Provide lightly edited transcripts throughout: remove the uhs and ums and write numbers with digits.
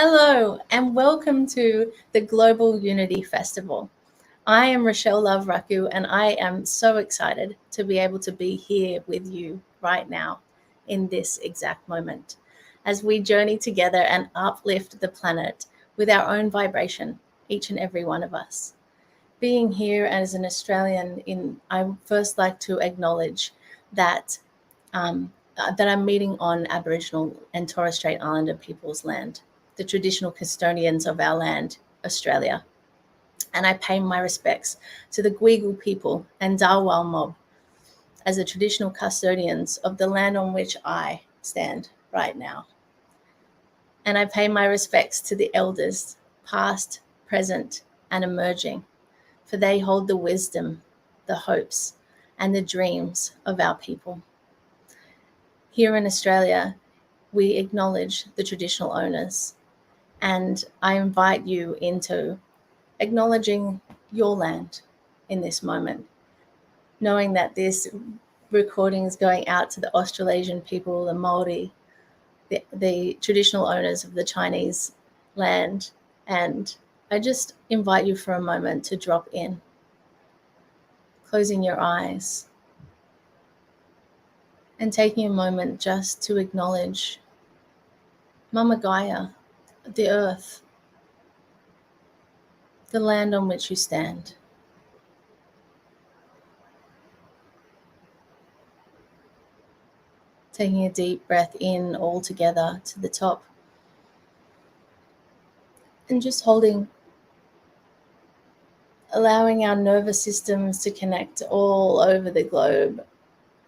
Hello and welcome to the Global Unity Festival. I am Rochelle Love Raku and I am so excited to be able to be here with you right now in this exact moment as we journey together and uplift the planet with our own vibration, each and every one of us. Being here as an Australian, I first like to acknowledge that that I'm meeting on Aboriginal and Torres Strait Islander people's land, the traditional custodians of our land, Australia. And I pay my respects to the Guigal people and Darwal mob as the traditional custodians of the land on which I stand right now. And I pay my respects to the elders, past, present, and emerging, for they hold the wisdom, the hopes, and the dreams of our people. Here in Australia, we acknowledge the traditional owners, and I invite you into acknowledging your land in this moment, knowing that this recording is going out to the Australasian people, the Māori, the traditional owners of the Chinese land, and I just invite you for a moment to drop in, closing your eyes and taking a moment just to acknowledge Mama Gaia, the earth, the land on which you stand. Taking a deep breath in all together to the top and just holding, allowing our nervous systems to connect all over the globe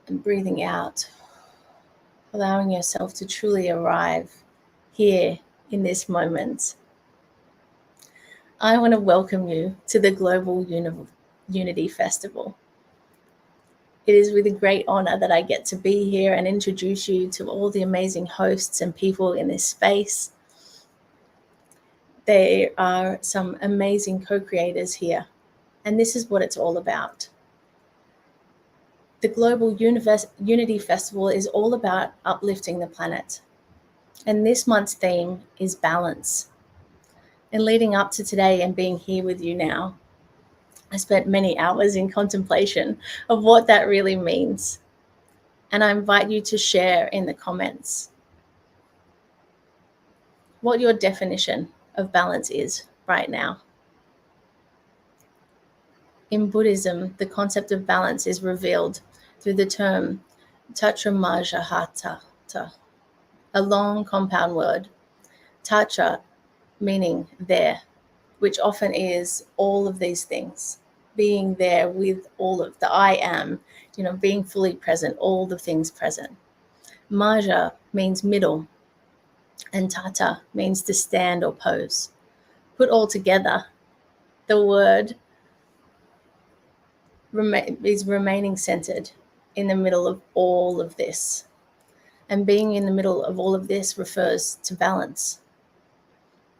and breathing out, allowing yourself to truly arrive here in this moment. I want to welcome you to the Global Unity Festival. It is with a great honor that I get to be here and introduce you to all the amazing hosts and people in this space. There are some amazing co-creators here, and this is what it's all about. The Global Unity Festival is all about uplifting the planet, and this month's theme is balance. And leading up to today and being here with you now, I spent many hours in contemplation of what that really means. And I invite you to share in the comments what your definition of balance is right now. In Buddhism, the concept of balance is revealed through the term Tatra, a long compound word. Tatra meaning there, which often is all of these things, being there with all of the I am, being fully present, all the things present. Maja means middle, and Tata means to stand or pose. Put all together, the word is remaining centered in the middle of all of this. And being in the middle of all of this refers to balance.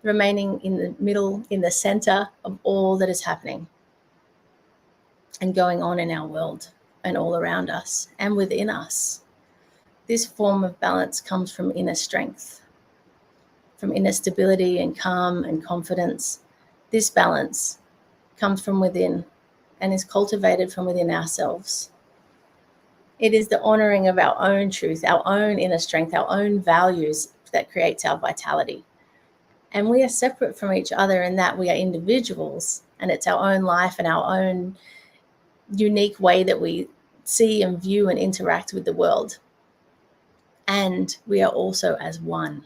Remaining in the middle, in the center of all that is happening and going on in our world and all around us and within us. This form of balance comes from inner strength, from inner stability and calm and confidence. This balance comes from within and is cultivated from within ourselves. It is the honoring of our own truth, our own inner strength, our own values that creates our vitality. And we are separate from each other in that we are individuals, and it's our own life and our own unique way that we see and view and interact with the world. And we are also as one.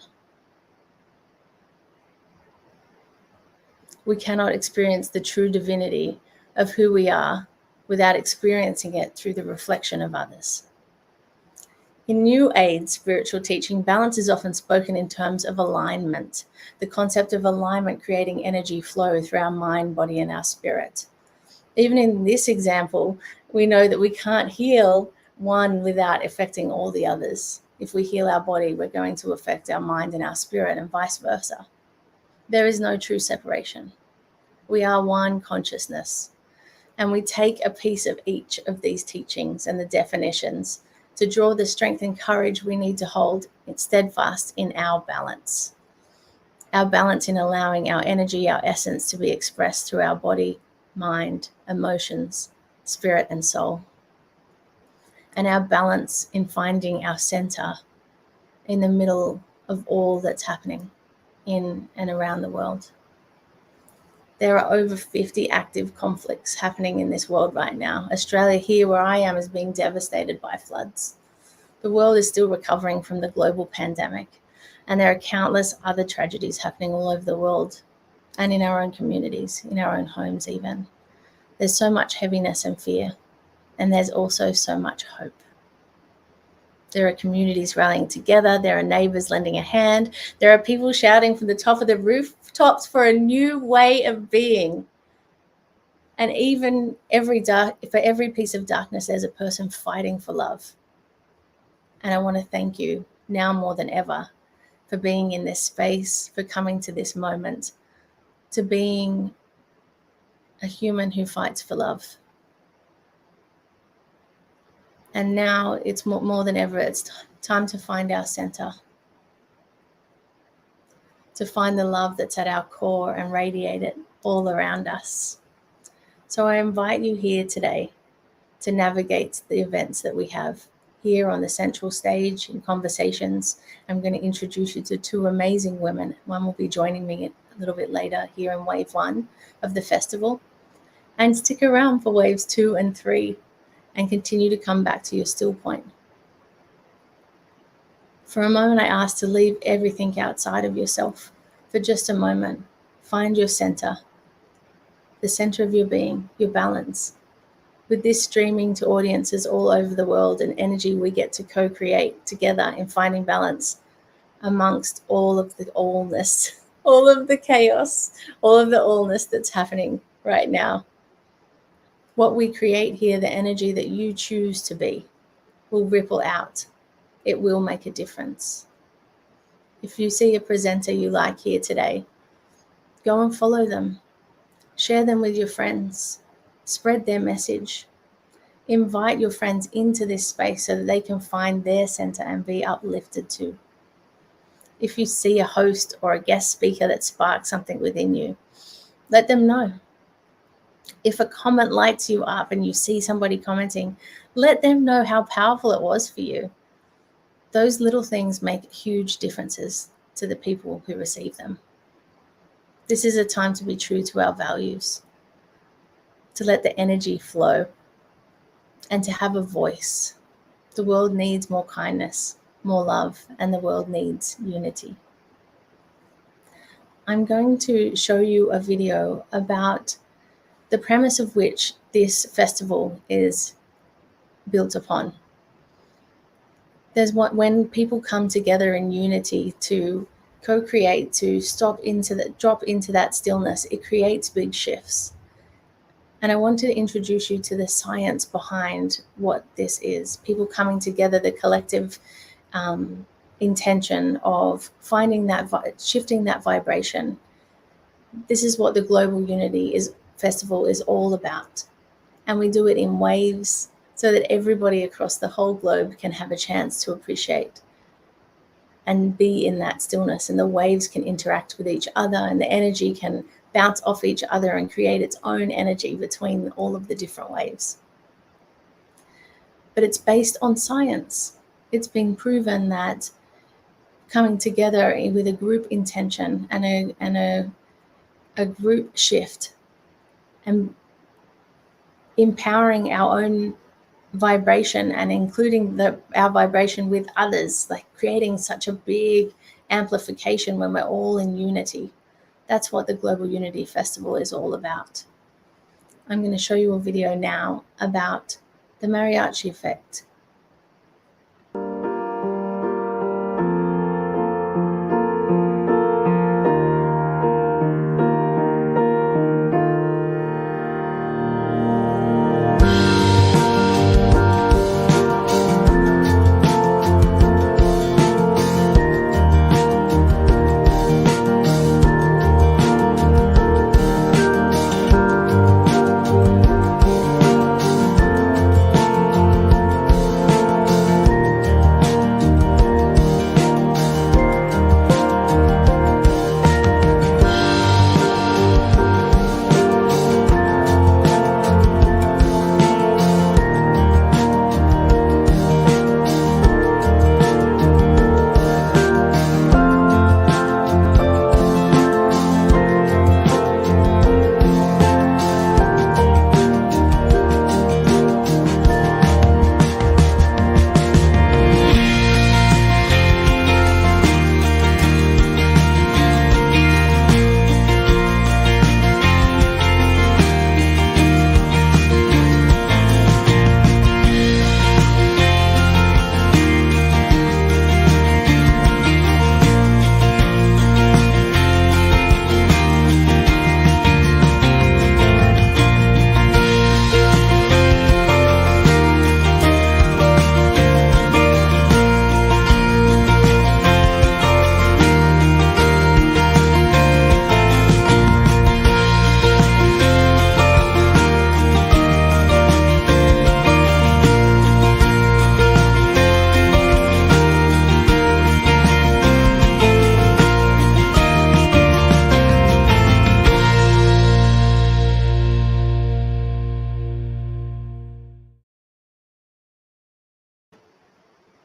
We cannot experience the true divinity of who we are without experiencing it through the reflection of others. In New Age spiritual teaching, balance is often spoken in terms of alignment, the concept of alignment creating energy flow through our mind, body, and our spirit. Even in this example, we know that we can't heal one without affecting all the others. If we heal our body, we're going to affect our mind and our spirit, and vice versa. There is no true separation. We are one consciousness, and we take a piece of each of these teachings and the definitions to draw the strength and courage we need to hold it steadfast in our balance. our balance in allowing our energy, our essence to be expressed through our body, mind, emotions, spirit, and soul. And our balance in finding our center in the middle of all that's happening in and around the world. There are over 50 active conflicts happening in this world right now. Australia, here where I am, is being devastated by floods. The world is still recovering from the global pandemic, and there are countless other tragedies happening all over the world and in our own communities, in our own homes even. There's so much heaviness and fear, and there's also so much hope. There are communities rallying together. There are neighbors lending a hand. There are people shouting from the top of the rooftops for a new way of being. And even for every piece of darkness, there's a person fighting for love. And I want to thank you now more than ever for being in this space, for coming to this moment, to being a human who fights for love. And now it's more than ever, it's time to find our center, to find the love that's at our core and radiate it all around us. So I invite you here today to navigate the events that we have here on the central stage in conversations. I'm going to introduce you to two amazing women. One will be joining me a little bit later here in wave 1 of the festival. And stick around for waves 2 and 3 and continue to come back to your still point. For a moment, I ask to leave everything outside of yourself for just a moment. Find your center, the center of your being, your balance. With this streaming to audiences all over the world and energy, we get to co-create together in finding balance amongst all of the allness, all of the chaos, all of the allness that's happening right now. What we create here, the energy that you choose to be, will ripple out. It will make a difference. If you see a presenter you like here today, go and follow them. Share them with your friends. Spread their message. Invite your friends into this space so that they can find their center and be uplifted too. If you see a host or a guest speaker that sparks something within you, let them know. If a comment lights you up and you see somebody commenting, let them know how powerful it was for you. Those little things make huge differences to the people who receive them. This is a time to be true to our values, to let the energy flow, and to have a voice. The world needs more kindness, more love, and the world needs unity. I'm going to show you a video about the premise of which this festival is built upon. When people come together in unity to co-create, to drop into that stillness, it creates big shifts. And I want to introduce you to the science behind what this is. People coming together, the collective intention of finding shifting that vibration. This is what the Global Unity Festival is all about. And we do it in waves so that everybody across the whole globe can have a chance to appreciate and be in that stillness, and the waves can interact with each other and the energy can bounce off each other and create its own energy between all of the different waves. But it's based on science. It's been proven that coming together with a group intention and a group shift and empowering our own vibration and including our vibration with others, like creating such a big amplification when we're all in unity. That's what the Global Unity Festival is all about. I'm going to show you a video now about the mariachi effect.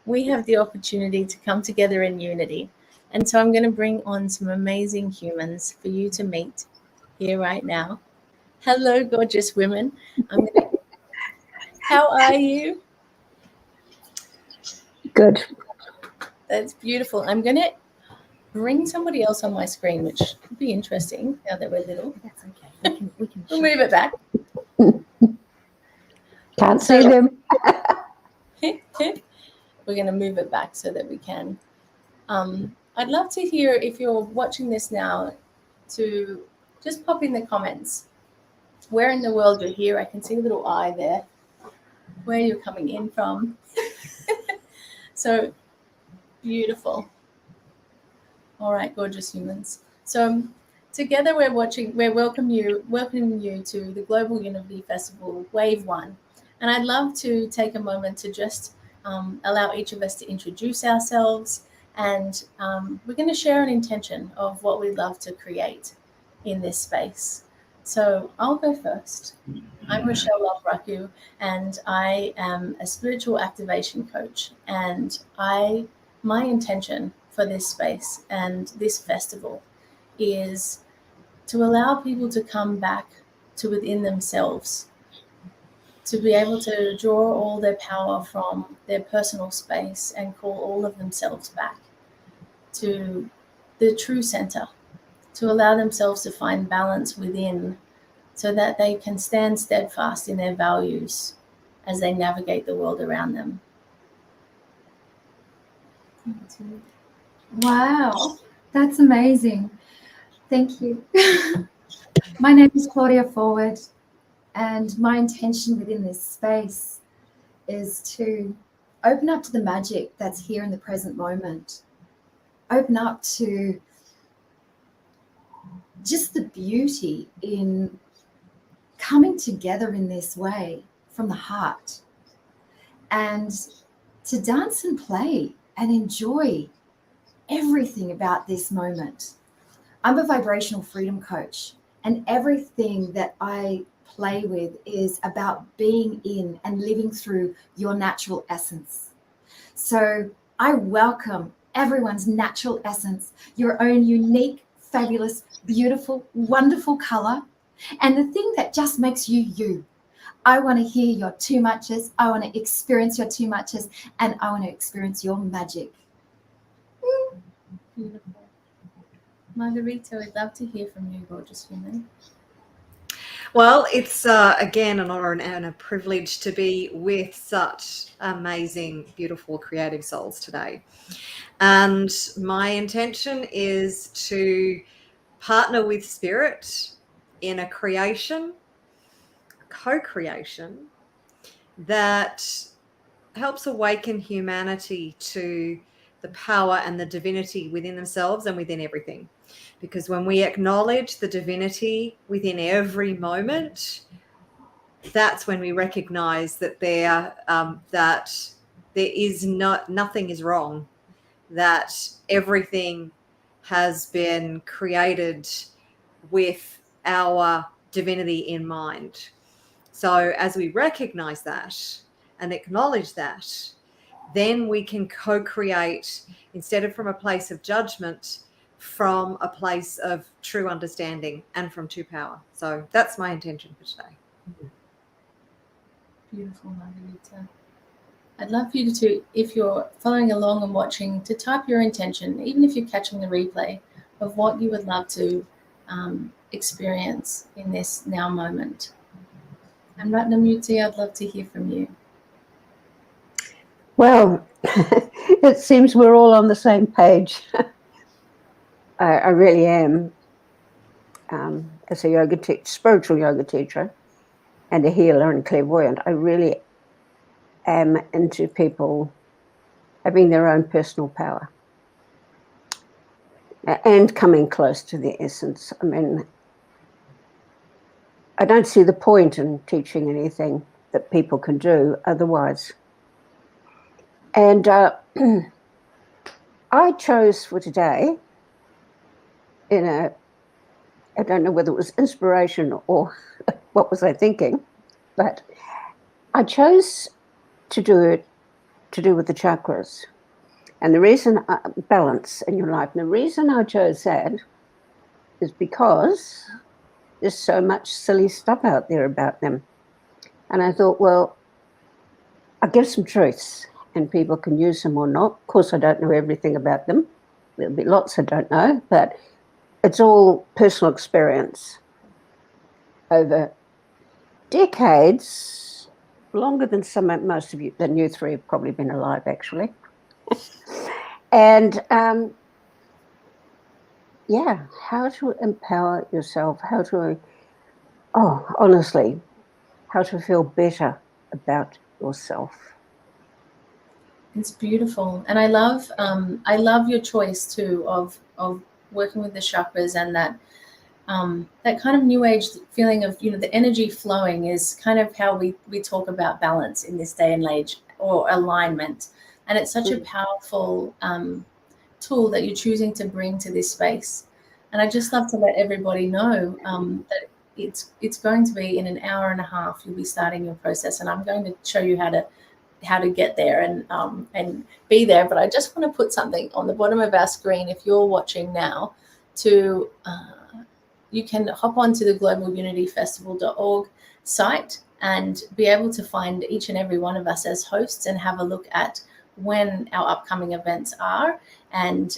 we have the opportunity to come together in unity. And so I'm going to bring on some amazing humans for you to meet here right now. Hello, gorgeous women. How are you? Good. That's beautiful. I'm going to bring somebody else on my screen, which could be interesting now that we're little. That's okay. We can We'll move it back. Can't see them. We're going to move it back so that we can. I'd love to hear, if you're watching this now, to just pop in the comments where in the world you're here. I can see a little eye there, where you're coming in from. So beautiful. All right, gorgeous humans. So together we're welcoming you to the Global Unity Festival Wave 1. And I'd love to take a moment to just allow each of us to introduce ourselves. And we're going to share an intention of what we'd love to create in this space. So I'll go first. I'm Rochelle Love-Raku, and I am a spiritual activation coach. And my intention for this space and this festival is to allow people to come back to within themselves, to be able to draw all their power from their personal space and call all of themselves back to the true center, to allow themselves to find balance within so that they can stand steadfast in their values as they navigate the world around them. Wow, that's amazing. Thank you. My name is Claudia Forward, and my intention within this space is to open up to the magic that's here in the present moment. Open up to just the beauty in coming together in this way from the heart, and to dance and play and enjoy everything about this moment. I'm a vibrational freedom coach, and everything that I play with is about being in and living through your natural essence. So I welcome everyone's natural essence, your own unique, fabulous, beautiful, wonderful color, and the thing that just makes you you. I want to hear your too muches. I want to experience your too muches, and I want to experience your magic. Beautiful. Margarita, I'd love to hear from you, gorgeous woman. Well, it's again an honor and a privilege to be with such amazing, beautiful, creative souls today. And my intention is to partner with Spirit in a creation, co-creation, that helps awaken humanity to the power and the divinity within themselves and within everything. Because when we acknowledge the divinity within every moment, that's when we recognize that nothing is wrong, that everything has been created with our divinity in mind. So as we recognize that and acknowledge that, then we can co-create, instead of from a place of judgment, from a place of true understanding and from true power. So that's my intention for today. Beautiful, Margarita. I'd love for you to, if you're following along and watching, to type your intention, even if you're catching the replay, of what you would love to experience in this now moment. And Ratnamurti, I'd love to hear from you. Well, it seems we're all on the same page. I really am. As a spiritual yoga teacher and a healer and clairvoyant, I really am into people having their own personal power and coming close to their essence. I mean, I don't see the point in teaching anything that people can do otherwise. And I chose for today, I don't know whether it was inspiration or what was I thinking, but I chose to to do with the chakras. And the reason, balance in your life, and the reason I chose that is because there's so much silly stuff out there about them. And I thought, well, I'll give some truths and people can use them or not. Of course, I don't know everything about them. There'll be lots I don't know, but it's all personal experience over decades, longer than most of you, than you three have probably been alive, actually. And yeah, how to empower yourself, how to, honestly, how to feel better about yourself. It's beautiful, and I love your choice too of working with the chakras, and that that kind of new age feeling of, you know, the energy flowing is kind of how we talk about balance in this day and age, or alignment, and it's such a powerful tool that you're choosing to bring to this space. And I just love to let everybody know that it's going to be in an hour and a half. You'll be starting your process, and I'm going to show you how to get there and be there. But I just want to put something on the bottom of our screen. If you're watching now, to you can hop onto the globalunityfestival.org site and be able to find each and every one of us as hosts and have a look at when our upcoming events are, and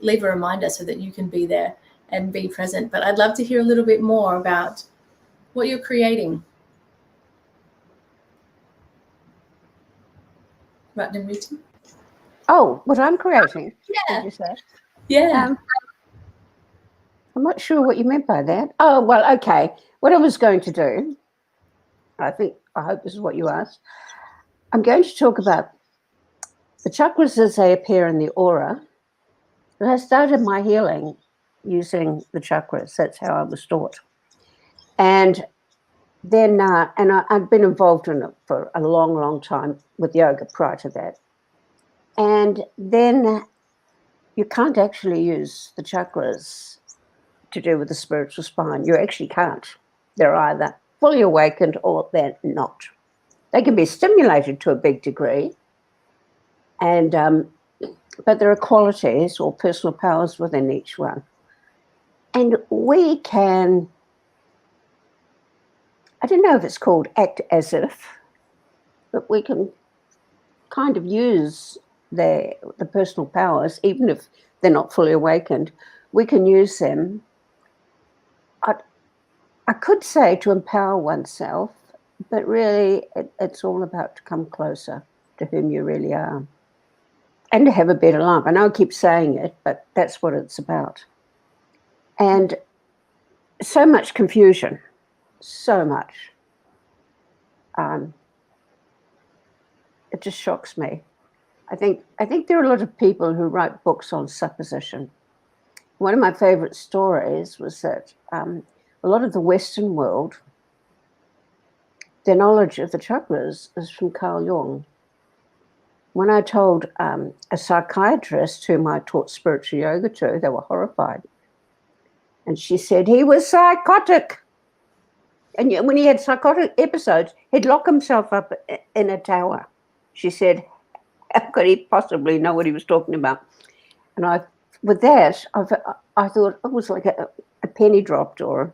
leave a reminder so that you can be there and be present. But I'd love to hear a little bit more about what you're creating. Ratnamrita? Oh, what I'm creating? Yeah. Did you say? Yeah. I'm not sure what you meant by that. Oh, well, okay. What I was going to do, I hope this is what you asked. I'm going to talk about the chakras as they appear in the aura. And I started my healing using the chakras. That's how I was taught. And then, I've been involved in it for a long, long time with yoga prior to that. And then you can't actually use the chakras to do with the spiritual spine. You actually can't. They're either fully awakened or they're not. They can be stimulated to a big degree, and but there are qualities or personal powers within each one. And we can, I don't know if it's called act as if, but we can kind of use the personal powers, even if they're not fully awakened. We can use them, I could say, to empower oneself, but really it's all about to come closer to whom you really are and to have a better life. I know I keep saying it, but that's what it's about. And so much confusion, so much. It just shocks me. I think there are a lot of people who write books on supposition. One of my favorite stories was that a lot of the Western world, their knowledge of the chakras is from Carl Jung. When I told a psychiatrist whom I taught spiritual yoga to, they were horrified. And she said he was psychotic. And when he had psychotic episodes, he'd lock himself up in a tower. She said, how could he possibly know what he was talking about? And I thought it was like a penny dropped, or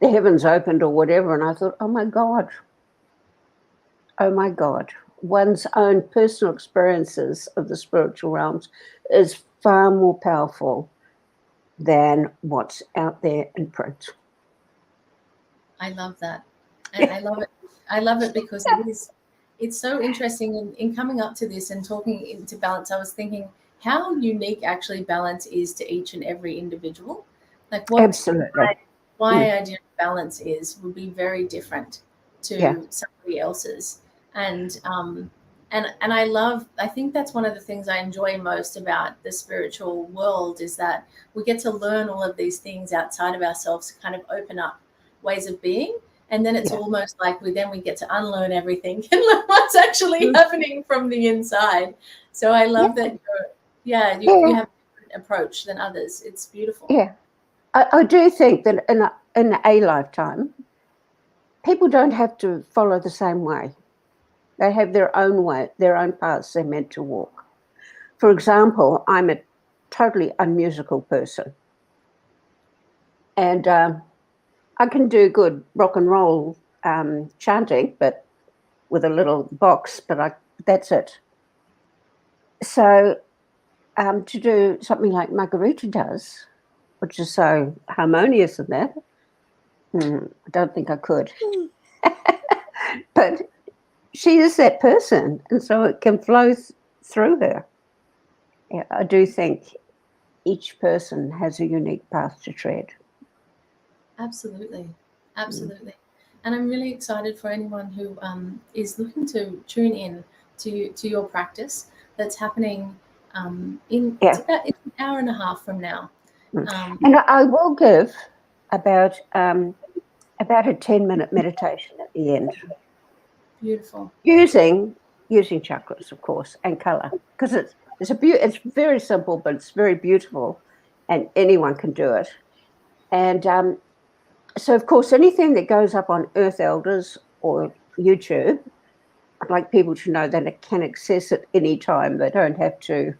the heavens opened, or whatever. And I thought, oh my God, one's own personal experiences of the spiritual realms is far more powerful than what's out there in print. I love that. And I love it because it's so interesting in coming up to this and talking into balance. I was thinking how unique actually balance is to each and every individual. Like what Absolutely. my idea of balance would be very different to somebody else's. And I think that's one of the things I enjoy most about the spiritual world, is that we get to learn all of these things outside of ourselves to kind of open up ways of being. And then it's almost like we get to unlearn everything and learn what's actually happening from the inside. So I love that you have a different approach than others. It's beautiful. Yeah. I do think that in a lifetime, people don't have to follow the same way. They have their own way, their own paths they're meant to walk. For example, I'm a totally unmusical person. And I can do good rock and roll chanting, but with a little box, but that's it. So to do something like Margarita does, which is so harmonious in that, I don't think I could. But she is that person, and so it can flow through her. Yeah, I do think each person has a unique path to tread. Absolutely. Absolutely. And I'm really excited for anyone who is looking to tune in to your practice that's happening it's about an hour and a half from now. And I will give about a 10-minute meditation at the end. Beautiful. Using chakras, of course, and color, because it's very simple, but it's very beautiful, and anyone can do it. And so, of course, anything that goes up on Earth Elders or YouTube, I'd like people to know that it can access at any time. They don't have to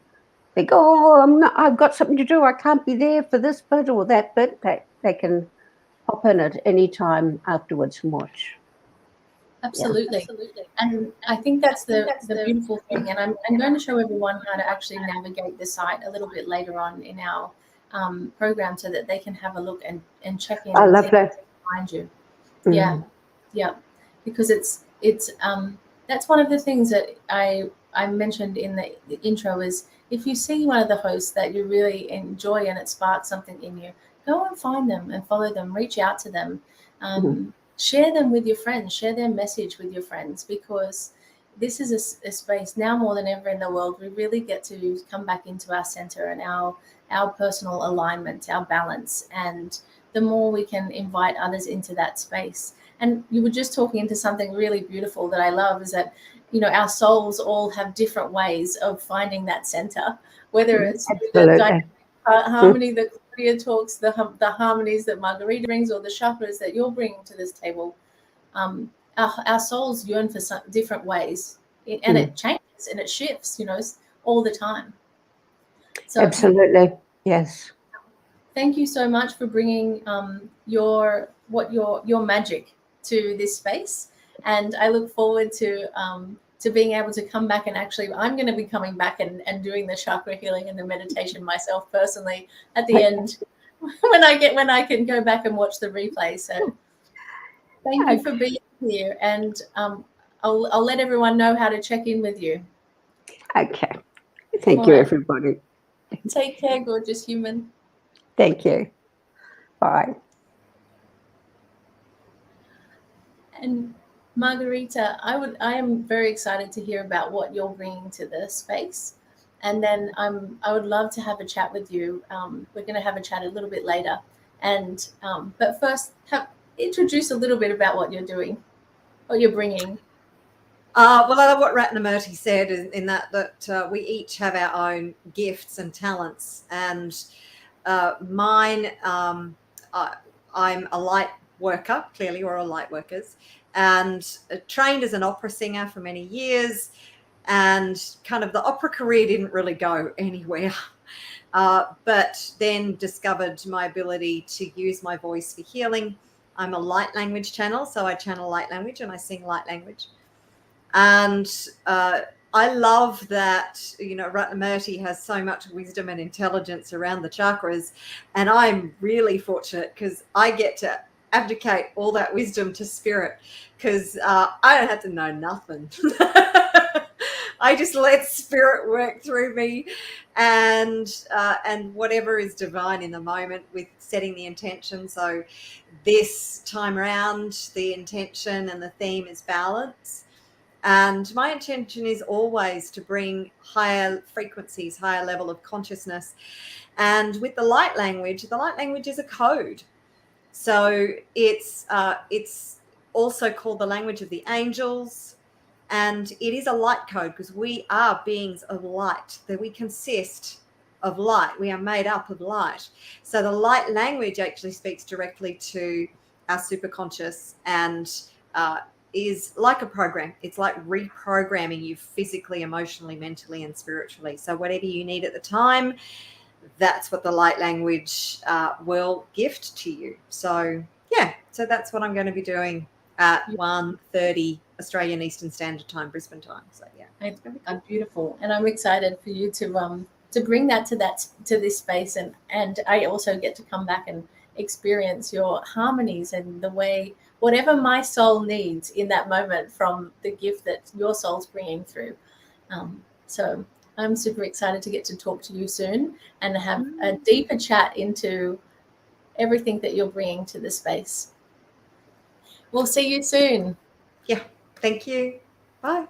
think, oh, I've got something to do, I can't be there for this bit or that bit. They can hop in at any time afterwards and watch. Absolutely. Yeah. Absolutely. And I think that's the beautiful thing. And I'm going to show everyone how to actually navigate the site a little bit later on in our program so that they can have a look and check in. I love that. Find you. Yeah. Yeah. Because it's that's one of the things that I mentioned in the intro is if you see one of the hosts that you really enjoy and it sparks something in you, go and find them and follow them, reach out to them. Share them with your friends, share their message with your friends, because this is a space now more than ever in the world. We really get to come back into our center and our personal alignment, our balance. And the more we can invite others into that space. And you were just talking into something really beautiful that I love is that, our souls all have different ways of finding that center, whether it's the harmony that Claudia talks, the harmonies that Margarita brings, or the chakras that you're bringing to this table. Our souls yearn for some different ways, and it changes and it shifts, all the time. So absolutely, yes. Thank you so much for bringing your magic to this space, and I look forward to being able to come back and actually, I'm going to be coming back and doing the chakra healing and the meditation myself personally at the end when I can go back and watch the replay. So thank you for being here, and I'll let everyone know how to check in with you. Okay. Thank you, everybody. Take care, gorgeous human. Thank you. Bye. And Margarita, I am very excited to hear about what you're bringing to the space, and then I would love to have a chat with you. We're going to have a chat a little bit later, and but first, introduce a little bit about what you're doing, what you're bringing. Well, I love what Ratnamurti said in that we each have our own gifts and talents, and mine. I'm a light worker. Clearly, we're all light workers, and trained as an opera singer for many years, and kind of the opera career didn't really go anywhere. But then discovered my ability to use my voice for healing. I'm a light language channel, so I channel light language and I sing light language. And I love that, Ratnamurti has so much wisdom and intelligence around the chakras. And I'm really fortunate because I get to abdicate all that wisdom to spirit, because I don't have to know nothing. I just let spirit work through me, and whatever is divine in the moment with setting the intention. So this time around, the intention and the theme is balance. And my intention is always to bring higher frequencies, higher level of consciousness. And with the light language is a code. So it's also called the language of the angels. And it is a light code because we are beings of light, that we consist of light. We are made up of light. So the light language actually speaks directly to our superconscious and is like a program. It's like reprogramming you physically, emotionally, mentally, and spiritually. So whatever you need at the time, that's what the light language will gift to you. So yeah, so that's what I'm going to be doing at 1:30 Australian Eastern Standard Time, Brisbane time. So yeah, it's going to be beautiful, and I'm excited for you to bring that to this space, and I also get to come back and experience your harmonies and the way whatever my soul needs in that moment from the gift that your soul's bringing through. So I'm super excited to get to talk to you soon and have a deeper chat into everything that you're bringing to the space. We'll see you soon. Yeah, thank you. Bye.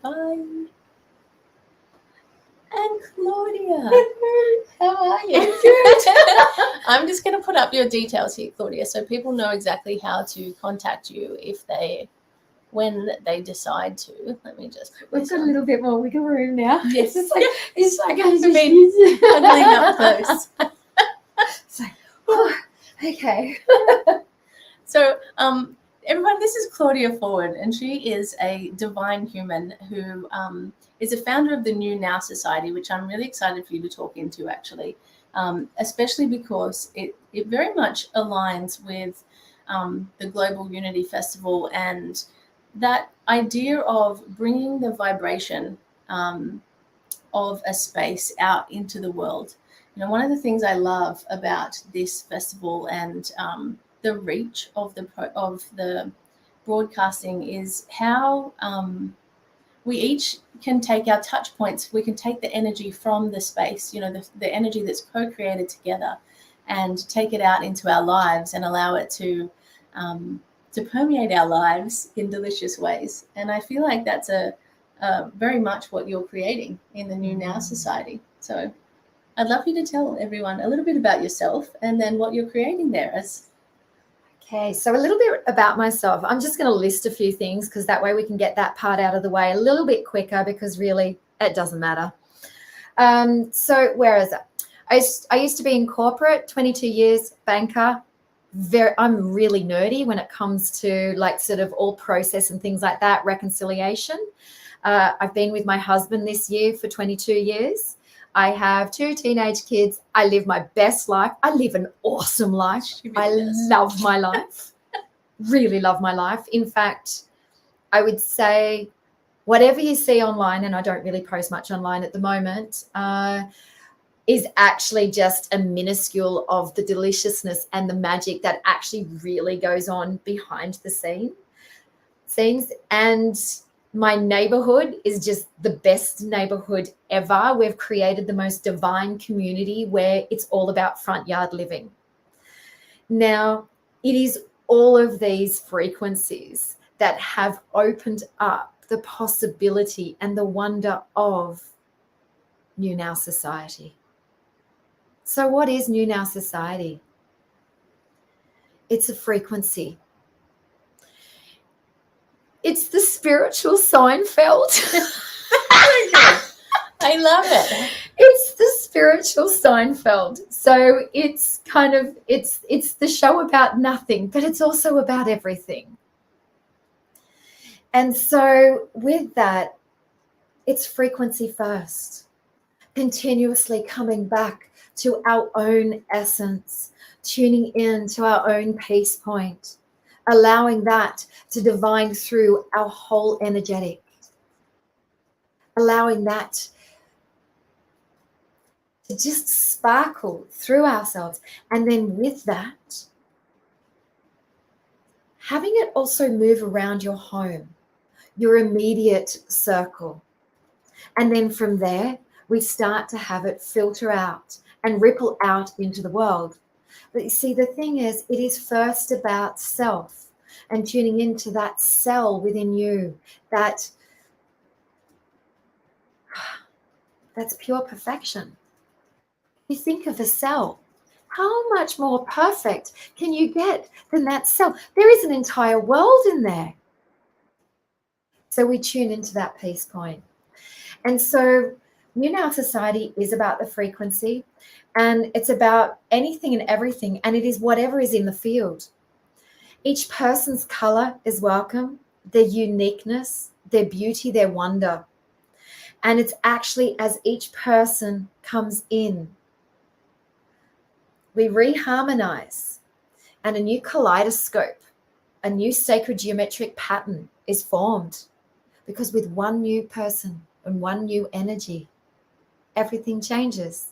Bye. And Claudia, how are you? Good. I'm just going to put up your details here, Claudia, so people know exactly how to contact you when they decide to. Let me just. We've got a little bit more wiggle room now. Yes. It's like I've been cuddling up close. It's like, oh, okay. So, everyone, this is Claudia Forward, and she is a divine human who is a founder of the New Now Society, which I'm really excited for you to talk into, actually, especially because it very much aligns with the Global Unity Festival and that idea of bringing the vibration of a space out into the world. You know, one of the things I love about this festival and the reach of the broadcasting is how we each can take our touch points. We can take the energy from the space, you know, the energy that's co-created together, and take it out into our lives and allow it to permeate our lives in delicious ways. And I feel like that's a very much what you're creating in the New Now Society. So I'd love you to tell everyone a little bit about yourself and then what you're creating there as. Okay, so a little bit about myself. I'm just going to list a few things because that way we can get that part out of the way a little bit quicker, because really it doesn't matter. So where is it? I used to be in corporate, 22 years, banker. I'm really nerdy when it comes to like sort of all process and things like that, reconciliation. I've been with my husband this year for 22 years. I have 2 teenage kids. I live my best life. I live an awesome life. I love my life. Really love my life. In fact, I would say whatever you see online, and I don't really post much online at the moment, is actually just a minuscule of the deliciousness and the magic that actually really goes on behind the scenes. And my neighborhood is just the best neighborhood ever. We've created the most divine community where it's all about front yard living. Now, it is all of these frequencies that have opened up the possibility and the wonder of New Now Society. So what is New Now Society? It's a frequency. It's the spiritual Seinfeld. I love it. It's the spiritual Seinfeld. So it's kind of, it's the show about nothing, but it's also about everything. And so with that, it's frequency first, continuously coming back to our own essence, tuning in to our own peace point, allowing that to divine through our whole energetic, allowing that to just sparkle through ourselves. And then with that, having it also move around your home, your immediate circle. And then from there, we start to have it filter out and ripple out into the world. But you see, the thing is, it is first about self and tuning into that cell within you, that's pure perfection. You think of a cell. How much more perfect can you get than that cell? There is an entire world in there. So we tune into that peace point. And so New Now Society is about the frequency, and it's about anything and everything, and it is whatever is in the field. Each person's color is welcome. their uniqueness, their beauty, their wonder. And it's actually as each person comes in, we reharmonize, and a new kaleidoscope, a new sacred geometric pattern is formed. Because with one new person and one new energy, everything changes.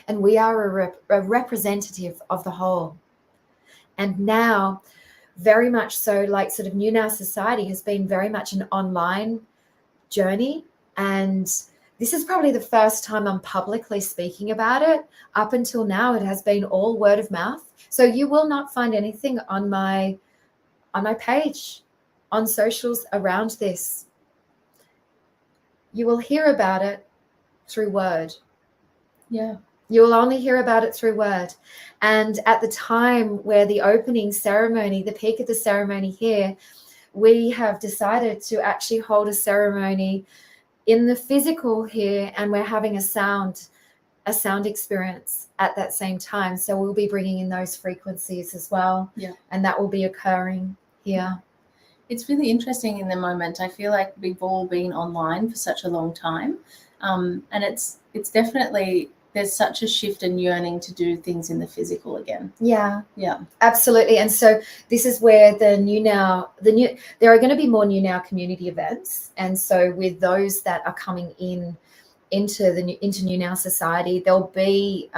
And we are a representative of the whole. And now, very much so, like sort of New Now Society has been very much an online journey. And this is probably the first time I'm publicly speaking about it. Up until now, it has been all word of mouth. So you will not find anything on my page, on socials around this. You will hear about it through word. Yeah. You will only hear about it through word. And at the time where the opening ceremony, the peak of the ceremony here, we have decided to actually hold a ceremony in the physical here, and we're having a sound experience at that same time. So we'll be bringing in those frequencies as well. Yeah. And that will be occurring here. It's really interesting in the moment. I feel like we've all been online for such a long time. And it's definitely, there's such a shift and yearning to do things in the physical again. Yeah. Yeah. Absolutely. And so this is where there are going to be more New Now community events. And so with those that are coming into New Now Society, there'll be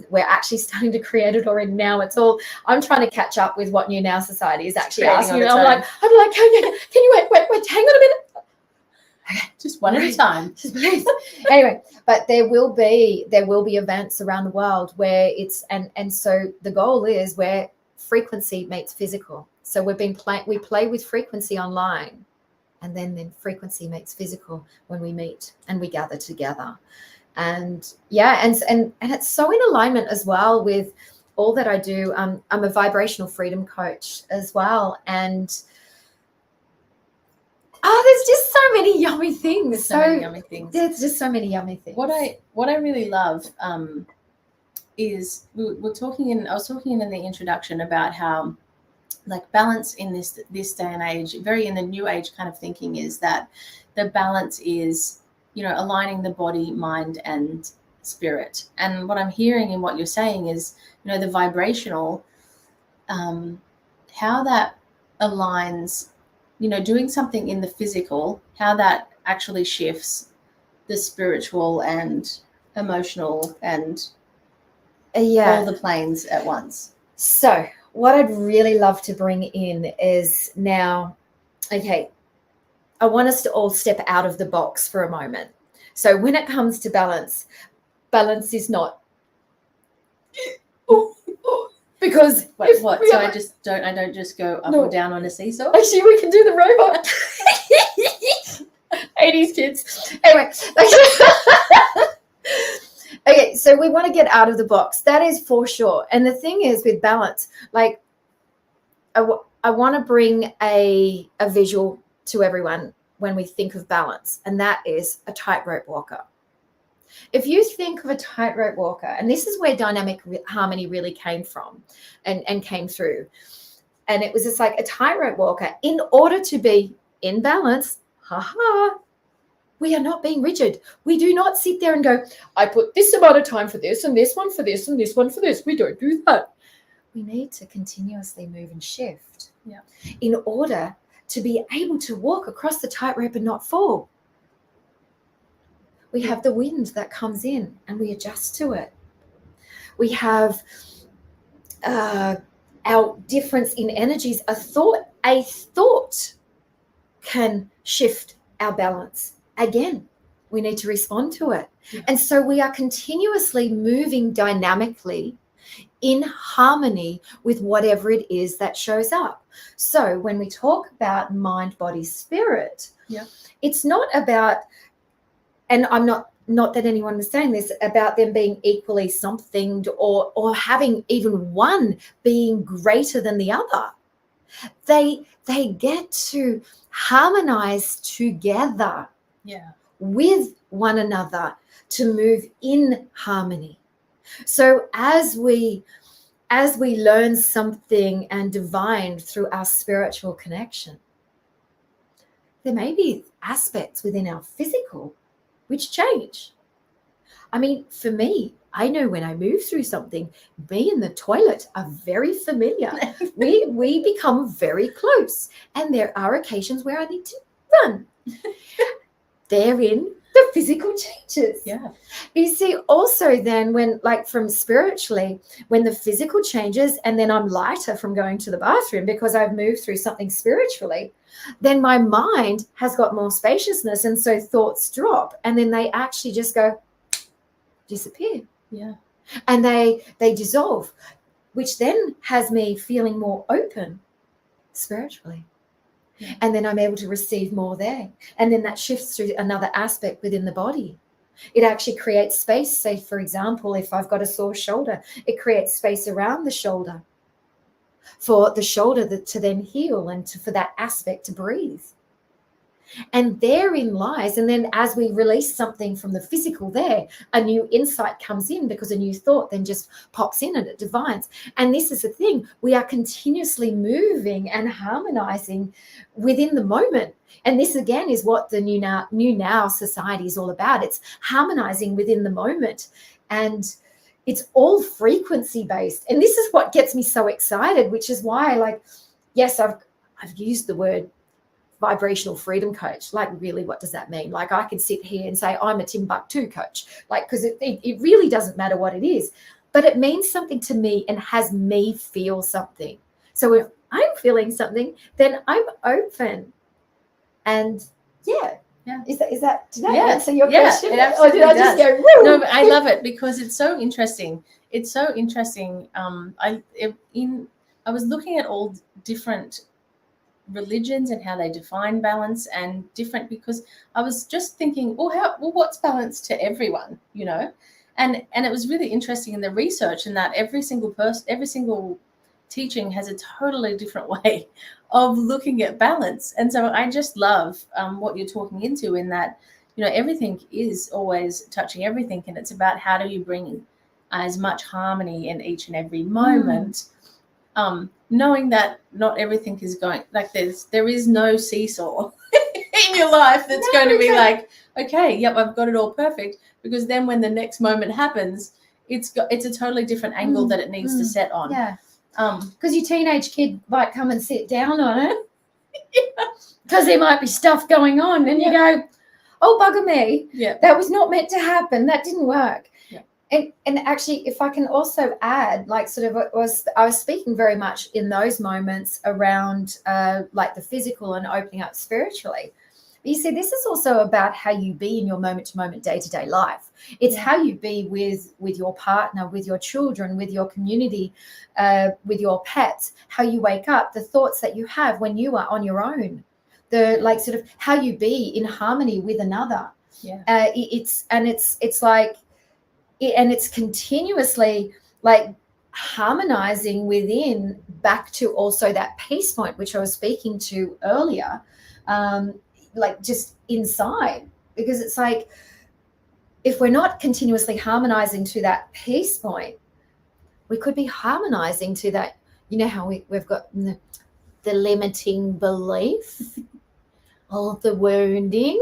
we're actually starting to create it already now. I'm trying to catch up with what New Now Society is actually asking. I'm like, can you wait, hang on a minute. Just one at a time. Just please. Anyway, but there will be events around the world where it's and so the goal is where frequency meets physical. So we play with frequency online, and then frequency meets physical when we meet and we gather together. And yeah, and it's so in alignment as well with all that I do. I'm a vibrational freedom coach as well, and there's just so many yummy things. There's so many yummy things. There's just so many yummy things. What I really love is I was talking in the introduction about how, like, balance in this day and age, very in the new age kind of thinking, is that the balance is, aligning the body, mind, and spirit. And what I'm hearing in what you're saying is, the vibrational, how that aligns, doing something in the physical, how that actually shifts the spiritual and emotional and all the planes at once. So what I'd really love to bring in is now, okay, I want us to all step out of the box for a moment. So when it comes to balance is not because what? So I don't just go up or down on a seesaw. Actually, we can do the robot. 80s kids. Anyway. Okay, so we want to get out of the box. That is for sure. And the thing is with balance, like I want to bring a visual to everyone when we think of balance, and that is a tightrope walker. If you think of a tightrope walker, and this is where dynamic harmony really came from and came through, and it was just like a tightrope walker, in order to be in balance, we are not being rigid. We do not sit there and go, I put this amount of time for this and this one for this and this one for this. We don't do that. We need to continuously move and shift in order to be able to walk across the tightrope and not fall. We have the wind that comes in and we adjust to it. We have our difference in energies. A thought can shift our balance. Again, we need to respond to it. Yeah. And so we are continuously moving dynamically in harmony with whatever it is that shows up. So when we talk about mind, body, spirit, it's not about, and I'm not that anyone was saying this, about them being equally something or having even one being greater than the other. They get to harmonize together with one another to move in harmony. So as we learn something and divine through our spiritual connection, there may be aspects within our physical which change. I mean, for me, I know when I move through something, me and the toilet are very familiar. we become very close. And there are occasions where I need to run. Therein, the physical changes. Yeah. You see, also then when, like, from spiritually, when the physical changes and then I'm lighter from going to the bathroom because I've moved through something spiritually, then my mind has got more spaciousness. And so thoughts drop and then they actually just go, disappear. Yeah. And they dissolve, which then has me feeling more open spiritually. Yeah. And then I'm able to receive more there. And then that shifts through another aspect within the body. It actually creates space. Say, for example, if I've got a sore shoulder, it creates space around the shoulder for the shoulder to then heal and for that aspect to breathe. And therein lies, and then as we release something from the physical there, a new insight comes in because a new thought then just pops in and it divines. And this is the thing, we are continuously moving and harmonizing within the moment. And this again is what the new now society is all about. It's harmonizing within the moment. And it's all frequency based. And this is what gets me so excited, which is why, like, yes, I've used the word vibrational freedom coach. Like, really, what does that mean? Like, I can sit here and say I'm a Timbuktu coach, like, because it really doesn't matter what it is, but it means something to me and has me feel something. So if I'm feeling something, then I'm open. And yeah. Is that did I answer your question? It absolutely or did I just go, woo? No, but I love it because it's so interesting. It's so interesting. I was looking at all different religions and how they define balance and different, because I was just thinking, what's balance to everyone, you know? And it was really interesting in the research, in that every single teaching has a totally different way of looking at balance. And so I just love what you're talking into, in that, you know, everything is always touching everything, and it's about how do you bring as much harmony in each and every moment. Knowing that not everything is going, like, there is no seesaw in your life that's going to be like, okay, yep, I've got it all perfect, because then when the next moment happens, it's a totally different angle that it needs to set on. Yeah. Because your teenage kid might come and sit down on it because there might be stuff going on, and you go, oh, bugger me. Yeah. That was not meant to happen. That didn't work. Yeah. And actually, if I can also add, like, sort of, I was speaking very much in those moments around like the physical and opening up spiritually. But you see, this is also about how you be in your moment-to-moment, day-to-day life. It's how you be with your partner, with your children, with your community, with your pets, how you wake up, the thoughts that you have when you are on your own, the, like, sort of how you be in harmony with another. Yeah. It's like, and it's continuously, like, harmonizing within, back to also that peace point, which I was speaking to earlier, like, just inside, because it's like, if we're not continuously harmonizing to that peace point, we could be harmonizing to that, you know, how we've got the limiting belief or the wounding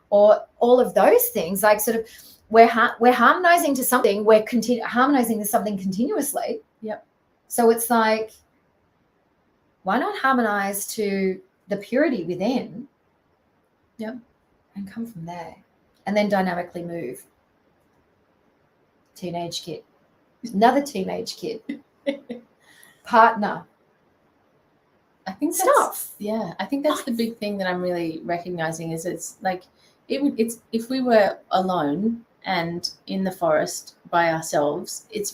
or all of those things, like, sort of, we're harmonizing to something, we're harmonizing to something continuously. Yep. So it's like, why not harmonize to the purity within? Yep. And come from there, and then dynamically move. Teenage kid, another teenage kid, partner. I think I think that's the big thing that I'm really recognizing, is it's like, it's if we were alone and in the forest by ourselves, it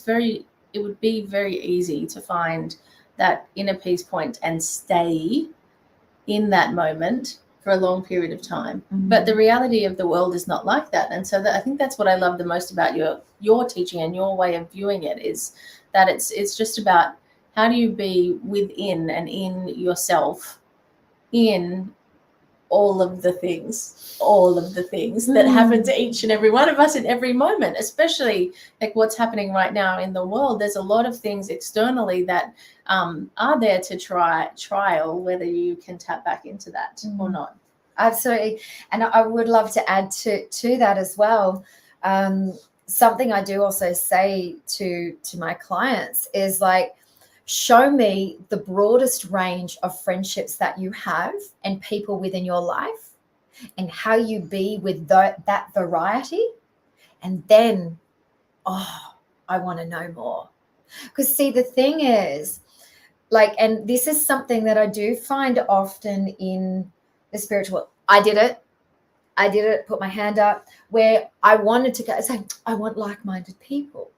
would be very easy to find that inner peace point and stay in that moment for a long period of time. But the reality of the world is not like that. And so I think that's what I love the most about your teaching and your way of viewing it, is that it's just about how do you be within and in yourself, in all of the things that happen to each and every one of us in every moment, especially like what's happening right now in the world. There's a lot of things externally that are there to trial whether you can tap back into that or not. Absolutely. And I would love to add to that as well. Something I do also say to my clients is like, show me the broadest range of friendships that you have and people within your life and how you be with that variety. And then, oh, I want to know more. Because see, the thing is, like, and this is something that I do find often in the spiritual, I did it, put my hand up, where I wanted to go, say, I want like-minded people.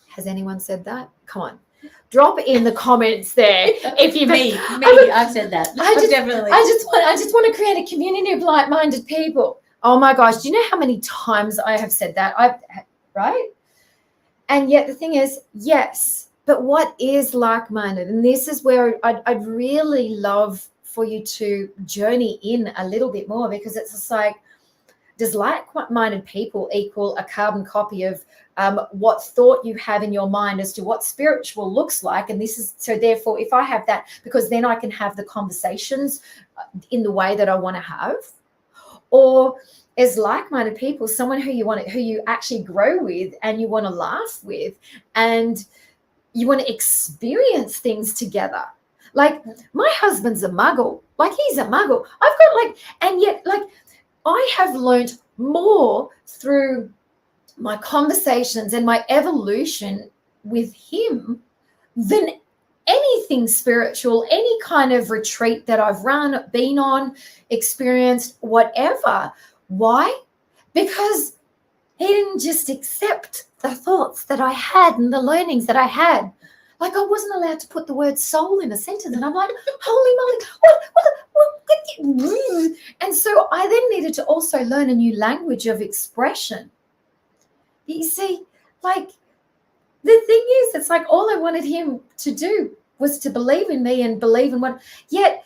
Has anyone said that? Come on. Drop in the comments there if you've I've said that. Definitely. I just want to create a community of like-minded people. Oh my gosh, do you know how many times I have said that? Right? And yet the thing is, yes, but what is like-minded? And this is where I'd really love for you to journey in a little bit more, because it's just like, does like-minded people equal a carbon copy of what thought you have in your mind as to what spiritual looks like? And this is, so therefore, if I have that, because then I can have the conversations in the way that I want to have. Or as like-minded people, someone who you actually grow with and you want to laugh with and you want to experience things together. Like, my husband's a muggle. Like, he's a muggle. I've got like, and yet like, I have learned more through my conversations and my evolution with him than anything spiritual, any kind of retreat that I've been on, experienced, whatever. Why? Because he didn't just accept the thoughts that I had and the learnings that I had. Like, I wasn't allowed to put the word soul in a sentence. And I'm like, holy moly, what? And so I then needed to also learn a new language of expression. You see, like, the thing is, it's like all I wanted him to do was to believe in me and believe in what, yet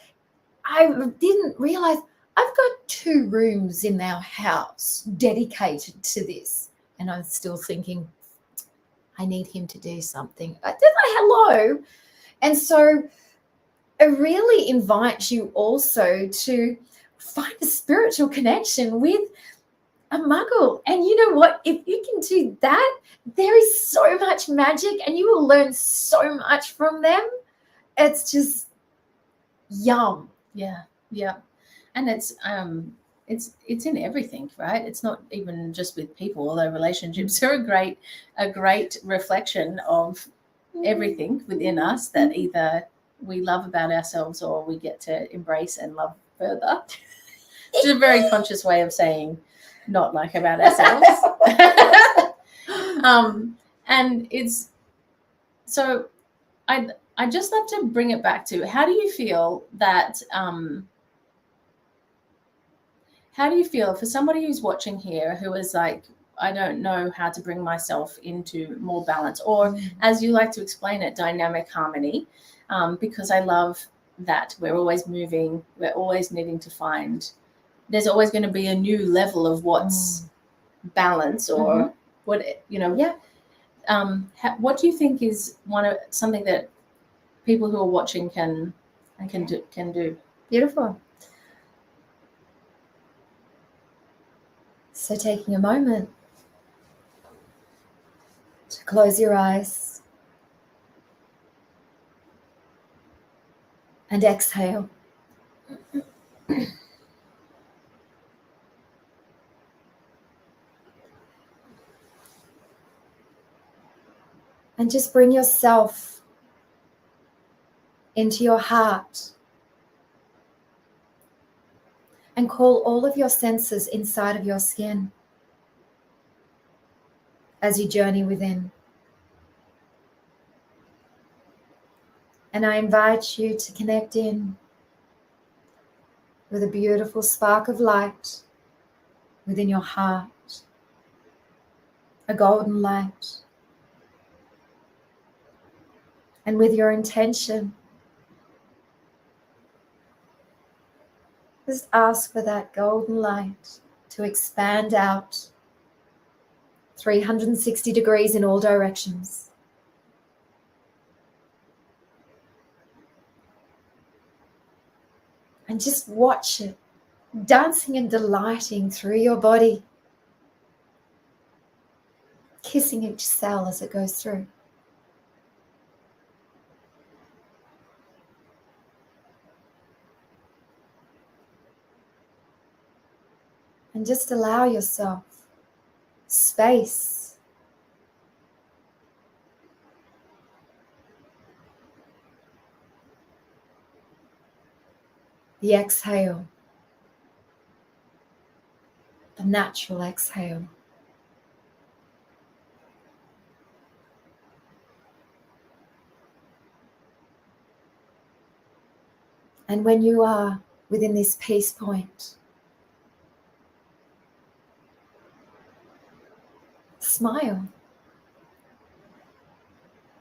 I didn't realize I've got 2 rooms in our house dedicated to this. And I'm still thinking, I need him to do something. Hello. And so it really invites you also to find a spiritual connection with a muggle. And you know what? If you can do that, there is so much magic and you will learn so much from them. It's just yum. Yeah. And it's in everything, right? It's not even just with people, although relationships are a great reflection of everything within us that either we love about ourselves or we get to embrace and love further. Which is a very conscious way of saying not like about ourselves. And it's so I just love to bring it back to, how do you feel that how do you feel for somebody who's watching here who is like, I don't know how to bring myself into more balance, or as you like to explain it, dynamic harmony, because I love that we're always moving, we're always needing to find, there's always going to be a new level of what's balance or what, you know. Yeah. What do you think is something that people who are watching can do? Beautiful. So taking a moment to close your eyes and exhale. And just bring yourself into your heart and call all of your senses inside of your skin as you journey within. And I invite you to connect in with a beautiful spark of light within your heart, a golden light. And with your intention, just ask for that golden light to expand out 360 degrees in all directions. And just watch it dancing and delighting through your body, kissing each cell as it goes through. And just allow yourself space. The exhale, the natural exhale. And when you are within this peace point, smile.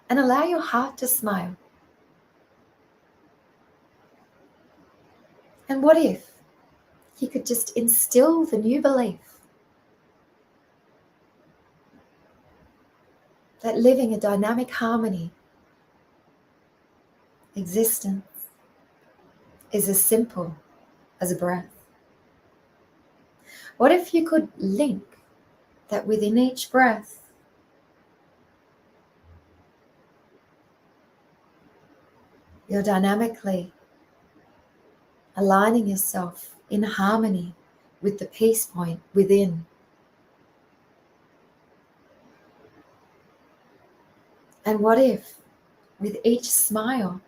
And allow your heart to smile. And what if you could just instill the new belief that living a dynamic harmony existence is as simple as a breath? What if you could link that within each breath you're dynamically aligning yourself in harmony with the peace point within? And what if with each smile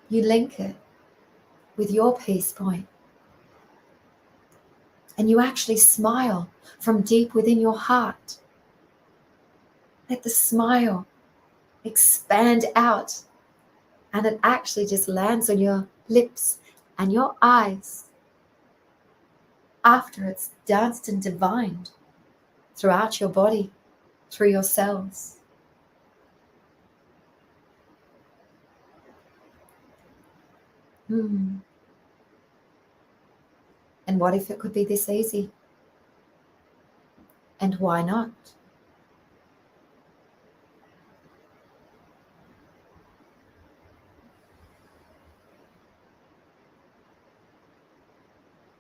you link it with your peace point and you actually smile from deep within your heart? Let the smile expand out and it actually just lands on your lips and your eyes after it's danced and divined throughout your body, through your cells. And what if it could be this easy? And why not?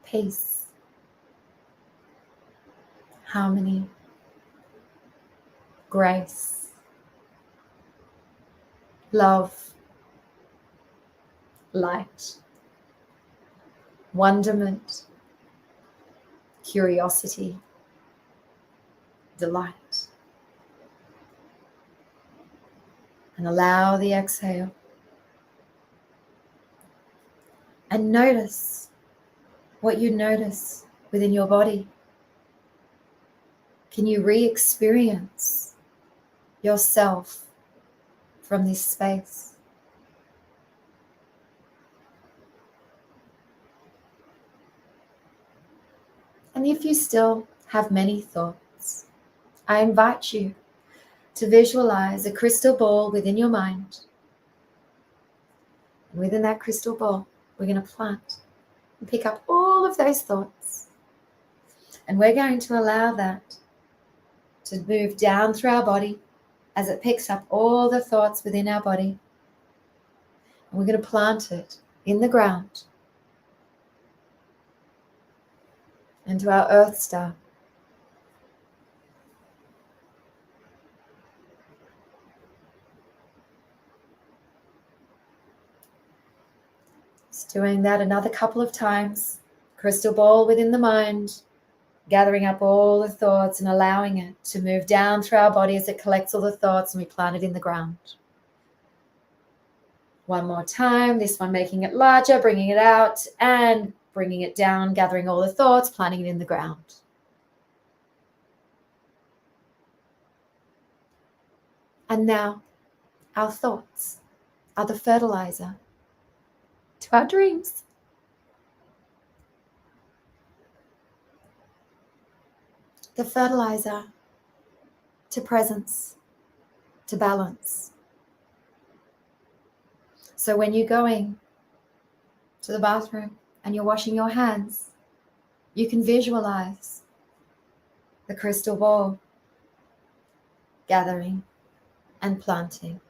Peace, harmony, grace, love, light, wonderment, curiosity, delight. And allow the exhale. And notice what you notice within your body. Can you re-experience yourself from this space? And if you still have many thoughts, I invite you to visualize a crystal ball within your mind. And within that crystal ball, we're going to plant and pick up all of those thoughts. And we're going to allow that to move down through our body as it picks up all the thoughts within our body. And we're going to plant it in the ground into our earth star. Just doing that another couple of times. Crystal ball within the mind, gathering up all the thoughts and allowing it to move down through our body as it collects all the thoughts and we plant it in the ground. One more time, this one making it larger, bringing it out and bringing it down, gathering all the thoughts, planting it in the ground. And now our thoughts are the fertilizer to our dreams. The fertilizer to presence, to balance. So when you're going to the bathroom and you're washing your hands, you can visualize the crystal ball gathering and planting.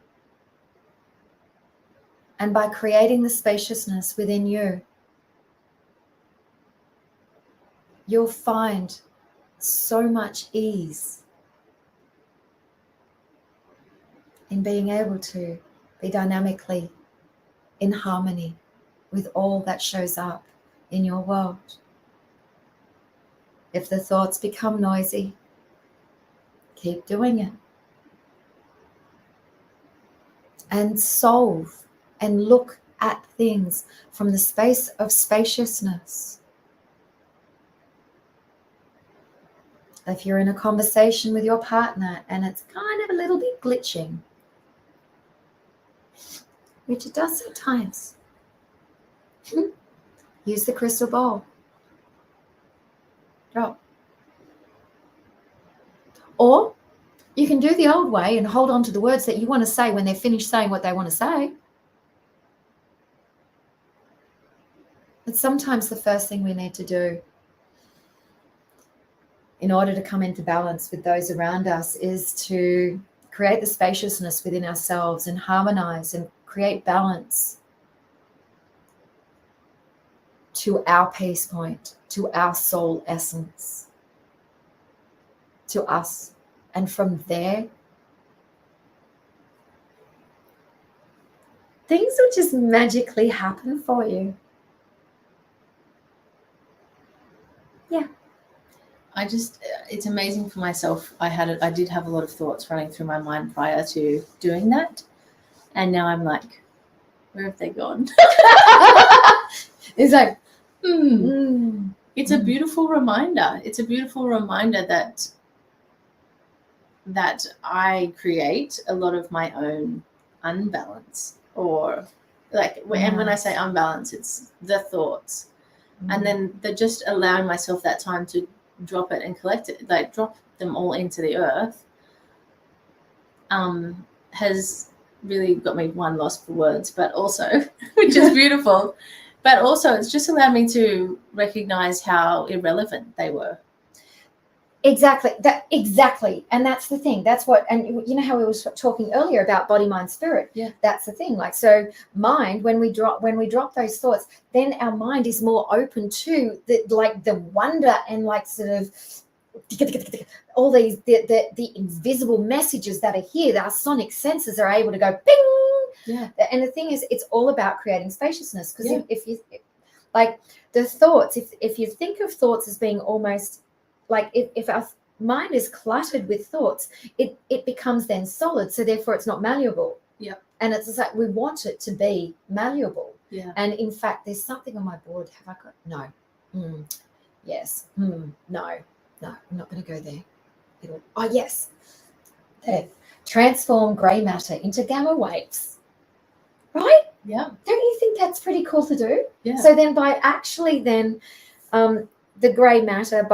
And by creating the spaciousness within you, you'll find so much ease in being able to be dynamically in harmony with all that shows up in your world. If the thoughts become noisy, keep doing it. And solve and look at things from the space of spaciousness. If you're in a conversation with your partner and it's kind of a little bit glitching, which it does sometimes, use the crystal ball. Drop. Or you can do the old way and hold on to the words that you want to say when they're finished saying what they want to say. But sometimes the first thing we need to do in order to come into balance with those around us is to create the spaciousness within ourselves and harmonize and create balance to our peace point, to our soul essence, to us. And from there, things will just magically happen for you. Yeah. It's amazing for myself. I did have a lot of thoughts running through my mind prior to doing that. And now I'm like, where have they gone? It's like, It's a beautiful reminder. It's a beautiful reminder that I create a lot of my own unbalance, or like, and when I say unbalance, it's the thoughts. And then just allowing myself that time to drop it and collect it, like drop them all into the earth, has really got me lost for words, but also, which is beautiful, but also it's just allowed me to recognize how irrelevant they were. Exactly. And that's the thing. That's what, and you know how we were talking earlier about body, mind, spirit. Yeah. That's the thing. Like, so mind, when we drop those thoughts, then our mind is more open to the wonder and like sort of all these, the invisible messages that are here, that our sonic senses are able to go bing. Yeah. And the thing is, it's all about creating spaciousness. Because if you, like the thoughts, if you think of thoughts as being almost, like if our mind is cluttered with thoughts, it becomes then solid. So therefore it's not malleable. Yeah. And it's just like we want it to be malleable. Yeah. And in fact, there's something on my board. Have I got? No. Yes. No. I'm not going to go there. Oh, yes. There. Transform grey matter into gamma waves. Right? Yeah. Don't you think that's pretty cool to do? Yeah. So then by actually then the grey matter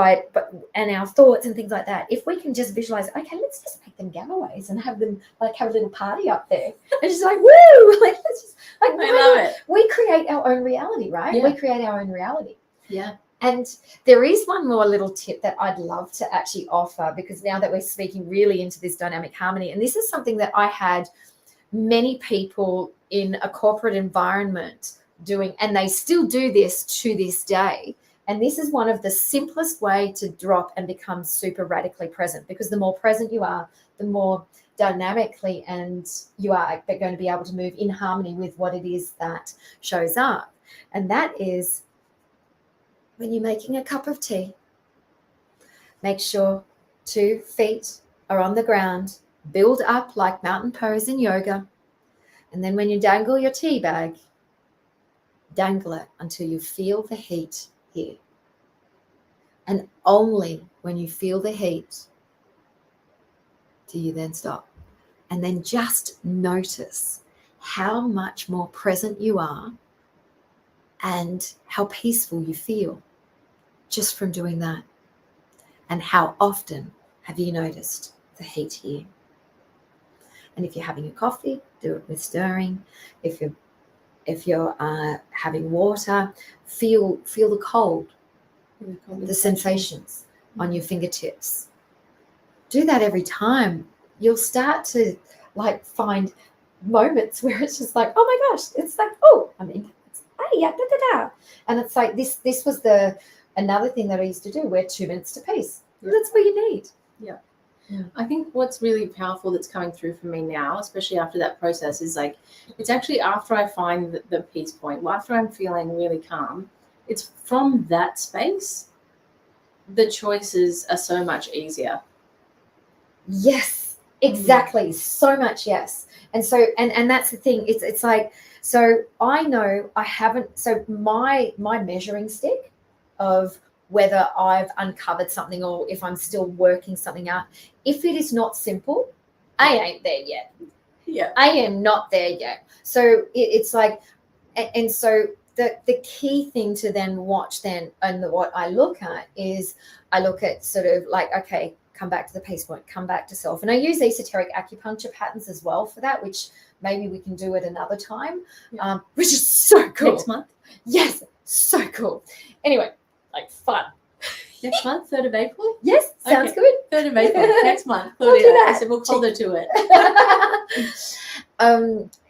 and our thoughts and things like that, if we can just visualize, okay, let's just make them gamma waves and have them like have a little party up there. And just like, woo! Like, let's just like, I love it. We create our own reality, right? Yeah. We create our own reality. Yeah. And there is one more little tip that I'd love to actually offer, because now that we're speaking really into this dynamic harmony, and this is something that I had many people in a corporate environment doing, and they still do this to this day. And this is one of the simplest way to drop and become super radically present, because the more present you are, the more dynamically and you are going to be able to move in harmony with what it is that shows up. And that is when you're making a cup of tea, make sure 2 feet are on the ground, build up like mountain pose in yoga. And then when you dangle your tea bag, dangle it until you feel the heat here. And only when you feel the heat do you then stop. And then just notice how much more present you are and how peaceful you feel just from doing that. And how often have you noticed the heat here? And if you're having a coffee, do it with stirring. If you're having water, feel the cold, the sensations on your fingertips. Do that every time. You'll start to like find moments where it's just like, oh my gosh, it's like, oh, I mean, hey, yeah, da, da, da. And it's like this was another thing that I used to do, we're 2 minutes to peace. Yeah. That's what you need. Yeah. Yeah. I think what's really powerful that's coming through for me now, especially after that process, is like, it's actually after I find the peace point, after I'm feeling really calm, it's from that space, the choices are so much easier. Yes, exactly. So much, yes. And so, and that's the thing. It's like, so I know I haven't. So my measuring stick of whether I've uncovered something or if I'm still working something out, if it is not simple, I ain't there yet. Yeah. I am not there yet. So it's like, and so the key thing to then watch then, and what I look at is I look at sort of like, okay, come back to the peace point, come back to self. And I use esoteric acupuncture patterns as well for that, which maybe we can do at another time, which is so cool. Next month? Yes, so cool. Anyway, like fun. Next month, 3rd of April? Yes, sounds Okay. good. 3rd of April, next month. We'll do Claudia. that. I said we'll call her to it.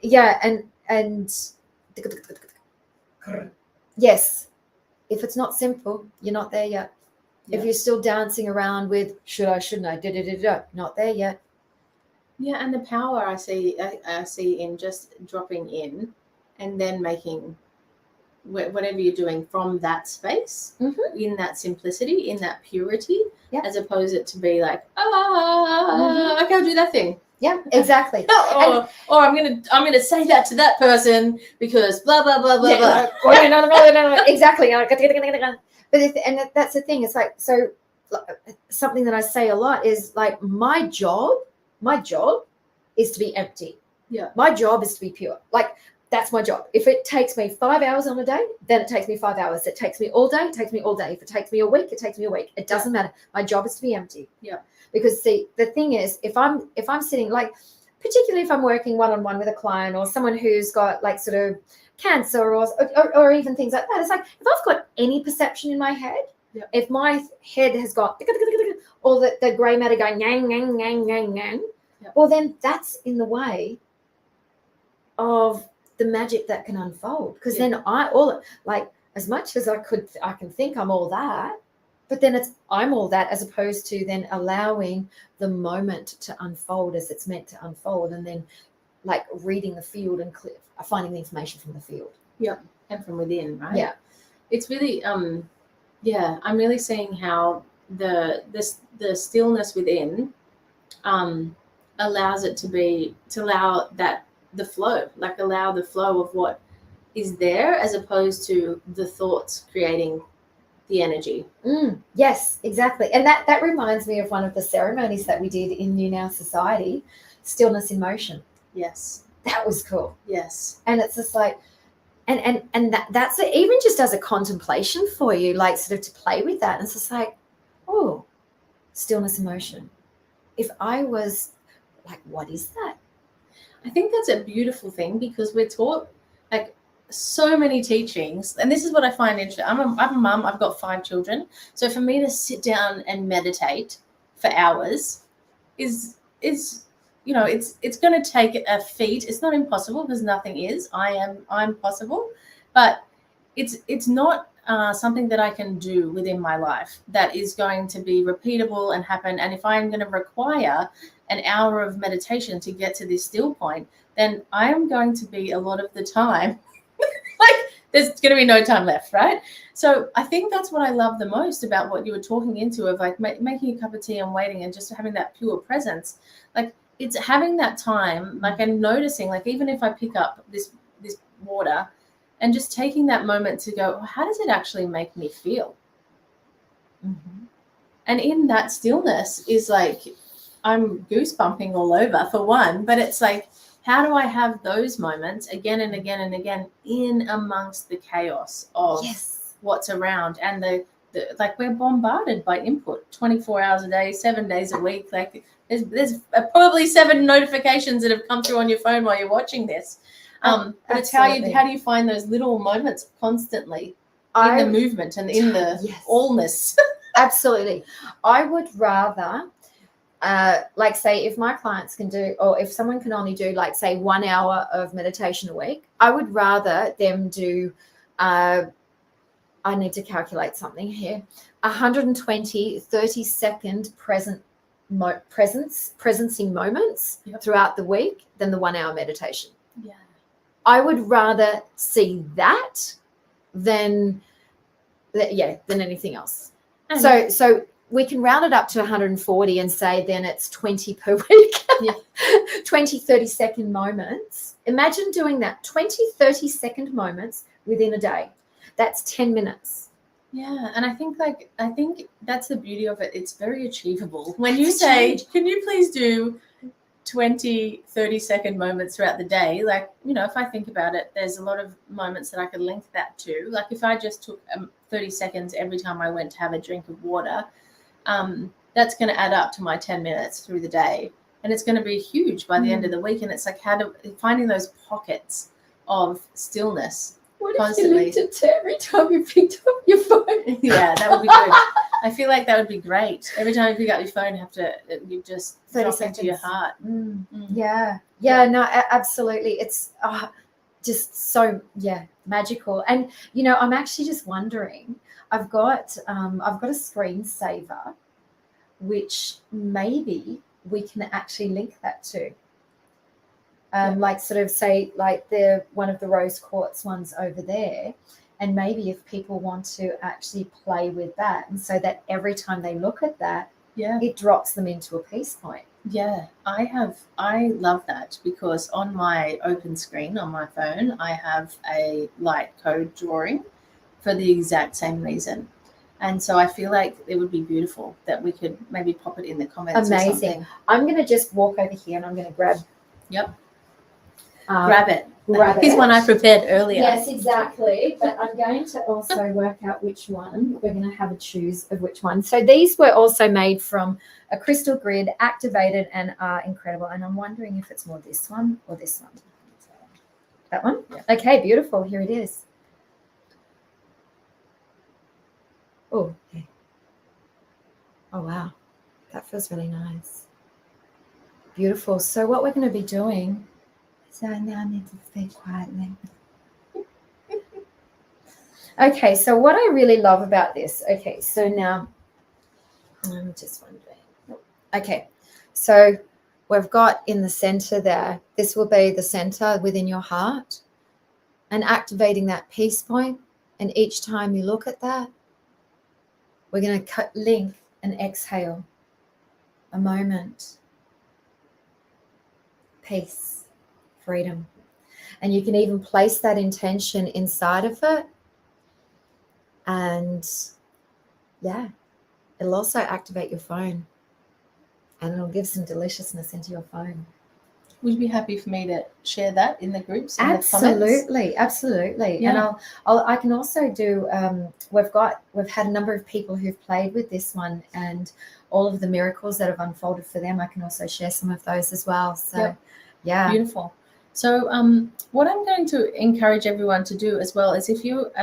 Yeah, and yes, if it's not simple, you're not there yet. Yeah. If you're still dancing around with should I, shouldn't I, not there yet. Yeah, and the power I see in just dropping in and then making whatever you're doing from that space, in that simplicity, in that purity, as opposed it to be like, I can't do that thing. Yeah, exactly. or I'm gonna say that to that person because blah blah blah blah blah. No, exactly. But that's the thing. It's like, so something that I say a lot is like, my job is to be empty. Yeah. My job is to be pure. Like, that's my job. If it takes me 5 hours on a day, then it takes me 5 hours. It takes me all day, it takes me all day. If it takes me a week, it takes me a week. It doesn't matter. My job is to be empty. Yeah. Because see, the thing is, if I'm sitting, like, particularly if I'm working one-on-one with a client or someone who's got like sort of cancer or even things like that, it's like, if I've got any perception in my head, if my head has got all the grey matter going yang, yang, yang, yang, yang, well, then that's in the way of the magic that can unfold. Because then as much as I can think I'm all that, but then I'm all that, as opposed to then allowing the moment to unfold as it's meant to unfold, and then like reading the field and finding the information from the field. Yeah. And from within, right? Yeah. It's really I'm really seeing how the stillness within allows it to allow that the flow of what is there, as opposed to the thoughts creating the energy. Yes, exactly. And that reminds me of one of the ceremonies that we did in New Now Society, Stillness in Motion. Yes. That was cool. Yes. And it's just like, and that's it, even just as a contemplation for you, like sort of to play with that. And it's just like, oh, stillness in motion. If I was like, what is that? I think that's a beautiful thing, because we're taught like so many teachings, and this is what I find interesting. I'm a mum. I've got 5 children, so for me to sit down and meditate for hours is it's going to take a feat. It's not impossible, because nothing is. I'm possible, but it's not something that I can do within my life that is going to be repeatable and happen. And if I'm going to require an hour of meditation to get to this still point, then I am going to be a lot of the time like there's going to be no time left, right? So I think that's what I love the most about what you were talking into, of like making a cup of tea and waiting and just having that pure presence. Like, it's having that time, like, and noticing, like, even if I pick up this water and just taking that moment to go, how does it actually make me feel? Mm-hmm. And in that stillness is like, I'm goosebumping all over for one, but it's like, how do I have those moments again and again and again in amongst the chaos of what's around? And the like, we're bombarded by input 24 hours a day, 7 days a week. Like, there's probably 7 notifications that have come through on your phone while you're watching this. But it's how do you find those little moments constantly in the movement and in the allness? Absolutely. I would rather like say if my clients can do, or if someone can only do like say 1 hour of meditation a week, I would rather them do, I need to calculate something here, 120 30-second presencing moments throughout the week than the 1 hour meditation. Yeah. I would rather see that than anything else. And so we can round it up to 140 and say then it's 20 per week. Yeah. 20 30-second moments. Imagine doing that 20 30-second moments within a day. That's 10 minutes. yeah, and I think that's the beauty of it. It's very achievable. When you say, can you please do 20 30-second moments throughout the day, like, you know, if I think about it, there's a lot of moments that I could link that to. Like if I just took 30 seconds every time I went to have a drink of water, that's going to add up to my 10 minutes through the day, and it's going to be huge by the end of the week. And it's like finding those pockets of stillness. What constantly. if you linked it to every time you picked up your phone? Yeah, that would be good. I feel like that would be great. Every time you pick up your phone, you just 30 drop seconds into your heart. Yeah, no, absolutely. It's just so magical. And you know, I'm actually just wondering, I've got a screensaver which maybe we can actually link that to, like sort of say like one of the rose quartz ones over there, and maybe if people want to actually play with that, and so that every time they look at that, it drops them into a peace point. Yeah, I love that, because on my open screen on my phone, I have a light code drawing for the exact same reason. And so I feel like it would be beautiful that we could maybe pop it in the comments. Amazing. Or something. I'm going to just walk over here and I'm going to grab. Grab it. Grab Here's it. one I prepared earlier. Yes, exactly. But I'm going to also work out which one. We're going to have a choose of which one. So these were also made from a crystal grid, activated, and are incredible. And I'm wondering if it's more this one or this one. That one? Yeah. Okay, beautiful. Here it is. Oh, okay. Oh, wow. That feels really nice. Beautiful. So what we're going to be doing, so now I need to stay quietly. Okay, so what I really love about this, okay, so now I'm just wondering. Okay, so we've got in the center there, this will be the center within your heart, and activating that peace point. And each time you look at that, we're going to link and exhale a moment. Peace, freedom. And you can even place that intention inside of it. And yeah, it'll also activate your phone. And it'll give some deliciousness into your phone. Would you be happy for me to share that in the groups? In Absolutely, the absolutely. Yeah. And I can also do. We've had a number of people who've played with this one, and all of the miracles that have unfolded for them. I can also share some of those as well. So, yeah, beautiful. So, what I'm going to encourage everyone to do as well is if you're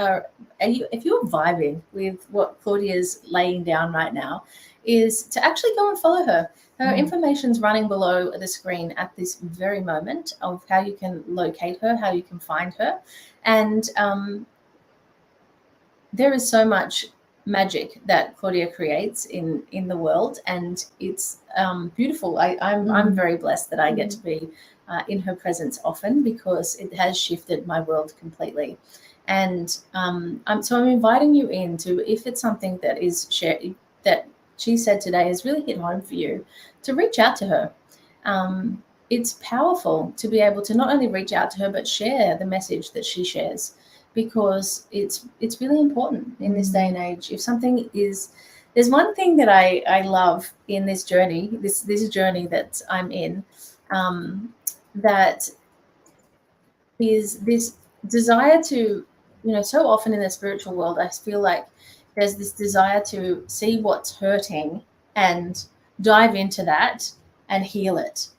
vibing with what Claudia's laying down right now, is to actually go and follow her. Her information's running below the screen at this very moment of how you can locate her, how you can find her. And there is so much magic that Claudia creates in the world, and it's beautiful. I'm very blessed that I get to be in her presence often, because it has shifted my world completely. And I'm inviting you into, if it's something that is shared, that she said today has really hit home for you, to reach out to her. It's powerful to be able to not only reach out to her, but share the message that she shares, because it's really important in this day and age. If something is, there's one thing that I love in this journey, this journey that I'm in, that is this desire to, so often in the spiritual world, I feel like there's this desire to see what's hurting and dive into that and heal it,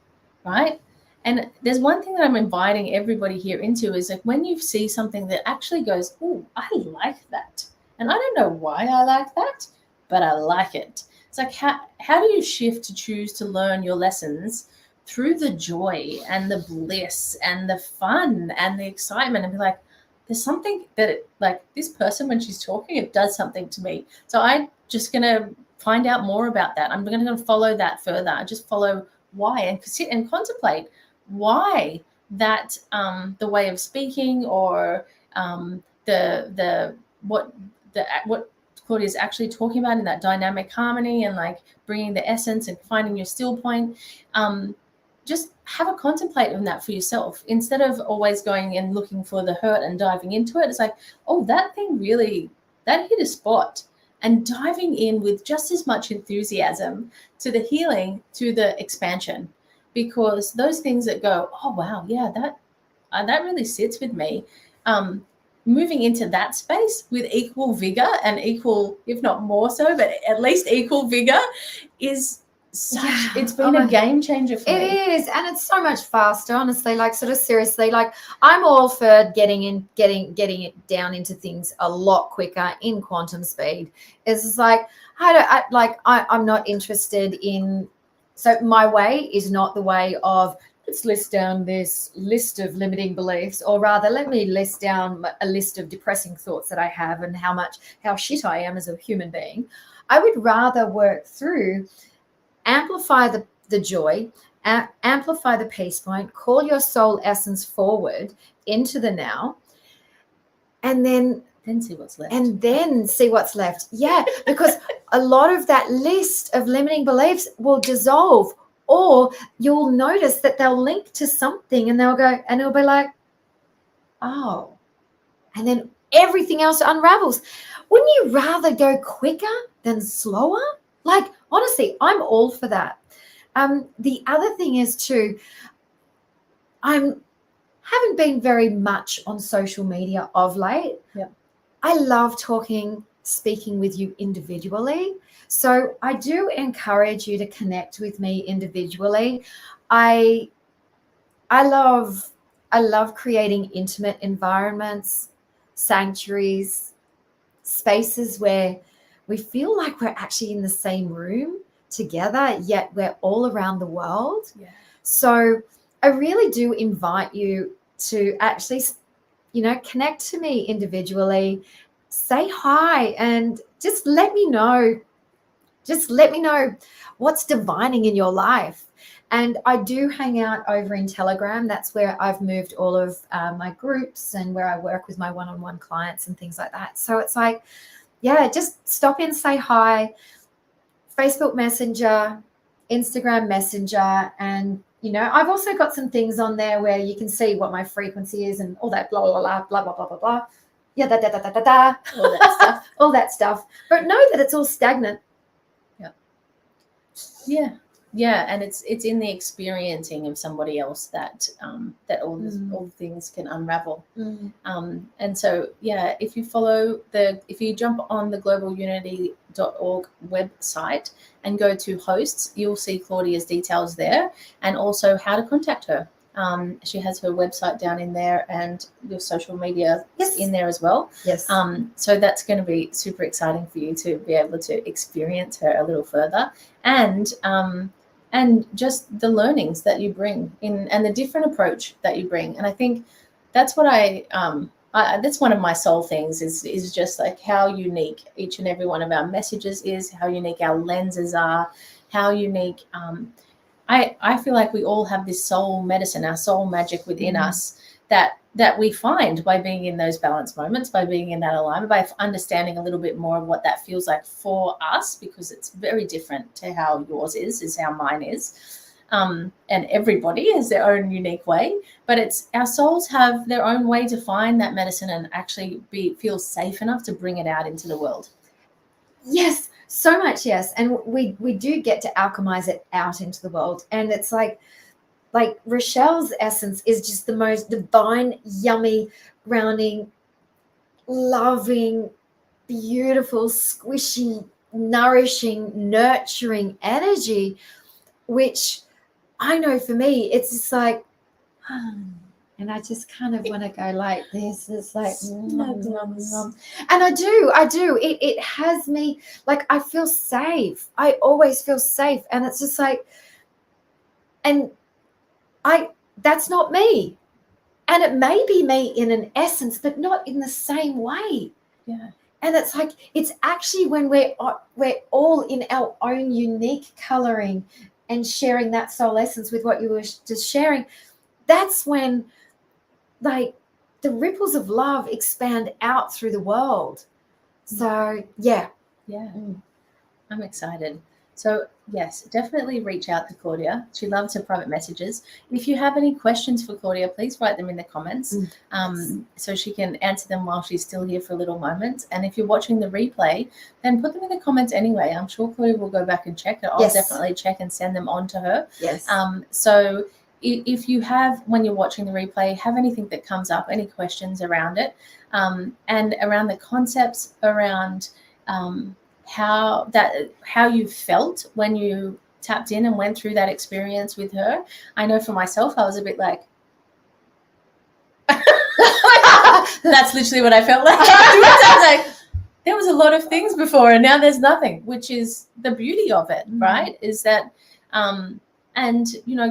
right? And there's one thing that I'm inviting everybody here into is, like, when you see something that actually goes, oh, I like that. And I don't know why I like that, but I like it. It's like, how do you shift to choose to learn your lessons through the joy and the bliss and the fun and the excitement, and be like, there's something that like this person, when she's talking, it does something to me. So I'm just going to find out more about that. I'm going to follow that further. I just follow why, and sit and contemplate why that the way of speaking, or what Claudia's actually talking about in that dynamic harmony, and like bringing the essence and finding your still point. Just have a contemplate on that for yourself, instead of always going and looking for the hurt and diving into it. It's like, oh, that thing really, that hit a spot, and diving in with just as much enthusiasm to the healing, to the expansion, because those things that go, oh wow, yeah, that really sits with me. Moving into that space with equal vigor, and equal, if not more so, but at least equal vigor, is such, it's been a game changer for me. It is, and it's so much faster, honestly. Like, sort of seriously, like, I'm all for getting it down into things a lot quicker in quantum speed. It's just like, I'm not interested in, so my way is not the way of, let's list down this list of limiting beliefs, or rather, let me list down a list of depressing thoughts that I have and how shit I am as a human being. I would rather work through, amplify the joy, amplify the peace point, call your soul essence forward into the now, and then see what's left. Yeah, because a lot of that list of limiting beliefs will dissolve, or you'll notice that they'll link to something, and they'll go, and it'll be like, oh, and then everything else unravels. Wouldn't you rather go quicker than slower? Like, honestly, I'm all for that. The other thing is too, haven't been very much on social media of late. Yeah. I love speaking with you individually. So I do encourage you to connect with me individually. I love creating intimate environments, sanctuaries, spaces where we feel like we're actually in the same room together, yet we're all around the world. Yeah. So I really do invite you to actually, connect to me individually, say hi, and just let me know what's divining in your life. And I do hang out over in Telegram. That's where I've moved all of my groups, and where I work with my one-on-one clients and things like that. So it's like, yeah, just stop in, say hi. Facebook Messenger, Instagram Messenger, and I've also got some things on there where you can see what my frequency is and all that blah blah blah blah blah blah blah blah. Yeah, da da da da da da. All that stuff. All that stuff. But know that it's all stagnant. Yeah, and it's in the experiencing of somebody else that all the things can unravel. And so, yeah, if you jump on the globalunity.org website and go to hosts, you'll see Claudia's details there, and also how to contact her. She has her website down in there, and your social media in there as well. Yes. So that's going to be super exciting for you to be able to experience her a little further, and just the learnings that you bring in, and the different approach that you bring. And I think that's what that's one of my soul things is just like how unique each and every one of our messages is, how unique our lenses are, how unique. I feel like we all have this soul medicine, our soul magic within us that we find by being in those balance moments, by being in that alignment, by understanding a little bit more of what that feels like for us, because it's very different to how yours is how mine is. And everybody has their own unique way, but it's our souls have their own way to find that medicine and actually feel safe enough to bring it out into the world. Yes, so much, yes. And we do get to alchemize it out into the world. And it's like Rochelle's essence is just the most divine, yummy, grounding, loving, beautiful, squishy, nourishing, nurturing energy, which I know for me, it's just like, And I just kind of want to go like this. It's like, Snuggles. and I do. It has me, like, I feel safe. I always feel safe. And it's just like, and that's not me. And it may be me in an essence, but not in the same way. Yeah. And it's like, it's actually when we're all in our own unique coloring and sharing that soul essence with what you were just sharing. That's when, like, the ripples of love expand out through the world. So, yeah. I'm excited. So yes, definitely reach out to Claudia. She loves her private messages. If you have any questions for Claudia, please write them in the comments so she can answer them while she's still here for a little moment. And if you're watching the replay, then put them in the comments anyway. I'm sure Claudia will go back and check it. I'll definitely check and send them on to her. Yes. So if you have, when you're watching the replay, have anything that comes up, any questions around it, and around the concepts, around how you felt when you tapped in and went through that experience with her. I know for myself, I was a bit like, that's literally what I felt like. I was like, there was a lot of things before and now there's nothing, which is the beauty of it, right? Is that, and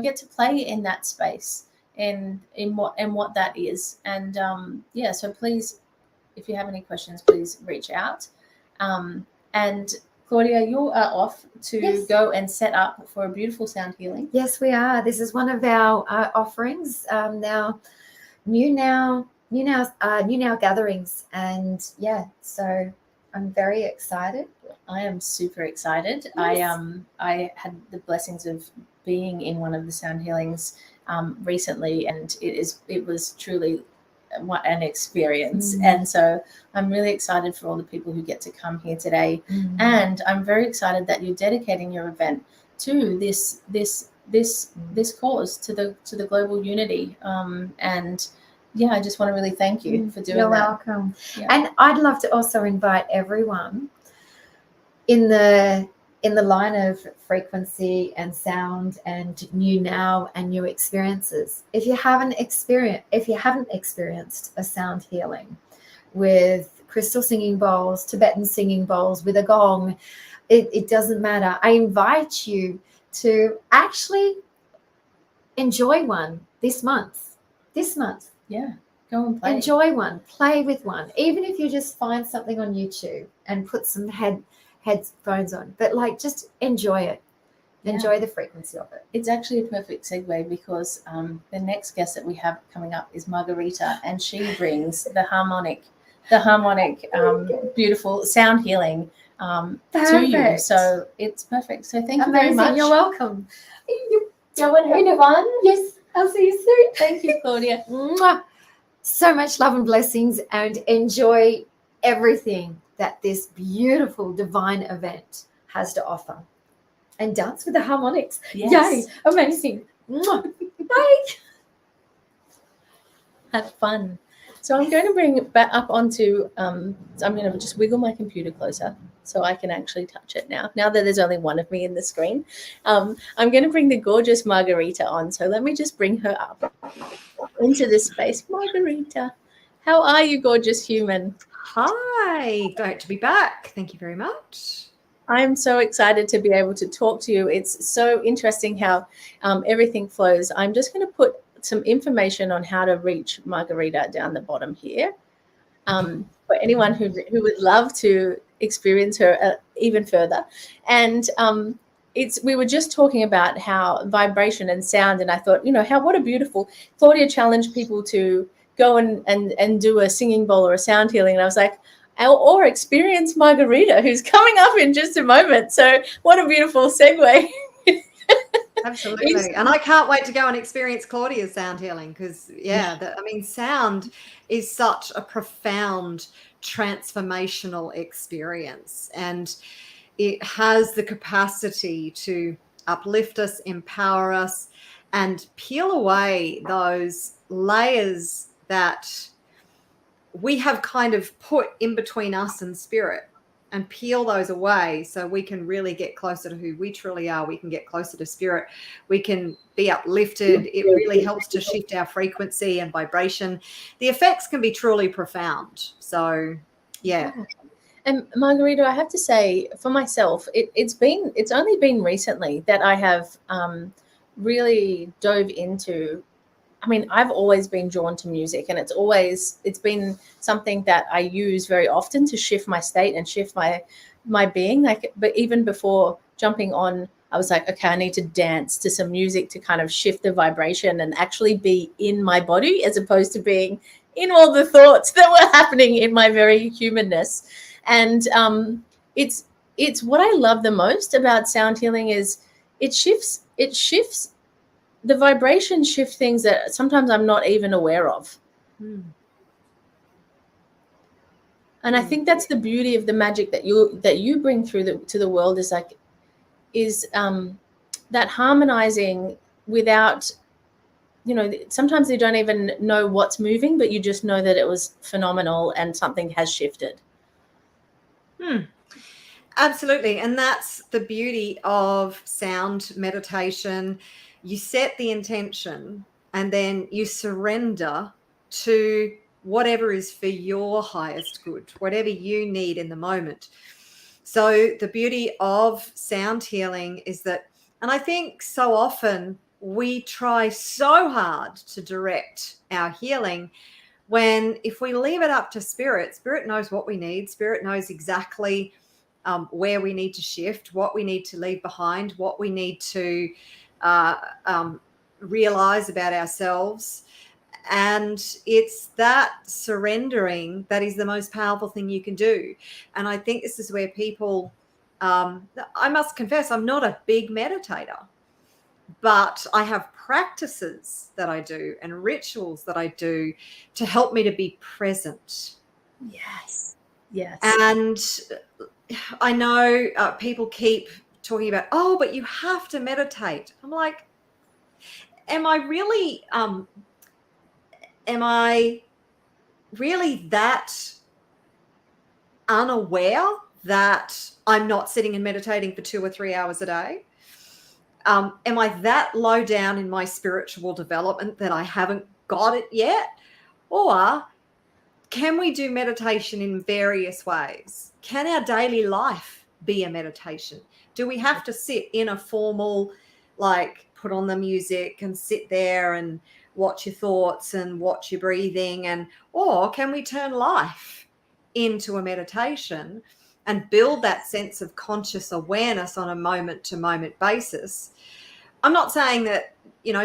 get to play in that space in what that is. And so please, if you have any questions, please reach out. And Claudia, you are off to go and set up for a beautiful sound healing. Yes, we are. This is one of our offerings new now gatherings, and so I'm very excited. I am super excited. Yes. I had the blessings of being in one of the sound healings recently, and it was truly an experience. And so I'm really excited for all the people who get to come here today. And I'm very excited that you're dedicating your event to this cause, to the global unity. And I just want to really thank you for doing that. You're welcome. And I'd love to also invite everyone in the line of frequency and sound and new now and new experiences. If you haven't experienced a sound healing with crystal singing bowls, Tibetan singing bowls, with a gong, it doesn't matter. I invite you to actually enjoy one this month. Yeah, go and play. Enjoy one, play with one. Even if you just find something on YouTube and put some headphones on, but just enjoy it. Enjoy the frequency of it. It's actually a perfect segue because the next guest that we have coming up is Margarita, and she brings the harmonic beautiful sound healing to you. So it's perfect. So thank you very much. You're welcome. Go and have fun. Yes, I'll see you soon. Thank you, Claudia. Mwah. So much love and blessings, and enjoy everything that this beautiful divine event has to offer. And dance with the harmonics. Yes. Yay. Amazing. Bye. Have fun. So I'm going to bring it back up onto, I'm going to just wiggle my computer closer so I can actually touch it now that there's only one of me in the screen. I'm going to bring the gorgeous Margarita on. So let me just bring her up into this space. Margarita, how are you, gorgeous human? Hi, great to be back. Thank you very much. I'm so excited to be able to talk to you. It's so interesting how everything flows. I'm just going to put some information on how to reach Margarita down the bottom here. For anyone who would love to experience her even further. And we were just talking about how vibration and sound, and I thought, what a beautiful, Claudia challenged people to go and do a singing bowl or a sound healing. And I was like, or experience Margarita, who's coming up in just a moment. So what a beautiful segue. Absolutely. And I can't wait to go and experience Claudia's sound healing because, sound is such a profound transformational experience, and it has the capacity to uplift us, empower us, and peel away those layers that we have kind of put in between us and spirit. and peel those away so we can really get closer to who we truly are. We can get closer to spirit. We can be uplifted. It really helps to shift our frequency and vibration. The effects can be truly profound. So, yeah. And Margarita, I have to say for myself, it's only been recently that I have really dove into. I mean, I've always been drawn to music, and it's been something that I use very often to shift my state and shift my being. Like, but even before jumping on, I was like, okay, I need to dance to some music to kind of shift the vibration and actually be in my body, as opposed to being in all the thoughts that were happening in my very humanness. And it's what I love the most about sound healing is it shifts the vibration shift things that sometimes I'm not even aware of. And I think that's the beauty of the magic that you bring to the world is that harmonizing without, sometimes you don't even know what's moving, but you just know that it was phenomenal and something has shifted. Absolutely. And that's the beauty of sound meditation. You set the intention and then you surrender to whatever is for your highest good, whatever you need in the moment. So the beauty of sound healing is that, and I think so often we try so hard to direct our healing, when if we leave it up to spirit knows what we need. Spirit knows exactly where we need to shift, what we need to leave behind, what we need to realize about ourselves. And it's that surrendering that is the most powerful thing you can do. And I think this is where people, I must confess, I'm not a big meditator, but I have practices that I do and rituals that I do to help me to be present. Yes. Yes. And I know people keep talking about, oh, but you have to meditate. I'm like, am I really that unaware that I'm not sitting and meditating for 2 or 3 hours a day? Am I that low down in my spiritual development that I haven't got it yet? Or can we do meditation in various ways? Can our daily life be a meditation? Do we have to sit in a formal, like put on the music and sit there and watch your thoughts and watch your breathing, or can we turn life into a meditation and build that sense of conscious awareness on a moment to moment basis? I'm not saying that,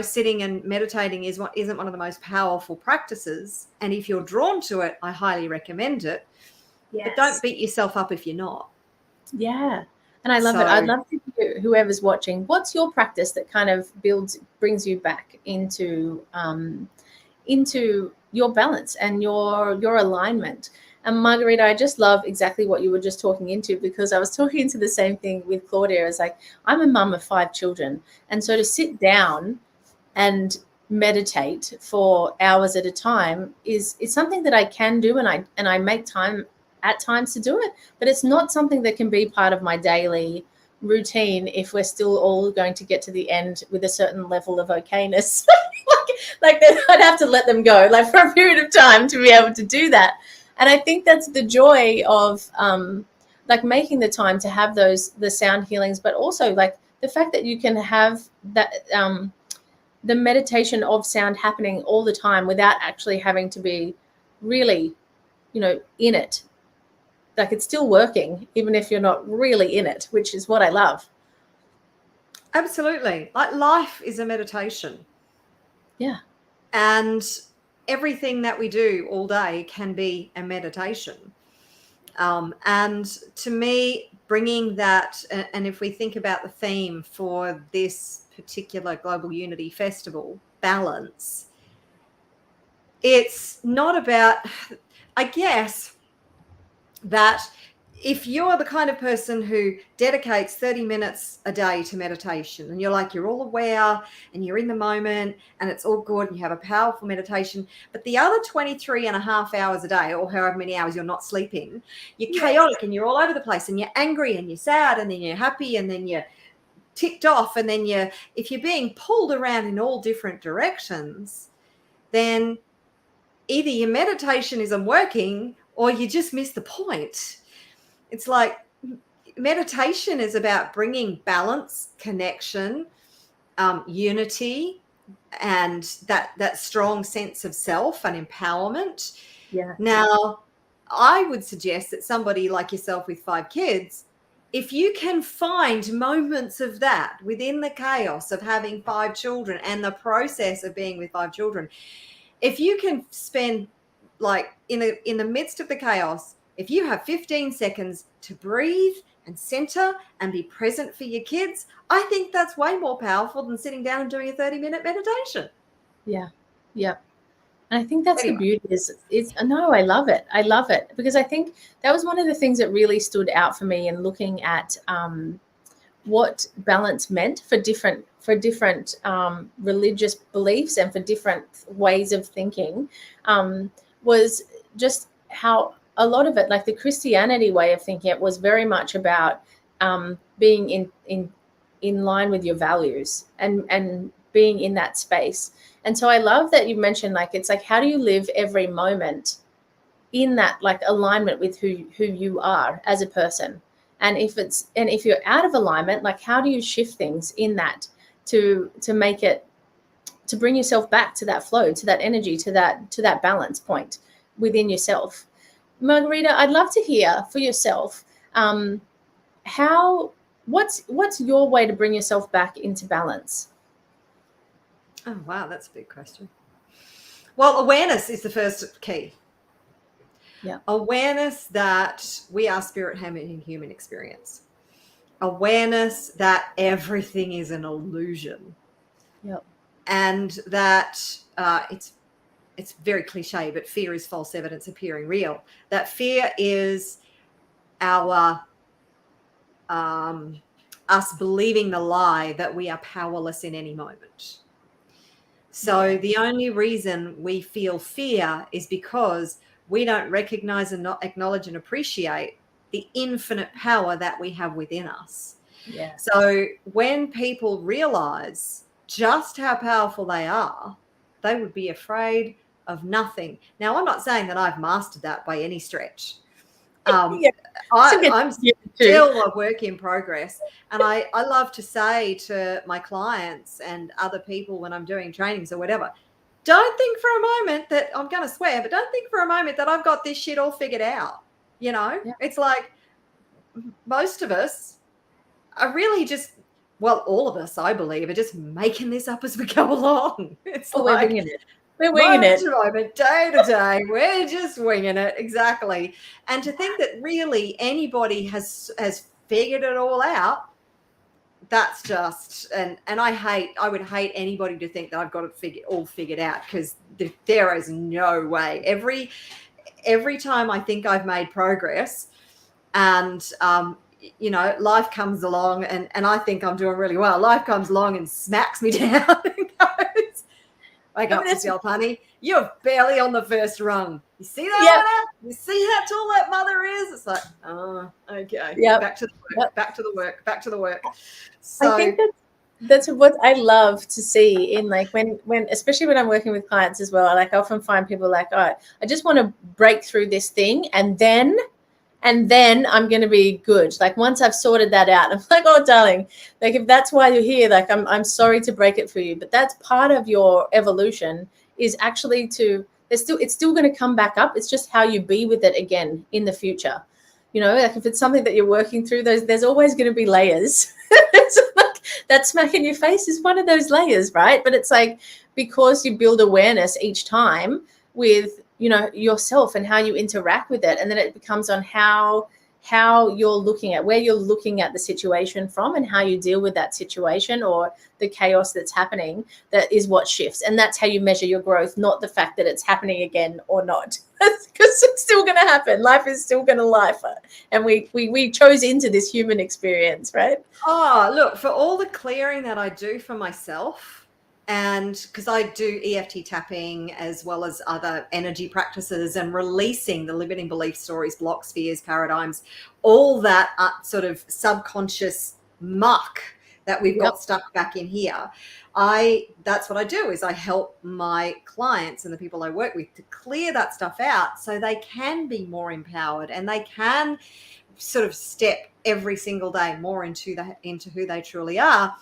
sitting and meditating isn't one of the most powerful practices. And if you're drawn to it, I highly recommend it. Yes. But don't beat yourself up if you're not. Yeah. And I love it. I'd love to hear whoever's watching, what's your practice that kind of brings you back into your balance and your alignment? And Margarita, I just love exactly what you were just talking into, because I was talking into the same thing with Claudia. It's like, I'm a mum of 5 children. And so to sit down and meditate for hours at a time is something that I can do. And I make time at times to do it, but it's not something that can be part of my daily routine if we're still all going to get to the end with a certain level of okayness. like I'd have to let them go like for a period of time to be able to do that. And I think that's the joy of like making the time to have the sound healings, but also like the fact that you can have that the meditation of sound happening all the time without actually having to be really, in it. Like it's still working, even if you're not really in it, which is what I love. Absolutely. Like life is a meditation. Yeah. And everything that we do all day can be a meditation. And to me, bringing that, and if we think about the theme for this particular Global Unity Festival, balance, it's not about, I guess, that if you're the kind of person who dedicates 30 minutes a day to meditation, and you're all aware and you're in the moment and it's all good and you have a powerful meditation, but the other 23 and a half hours a day, or however many hours you're not sleeping, you're chaotic and you're all over the place and you're angry and you're sad and then you're happy and then you're ticked off, and then if you're being pulled around in all different directions, then either your meditation isn't working or you just miss the point. It's like meditation is about bringing balance, connection, unity, and that strong sense of self and empowerment. Yeah. Now, I would suggest that somebody like yourself with 5 kids, if you can find moments of that within the chaos of having 5 children and the process of being with 5 children, if you can spend, like, in the midst of the chaos, if you have 15 seconds to breathe and center and be present for your kids, I think that's way more powerful than sitting down and doing a 30-minute meditation. Yeah. Yep. And I think that's the beauty is no, I love it. I love it, because I think that was one of the things that really stood out for me in looking at what balance meant for different religious beliefs and for different ways of thinking, was just how a lot of it, like the Christianity way of thinking, it was very much about being in line with your values and being in that space. And so I love that you mentioned, like, it's like, how do you live every moment in that, like, alignment with who you are as a person? And if you're out of alignment, like, how do you shift things in that to make it, to bring yourself back to that flow, to that energy, to that balance point within yourself? Margarita, I'd love to hear for yourself, what's your way to bring yourself back into balance? Oh, wow, that's a big question. Well, awareness is the first key. Yeah. Awareness that we are spirit having human experience. Awareness that everything is an illusion. Yep. And that it's very cliche, but fear is false evidence appearing real. That fear is our us believing the lie that we are powerless in any moment. So the only reason we feel fear is because we don't recognize and not acknowledge and appreciate the infinite power that we have within us. Yeah. So when people realize just how powerful they are, they would be afraid of nothing. Now, I'm not saying that I've mastered that by any stretch. I'm still a work in progress. And I love to say to my clients and other people when I'm doing trainings or whatever, don't think for a moment that, I'm going to swear, but don't think for a moment that I've got this shit all figured out. You know, It's like most of us are really just, well, all of us, I believe, are just making this up as we go along. It's like, we're winging it. We're winging it. Moment, day to day, we're just winging it. Exactly. And to think that really anybody has figured it all out, that's just, and I would hate anybody to think that I've got it all figured out, because there is no way. Every time I think I've made progress, and you know, life comes along and I think I'm doing really well, life comes along and smacks me down and goes, wake up, yourself, honey. You're barely on the first rung. You see that? Yep. You see how tall that mother is? It's like, oh, okay. Yep. Back to the work. Yep. Back to the work. So I think that's what I love to see in, like, when especially when I'm working with clients as well. Like, I often find people like, oh, I just want to break through this thing, and then I'm going to be good. Like, once I've sorted that out, I'm like, oh, darling, like, if that's why you're here, like, I'm sorry to break it for you, but that's part of your evolution, is actually it's still going to come back up. It's just how you be with it again in the future. You know, like, if it's something that you're working through, there's always going to be layers. It's like that smack in your face is one of those layers, right? But it's like, because you build awareness each time with, you know, yourself and how you interact with it, and then it becomes on how how you're looking at, where you're looking at the situation from, and how you deal with that situation or the chaos that's happening, that is what shifts. And that's how you measure your growth, not the fact that it's happening again or not, because it's still going to happen. Life is still going to life. And we chose into this human experience, right? Oh, look, for all the clearing that I do for myself, and because I do EFT tapping as well as other energy practices and releasing the limiting belief stories, blocks, fears, paradigms, all that sort of subconscious muck that we've got stuck back in here. That's what I do, is I help my clients and the people I work with to clear that stuff out so they can be more empowered and they can sort of step every single day more into who they truly are.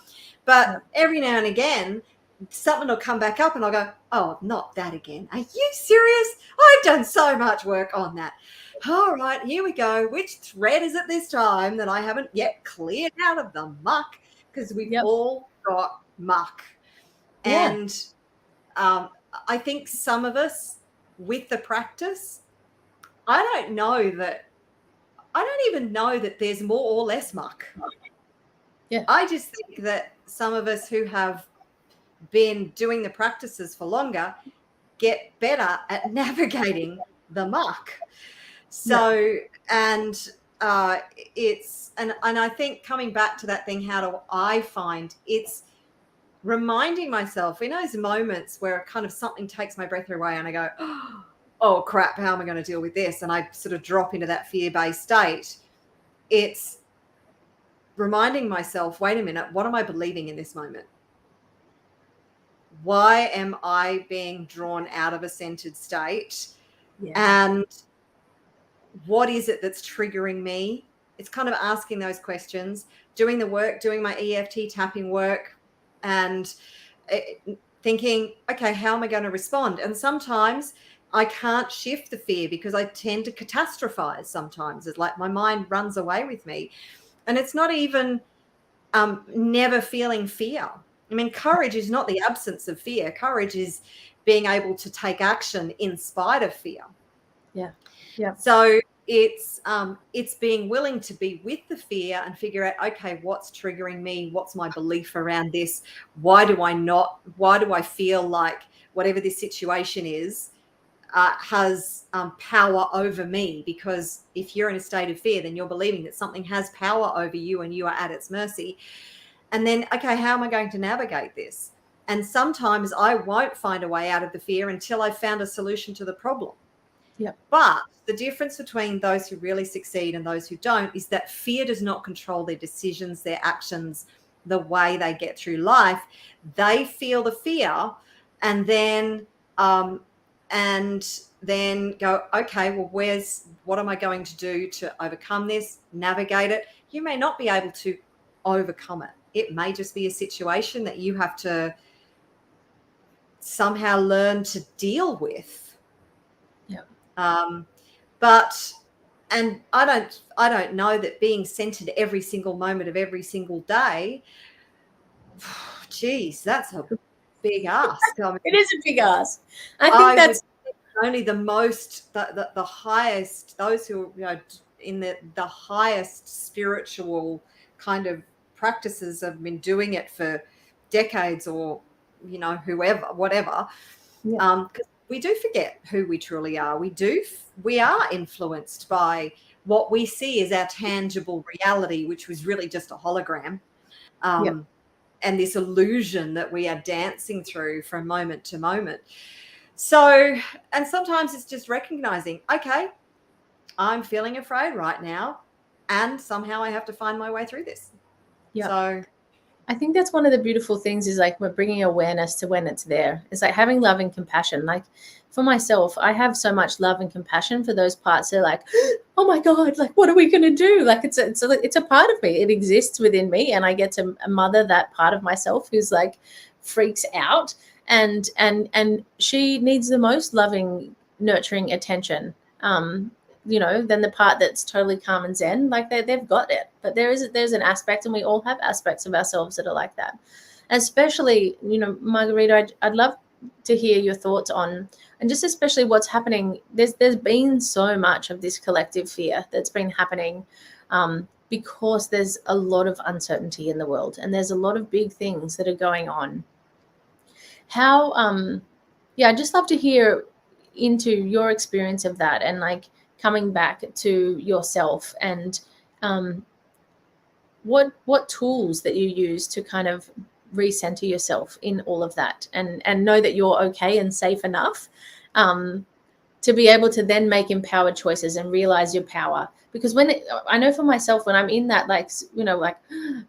But every now and again, something will come back up and I'll go, oh, not that again. Are you serious? I've done so much work on that. All right, here we go. Which thread is it this time that I haven't yet cleared out of the muck? Because we've all got muck. And I think some of us with the practice, I don't even know that there's more or less muck. Yeah. I just think that some of us who have been doing the practices for longer get better at navigating the muck. So, and I think coming back to that thing, how do I find, it's reminding myself in those moments where kind of something takes my breath away and I go, oh crap, how am I going to deal with this? And I sort of drop into that fear-based state. It's reminding myself, wait a minute, what am I believing in this moment? Why am I being drawn out of a centered state? And what is it that's triggering me? It's kind of asking those questions, doing the work, doing my EFT tapping work, and thinking, okay, how am I going to respond? And sometimes I can't shift the fear because I tend to catastrophize sometimes. It's like my mind runs away with me. And it's not even never feeling fear. I mean, courage is not the absence of fear. Courage is being able to take action in spite of fear. Yeah. Yeah. So it's being willing to be with the fear and figure out, okay, what's triggering me? What's my belief around this? Why do I feel like whatever this situation is has power over me? Because if you're in a state of fear, then you're believing that something has power over you and you are at its mercy. And then, okay, how am I going to navigate this? And sometimes I won't find a way out of the fear until I've found a solution to the problem. Yep. But the difference between those who really succeed and those who don't is that fear does not control their decisions, their actions, the way they get through life. They feel the fear and then go, okay, well, what am I going to do to overcome this, navigate it? You may not be able to overcome it. It may just be a situation that you have to somehow learn to deal with. Yeah. And I don't know that being centered every single moment of every single day, geez, that's a big ask. I mean, it is a big ask. I think that's only the most, the highest, those who are, in the highest spiritual kind of practices have been doing it for decades, or whoever, whatever. Yeah. Because we do forget who we truly are. We are influenced by what we see as our tangible reality, which was really just a hologram. And this illusion that we are dancing through from moment to moment. So, and sometimes it's just recognizing, okay, I'm feeling afraid right now, and somehow I have to find my way through this. Yeah. So I think that's one of the beautiful things, is like we're bringing awareness to when it's there. It's like having love and compassion. Like for myself, I have so much love and compassion for those parts that are like, oh my God, like, what are we going to do? Like it's a part of me. It exists within me. And I get to mother that part of myself who's like freaks out. And she needs the most loving, nurturing attention. Than the part that's totally calm and zen. Like they've got it. But there's an aspect, and we all have aspects of ourselves that are like that. Especially, Margarita, I'd love to hear your thoughts on, and just especially what's happening. There's been so much of this collective fear that's been happening, because there's a lot of uncertainty in the world, and there's a lot of big things that are going on. How yeah, I'd just love to hear into your experience of that, and like coming back to yourself, and what tools that you use to kind of recenter yourself in all of that, and know that you're okay and safe enough to be able to then make empowered choices and realize your power. Because I know for myself, when I'm in that, like, you know, like,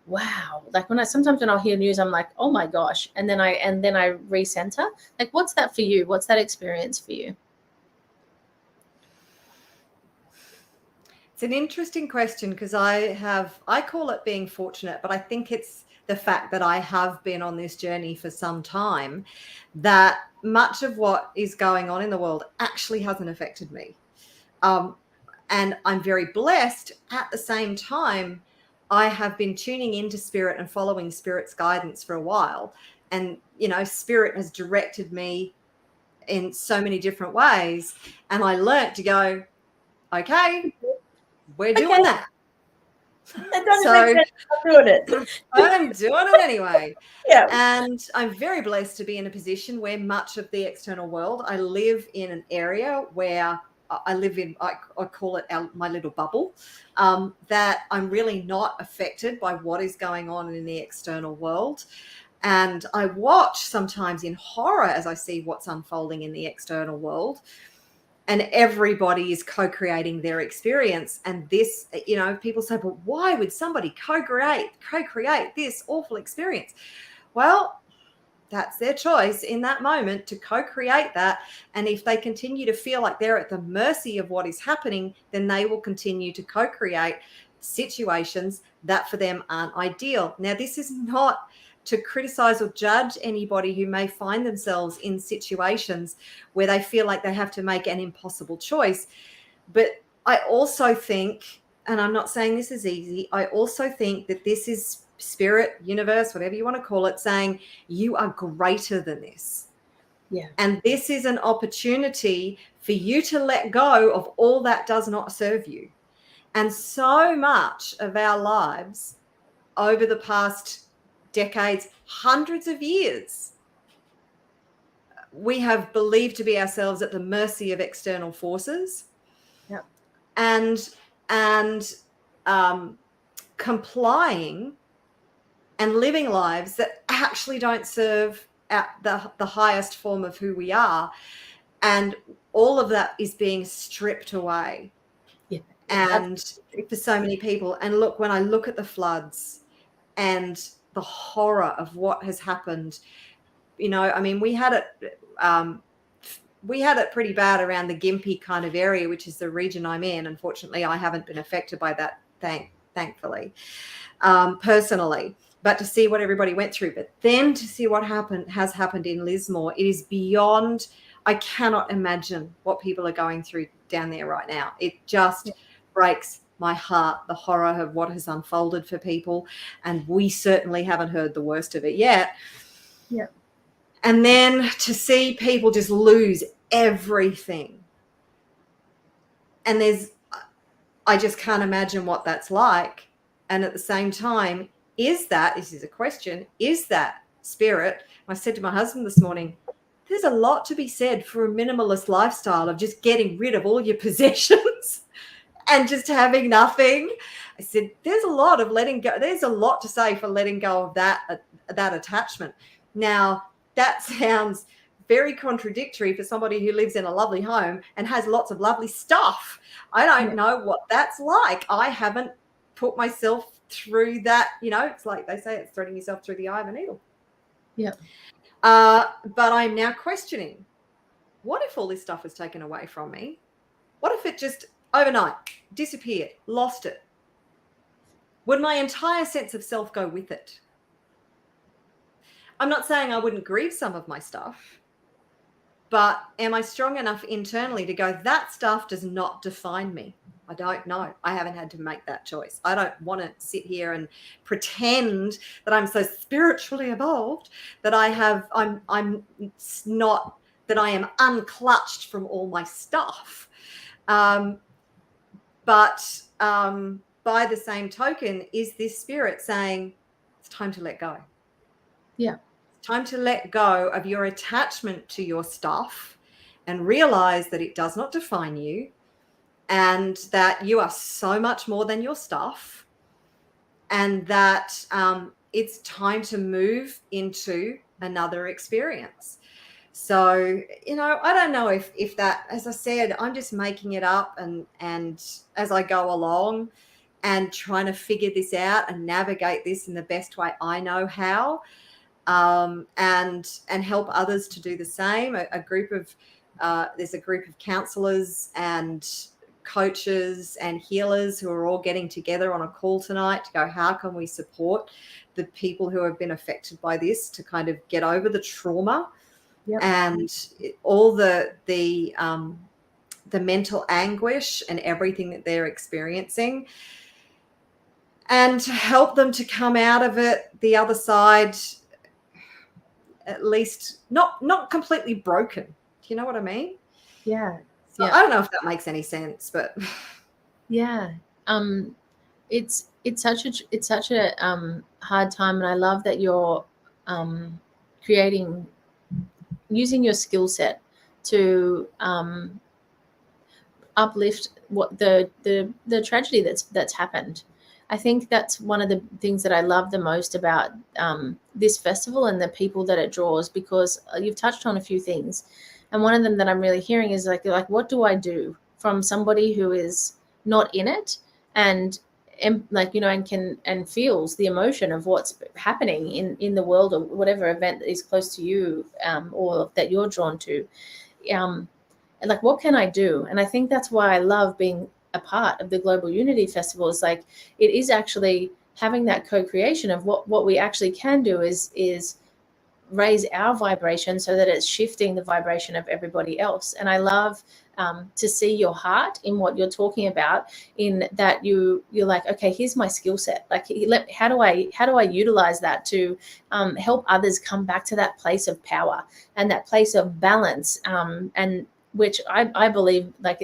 wow, like sometimes when I'll hear news, I'm like, oh my gosh, and then I recenter. Like, what's that for you? What's that experience for you? It's an interesting question, because I call it being fortunate, but I think it's the fact that I have been on this journey for some time, that much of what is going on in the world actually hasn't affected me. And I'm very blessed. At the same time, I have been tuning into spirit and following spirit's guidance for a while. And, you know, spirit has directed me in so many different ways. And I learnt to go, okay, we're doing that. That doesn't So make sense. I'm doing it. I'm doing it anyway. Yeah. And I'm very blessed to be in a position where much of the external world, I live in an area where I live in, I call it my little bubble, that I'm really not affected by what is going on in the external world. And I watch sometimes in horror as I see what's unfolding in the external world. And everybody is co-creating their experience. And this, you know, people say, but why would somebody co-create this awful experience? Well, that's their choice in that moment to co-create that. And if they continue to feel like they're at the mercy of what is happening, then they will continue to co-create situations that for them aren't ideal. Now, this is not to criticize or judge anybody who may find themselves in situations where they feel like they have to make an impossible choice. But I also think, and I'm not saying this is easy, I also think that this is spirit, universe, whatever you want to call it, saying you are greater than this. Yeah. And this is an opportunity for you to let go of all that does not serve you. And so much of our lives over the past decades, hundreds of years, we have believed to be ourselves at the mercy of external forces. Yep. And complying and living lives that actually don't serve at the highest form of who we are. And all of that is being stripped away. Yeah. And for so many people. And look, when I look at the floods and the horror of what has happened, you know, I mean, we had it pretty bad around the Gympie kind of area, which is the region I'm in. Unfortunately, I haven't been affected by that, thankfully, personally. But to see what everybody went through, but then to see what has happened in Lismore, it is beyond. I cannot imagine what people are going through down there right now. It just breaks my heart, the horror of what has unfolded for people, and we certainly haven't heard the worst of it yet. Yeah. And then to see people just lose everything, and I just can't imagine what that's like. And at the same time, this is a question, is that spirit? I said to my husband this morning, there's a lot to be said for a minimalist lifestyle of just getting rid of all your possessions and just having nothing. I said, there's a lot of letting go. There's a lot to say for letting go of that attachment. Now, that sounds very contradictory for somebody who lives in a lovely home and has lots of lovely stuff. I don't know what that's like. I haven't put myself through that. You know, it's like they say, it's threading yourself through the eye of a needle. Yeah. But I'm now questioning, what if all this stuff was taken away from me? What if it just overnight disappeared, lost it? Would my entire sense of self go with it? I'm not saying I wouldn't grieve some of my stuff, But am I strong enough internally to go, that stuff does not define me? I don't know. I haven't had to make that choice. I don't want to sit here and pretend that I'm so spiritually evolved that I'm not, that I am unclutched from all my stuff. But by the same token, is this spirit saying it's time to let go? Yeah. It's time to let go of your attachment to your stuff and realize that it does not define you, and that you are so much more than your stuff, and that it's time to move into another experience. So, I don't know if that, as I said, I'm just making it up and as I go along and trying to figure this out and navigate this in the best way I know how, and help others to do the same. There's a group of counselors and coaches and healers who are all getting together on a call tonight to go, how can we support the people who have been affected by this to kind of get over the trauma. Yep. And all the mental anguish and everything that they're experiencing, and to help them to come out of it the other side, at least not completely broken. Do you know what I mean? Yeah. So I don't know if that makes any sense, but yeah, it's such a hard time, and I love that you're using your skill set to uplift what the tragedy that's happened. I think that's one of the things that I love the most about this festival and the people that it draws, because you've touched on a few things, and one of them that I'm really hearing is like what do I do from somebody who is not in it and and feels the emotion of what's happening in the world, or whatever event is close to you, or that you're drawn to, and like, what can I do? And I think that's why I love being a part of the Global Unity Festival. Is like, it is actually having that co-creation of what we actually can do is raise our vibration so that it's shifting the vibration of everybody else. And I love to see your heart in what you're talking about, in that you're like, okay, here's my skill set. Like, how do I utilize that to help others come back to that place of power and that place of balance, and which I believe, like,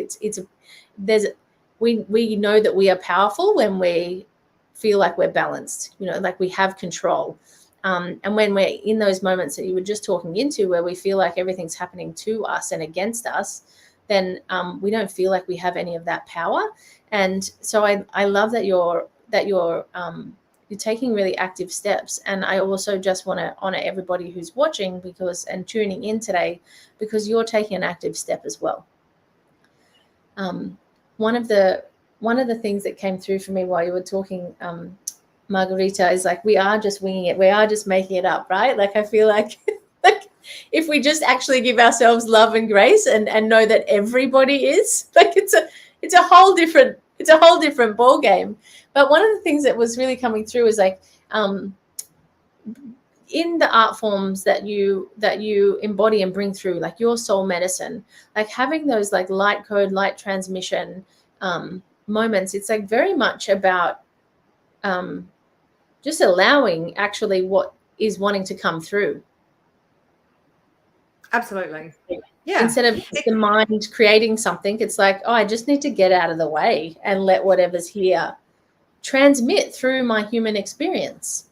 we know that we are powerful when we feel like we're balanced, like we have control. And when we're in those moments that you were just talking into, where we feel like everything's happening to us and against us, then we don't feel like we have any of that power. And so I love that you're taking really active steps. And I also just want to honor everybody who's watching and tuning in today, because you're taking an active step as well. One of the things that came through for me while you were talking, Margarita, is like, we are just winging it. We are just making it up, right? Like, I feel like if we just actually give ourselves love and grace and know that everybody is, like, it's a whole different ball game. But one of the things that was really coming through is like, in the art forms that you embody and bring through, like your soul medicine, like having those like light code, light transmission moments, it's like very much about just allowing actually what is wanting to come through. Absolutely. Yeah. Instead of the mind creating something, it's like, oh, I just need to get out of the way and let whatever's here transmit through my human experience.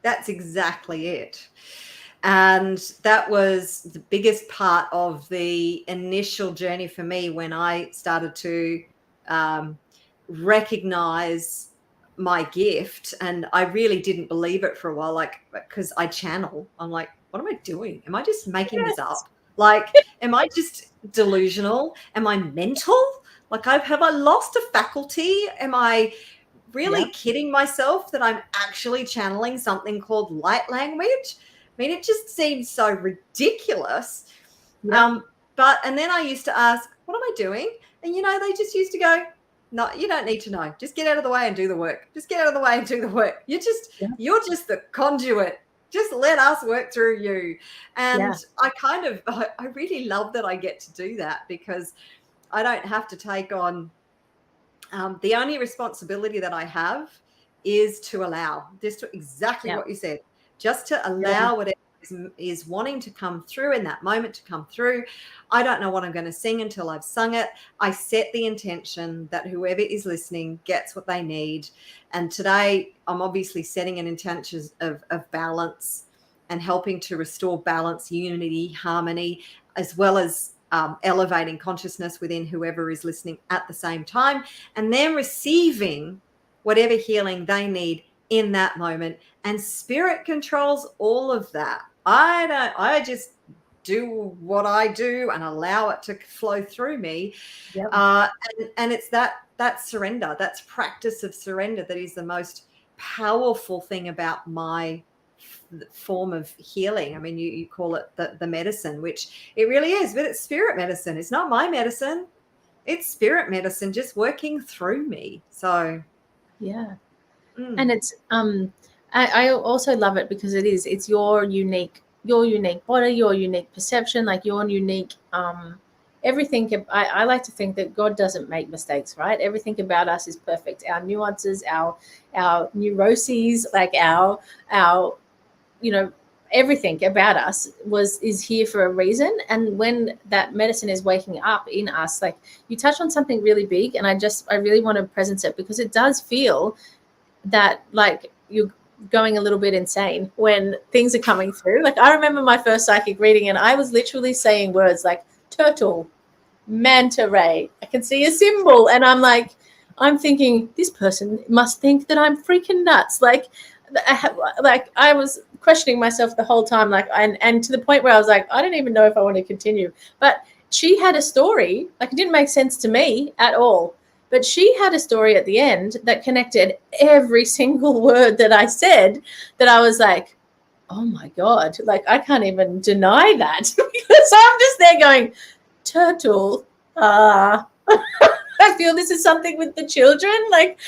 That's exactly it. And that was the biggest part of the initial journey for me when I started to recognize my gift. And I really didn't believe it for a while, like, because I channel. I'm like, what am I doing? Am I just making this up? Like, am I just delusional? Am I mental? Like, have I lost a faculty? Am I really kidding myself that I'm actually channeling something called light language? I mean, it just seems so ridiculous. And then I used to ask, what am I doing? And, they just used to go, no, you don't need to know. Just get out of the way and do the work. Just get out of the way and do the work. You're just the conduit Just let us work through you. And Yeah. I really love that I get to do that, because I don't have to take on the only responsibility that I have is to allow, just to exactly Yeah. what you said, just to Yeah. allow whatever is wanting to come through in that moment to come through. I don't know what I'm going to sing until I've sung it. I set the intention that whoever is listening gets what they need. And today I'm obviously setting an intention of balance and helping to restore balance, unity, harmony, as well as elevating consciousness within whoever is listening at the same time, and then receiving whatever healing they need in that moment. And spirit controls all of that. I just do what I do and allow it to flow through me. Yep. And it's that surrender, that's practice of surrender, that is the most powerful thing about my form of healing. I mean, you call it the medicine, which it really is, but it's spirit medicine. It's not my medicine. It's spirit medicine just working through me. So Yeah. And it's I also love it because it's your unique body, your unique perception, like your unique everything. I like to think that God doesn't make mistakes, right? Everything about us is perfect. Our nuances, our neuroses, like our everything about us is here for a reason. And when that medicine is waking up in us, like you touch on something really big, and I really want to presence it, because it does feel that like you're going a little bit insane when things are coming through. Like I remember my first psychic reading, and I was literally saying words like turtle, manta ray. I can see a symbol, and I'm thinking this person must think that I'm freaking nuts. Like I was questioning myself the whole time, like and to the point where I was like, I don't even know if I want to continue. But she had a story, like it didn't make sense to me at all. But she had a story at the end that connected every single word that I said, that I was like, oh my God, like I can't even deny that. Because I'm just there going, turtle, I feel this is something with the children. Like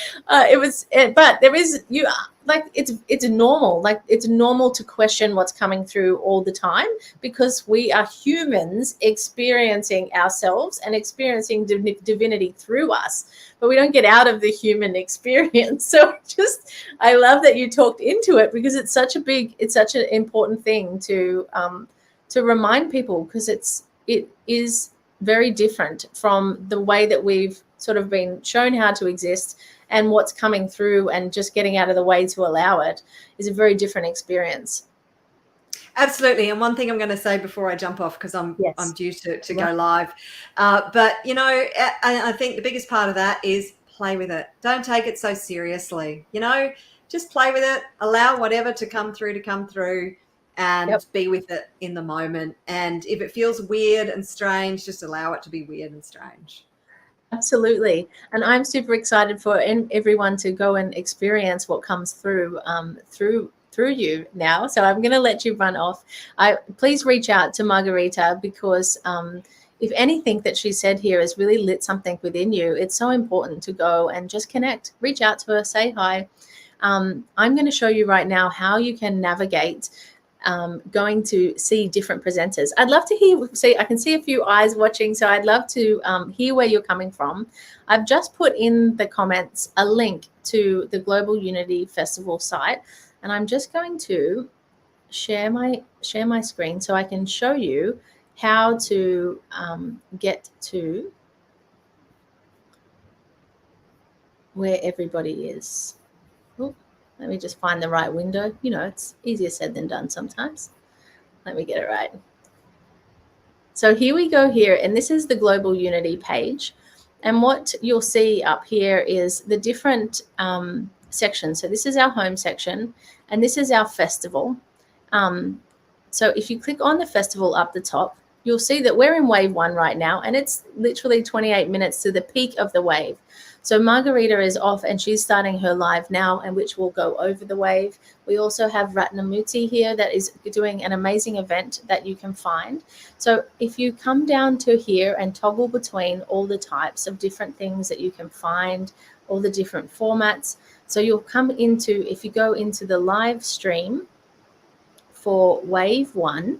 but there is like it's normal. Like it's normal to question what's coming through all the time, because we are humans experiencing ourselves and experiencing divinity through us, but we don't get out of the human experience. So I love that you talked into it, because it's such an important thing to remind people, because it is very different from the way that we've sort of been shown how to exist, and what's coming through and just getting out of the way to allow it is a very different experience. Absolutely. And one thing I'm going to say before I jump off, because I'm due to go live, but I think the biggest part of that is play with it. Don't take it so seriously. Just play with it. Allow whatever to come through, and be with it in the moment. And if it feels weird and strange, just allow it to be weird and strange. Absolutely. And I'm super excited for everyone to go and experience what comes through through you now. So I'm going to let you run off. Please reach out to Margarita, because if anything that she said here has really lit something within you, it's so important to go and just connect, reach out to her, say hi. I'm going to show you right now how you can navigate going to see different presenters. I'd love to I can see a few eyes watching, so I'd love to hear where you're coming from. I've just put in the comments a link to the Global Unity Festival site, and I'm just going to share my screen so I can show you how to get to where everybody is. Ooh, let me just find the right window. It's easier said than done sometimes. Let me get it right. So here we go here, and this is the Global Unity page. And what you'll see up here is the different sections. So this is our home section, and this is our festival. So if you click on the festival up the top, you'll see that we're in wave 1 right now, and it's literally 28 minutes to the peak of the wave. So Margarita is off, and she's starting her live now, and which will go over the wave. We also have Ratnamurti here that is doing an amazing event that you can find. So if you come down to here and toggle between all the types of different things that you can find, all the different formats. So you'll come into, if you go into the live stream, for wave 1,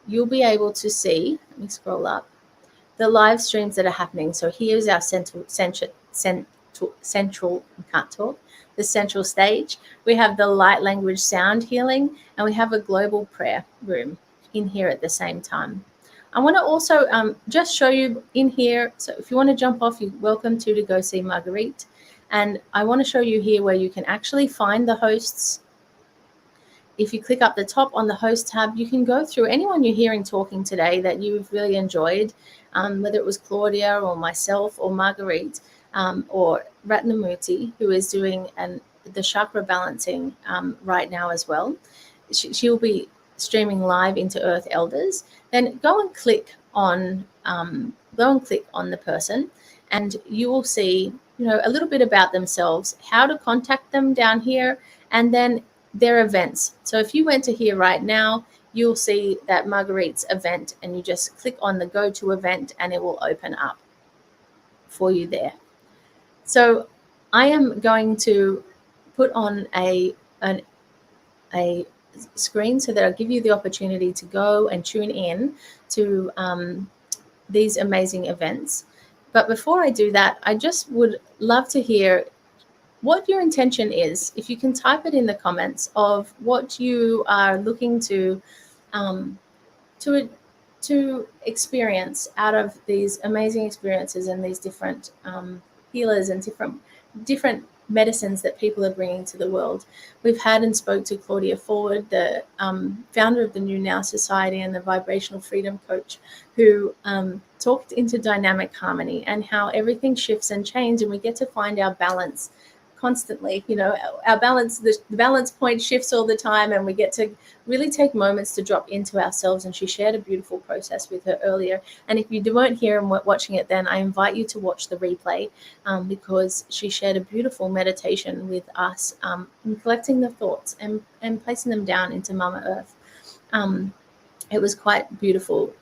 you'll be able to see, let me scroll up, the live streams that are happening. So here's our central, I can't talk, the central stage. We have the light language sound healing, and we have a global prayer room in here at the same time. I want to also just show you in here. So if you want to jump off, you're welcome to go see Marguerite. And I want to show you here where you can actually find the hosts. If you click up the top on the host tab, you can go through anyone you're hearing talking today that you've really enjoyed, whether it was Claudia or myself or Marguerite or Ratnamurti, who is doing the chakra balancing right now as well. She'll be streaming live into Earth Elders. Then go and click on the person, and you will see, a little bit about themselves, how to contact them down here, and then their events. So if you went to here right now, you'll see that Marguerite's event, and you just click on the go to event and it will open up for you there. So I am going to put on a screen so that I'll give you the opportunity to go and tune in to these amazing events. But before I do that, I just would love to hear what your intention is. If you can type it in the comments of what you are looking to experience out of these amazing experiences and these different healers and different medicines that people are bringing to the world. We've had and spoke to Claudia Forward, the founder of the New Now Society and the Vibrational Freedom Coach, who talked into dynamic harmony and how everything shifts and changes, and we get to find our balance constantly. Our balance, the balance point shifts all the time, and we get to really take moments to drop into ourselves. And she shared a beautiful process with her earlier. And if you weren't here and watching it then, I invite you to watch the replay because she shared a beautiful meditation with us in collecting the thoughts and placing them down into Mama Earth. It was quite beautiful.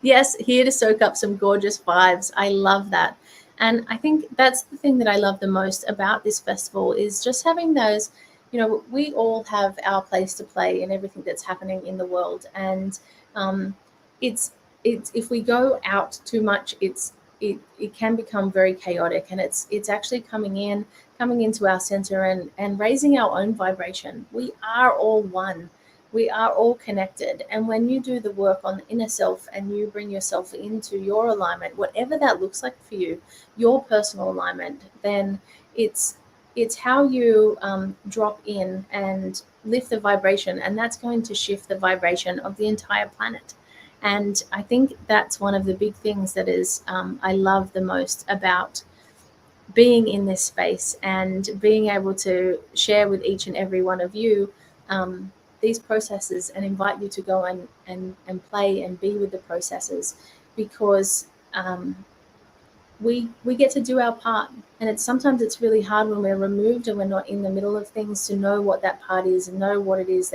Yes, here to soak up some gorgeous vibes. I love that. And I think that's the thing that I love the most about this festival is just having those, we all have our place to play in everything that's happening in the world. And it's if we go out too much, it can become very chaotic, and it's actually coming into our center and raising our own vibration. We are all one. We are all connected. And when you do the work on the inner self and you bring yourself into your alignment, whatever that looks like for you, your personal alignment, then it's how you drop in and lift the vibration. And that's going to shift the vibration of the entire planet. And I think that's one of the big things that is I love the most about being in this space and being able to share with each and every one of you these processes and invite you to go and play and be with the processes, because we get to do our part. And sometimes it's really hard when we're removed and we're not in the middle of things to know what that part is and know what it is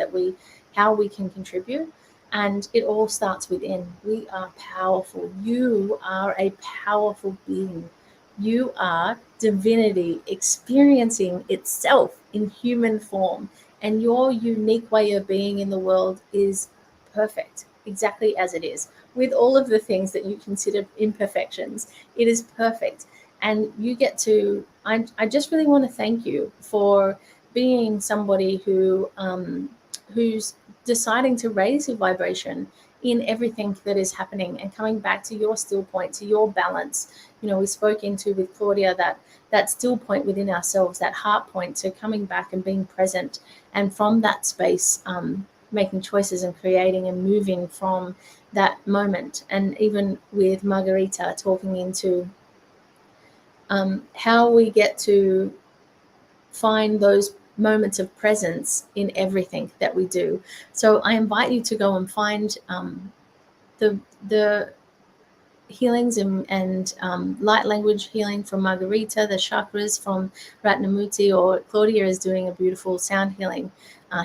how we can contribute. And it all starts within. We are powerful. You are a powerful being. You are divinity experiencing itself in human form. And your unique way of being in the world is perfect, exactly as it is, with all of the things that you consider imperfections. It is perfect. And you get to, I just really want to thank you for being somebody who's deciding to raise your vibration in everything that is happening and coming back to your still point, to your balance. We spoke into with Claudia that still point within ourselves, that heart point, to coming back and being present, and from that space making choices and creating and moving from that moment. And even with Margarita talking into how we get to find those moments of presence in everything that we do. So I invite you to go and find the healings and light language healing from Margarita, the chakras from Ratnamurti, or Claudia is doing a beautiful sound healing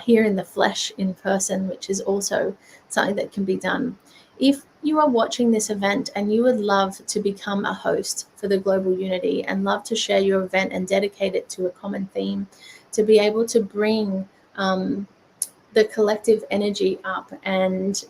here in the flesh in person, which is also something that can be done. If you are watching this event and you would love to become a host for the Global Unity and love to share your event and dedicate it to a common theme, to be able to bring the collective energy up and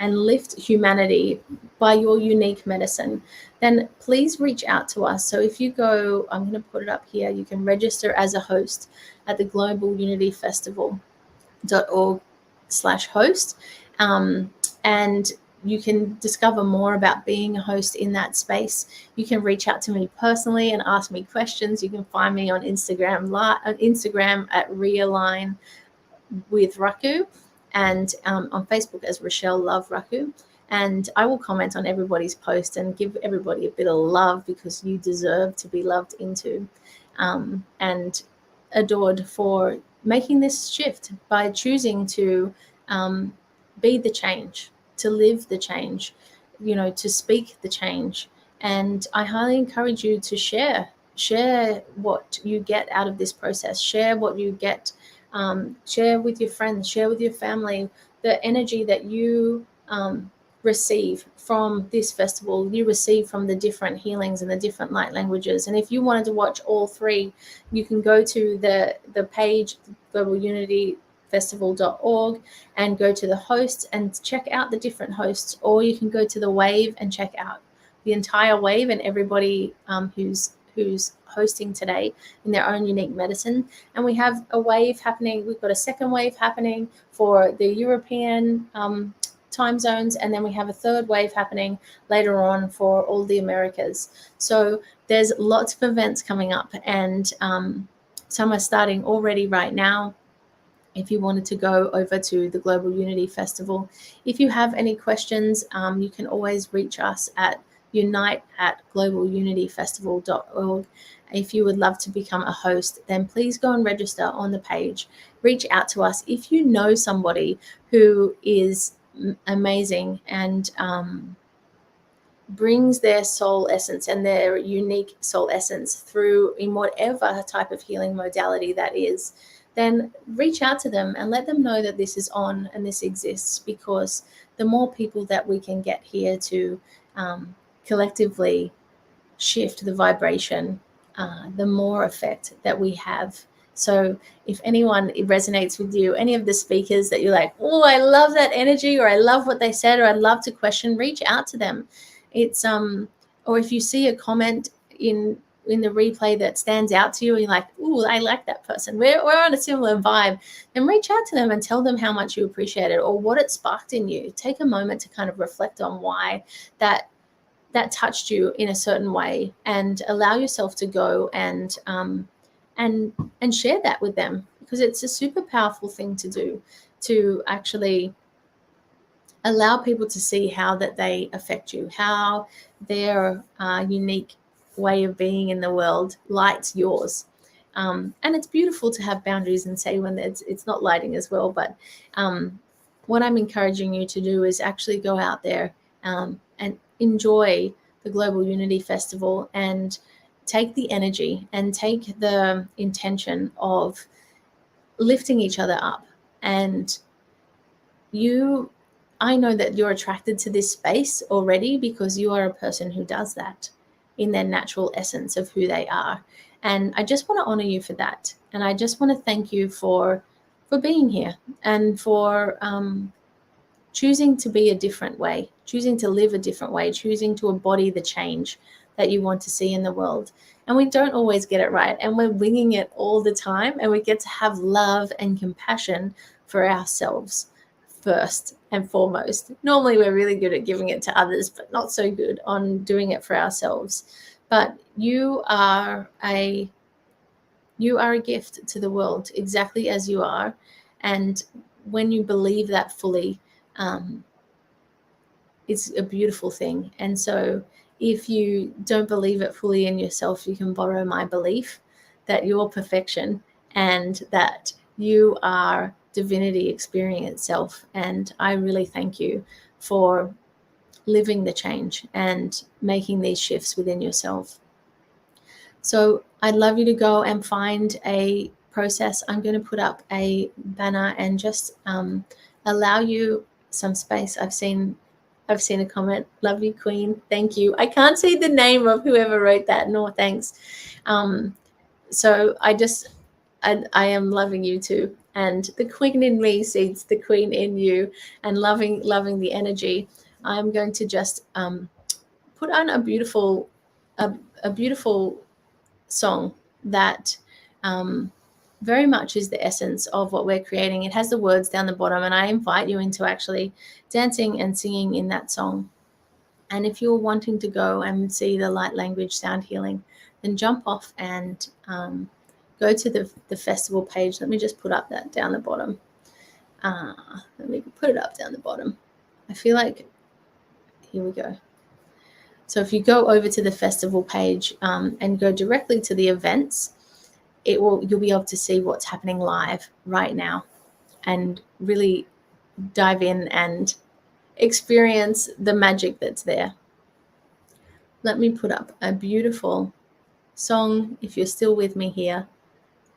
lift humanity by your unique medicine, then please reach out to us. So if you go, I'm going to put it up here, you can register as a host at the globalunityfestival.org/host. And you can discover more about being a host in that space. You can reach out to me personally and ask me questions. You can find me on Instagram at Realign with Raku, and on Facebook as Rochelle Love Raku. And I will comment on everybody's post and give everybody a bit of love, because you deserve to be loved into and adored for making this shift by choosing to be the change, to live the change, to speak the change. And I highly encourage you to share what you get out of this process, share what you get, share with your friends, share with your family the energy that you receive from this festival, you receive from the different healings and the different light languages. And if you wanted to watch all three, you can go to the page globalunityfestival.org and go to the hosts and check out the different hosts, or you can go to the wave and check out the entire wave and everybody who's hosting today in their own unique medicine. And we have a wave happening. We've got a second wave happening for the European time zones, and then we have a third wave happening later on for all the Americas. So there's lots of events coming up, and some are starting already right now. If you wanted to go over to the Global Unity Festival, if you have any questions, you can always reach us at unite@globalunityfestival.org. If you would love to become a host, then please go and register on the page. Reach out to us. If you know somebody who is amazing and brings their soul essence and their unique soul essence through in whatever type of healing modality that is, then reach out to them and let them know that this is on and this exists, because the more people that we can get here to collectively shift the vibration, the more effect that we have. So if anyone resonates with you, any of the speakers that you're like, oh, I love that energy, or I love what they said, or I'd love to question, reach out to them. It's or if you see a comment in the replay that stands out to you and you're like, oh, I like that person, we're on a similar vibe, then reach out to them and tell them how much you appreciate it or what it sparked in you. Take a moment to kind of reflect on why that touched you in a certain way, and allow yourself to go and share that with them, because it's a super powerful thing to do, to actually allow people to see how that they affect you, how their unique way of being in the world lights yours. And it's beautiful to have boundaries and say when it's not lighting as well. But what I'm encouraging you to do is actually go out there and enjoy the Global Unity Festival, and take the energy and take the intention of lifting each other up. And I know that you're attracted to this space already, because you are a person who does that in their natural essence of who they are. And I just want to honor you for that. And I just want to thank you for being here, and for choosing to be a different way, choosing to live a different way, choosing to embody the change that you want to see in the world. And we don't always get it right, and we're winging it all the time, and we get to have love and compassion for ourselves first and foremost. Normally we're really good at giving it to others, but not so good on doing it for ourselves. But you are a gift to the world, exactly as you are. And when you believe that fully, it's a beautiful thing. And so if you don't believe it fully in yourself, you can borrow my belief that you're perfection and that you are divinity experiencing itself. And I really thank you for living the change and making these shifts within yourself. So I'd love you to go and find a process. I'm going to put up a banner and just allow you some space. I've seen a comment. Love you, Queen. Thank you. I can't see the name of whoever wrote that. No, thanks. So I am loving you too. and the queen in me sees the queen in you, and loving the energy, I'm going to just put on a beautiful song that very much is the essence of what we're creating. It has the words down the bottom, and I invite you into actually dancing and singing in that song. And if you're wanting to go and see the light language sound healing, then jump off and go to the festival page. Let me just put up that down the bottom. Let me put it up down the bottom. I feel like, here we go. So if you go over to the festival page and go directly to the events, you'll be able to see what's happening live right now and really dive in and experience the magic that's there. Let me put up a beautiful song, if you're still with me here,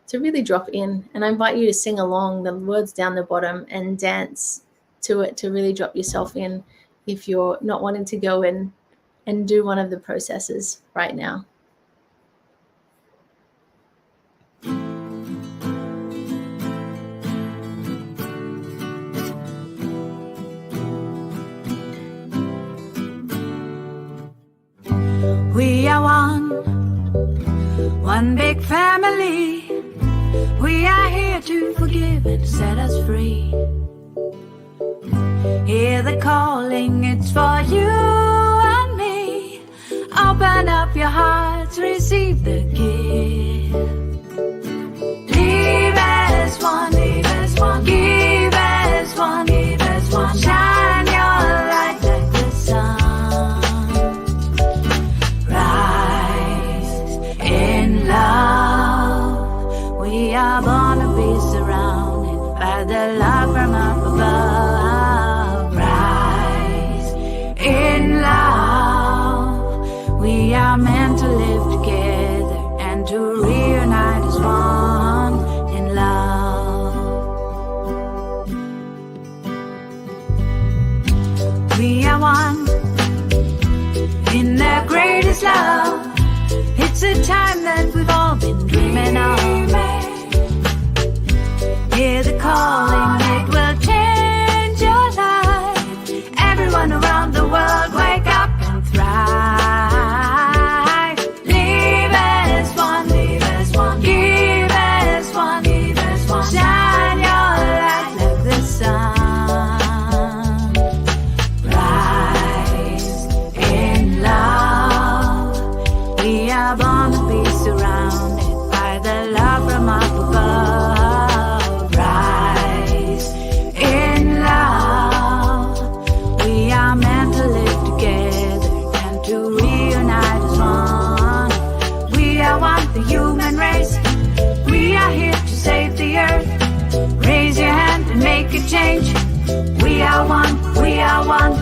to really drop in. And I invite you to sing along the words down the bottom and dance to it, to really drop yourself in if you're not wanting to go in and do one of the processes right now. We are one big family. We are here to forgive and set us free. Hear the calling, it's for you and me. Open up your hearts, receive the gift. Live as one, live as one, give as one, give as one. Shine your light like the sun. Love, we are born to be surrounded by the love from up above. Rise in love, we are meant to live together and to reunite as one in love. We are one in the greatest love. It's a time that we've all been dreaming of. Hear the calling, it will change your life. Everyone around the world, wake up and thrive. Live as one, live as one, give as one, give as one. Shine your light like the sun. Rise in love. We are born to be surrounded by the love from up above. Rise in love. We are meant to live together and to reunite as one. We are one, the human race. We are here to save the earth. Raise your hand and make a change. We are one, we are one.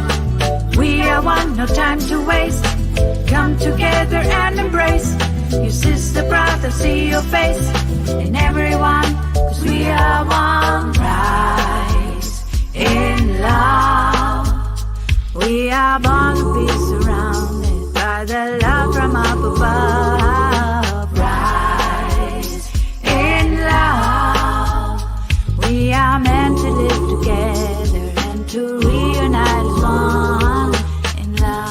We are one, no time to waste. Come together and embrace your sister, brother, see your face in everyone, 'cause we are one. Rise in love. We are born to be surrounded by the love from up above. Rise in love. We are meant to live together and to reunite as one in love.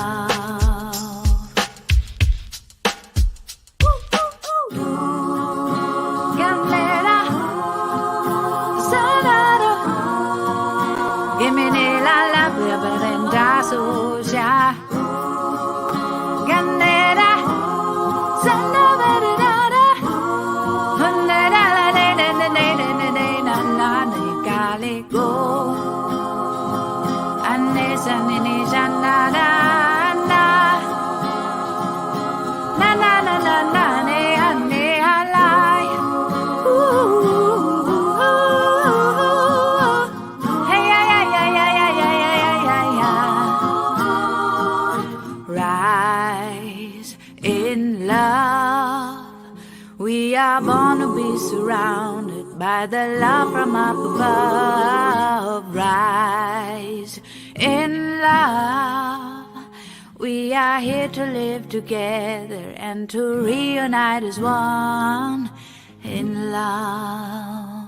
Born to be surrounded by the love from up above. Rise in love. We are here to live together and to reunite as one in love.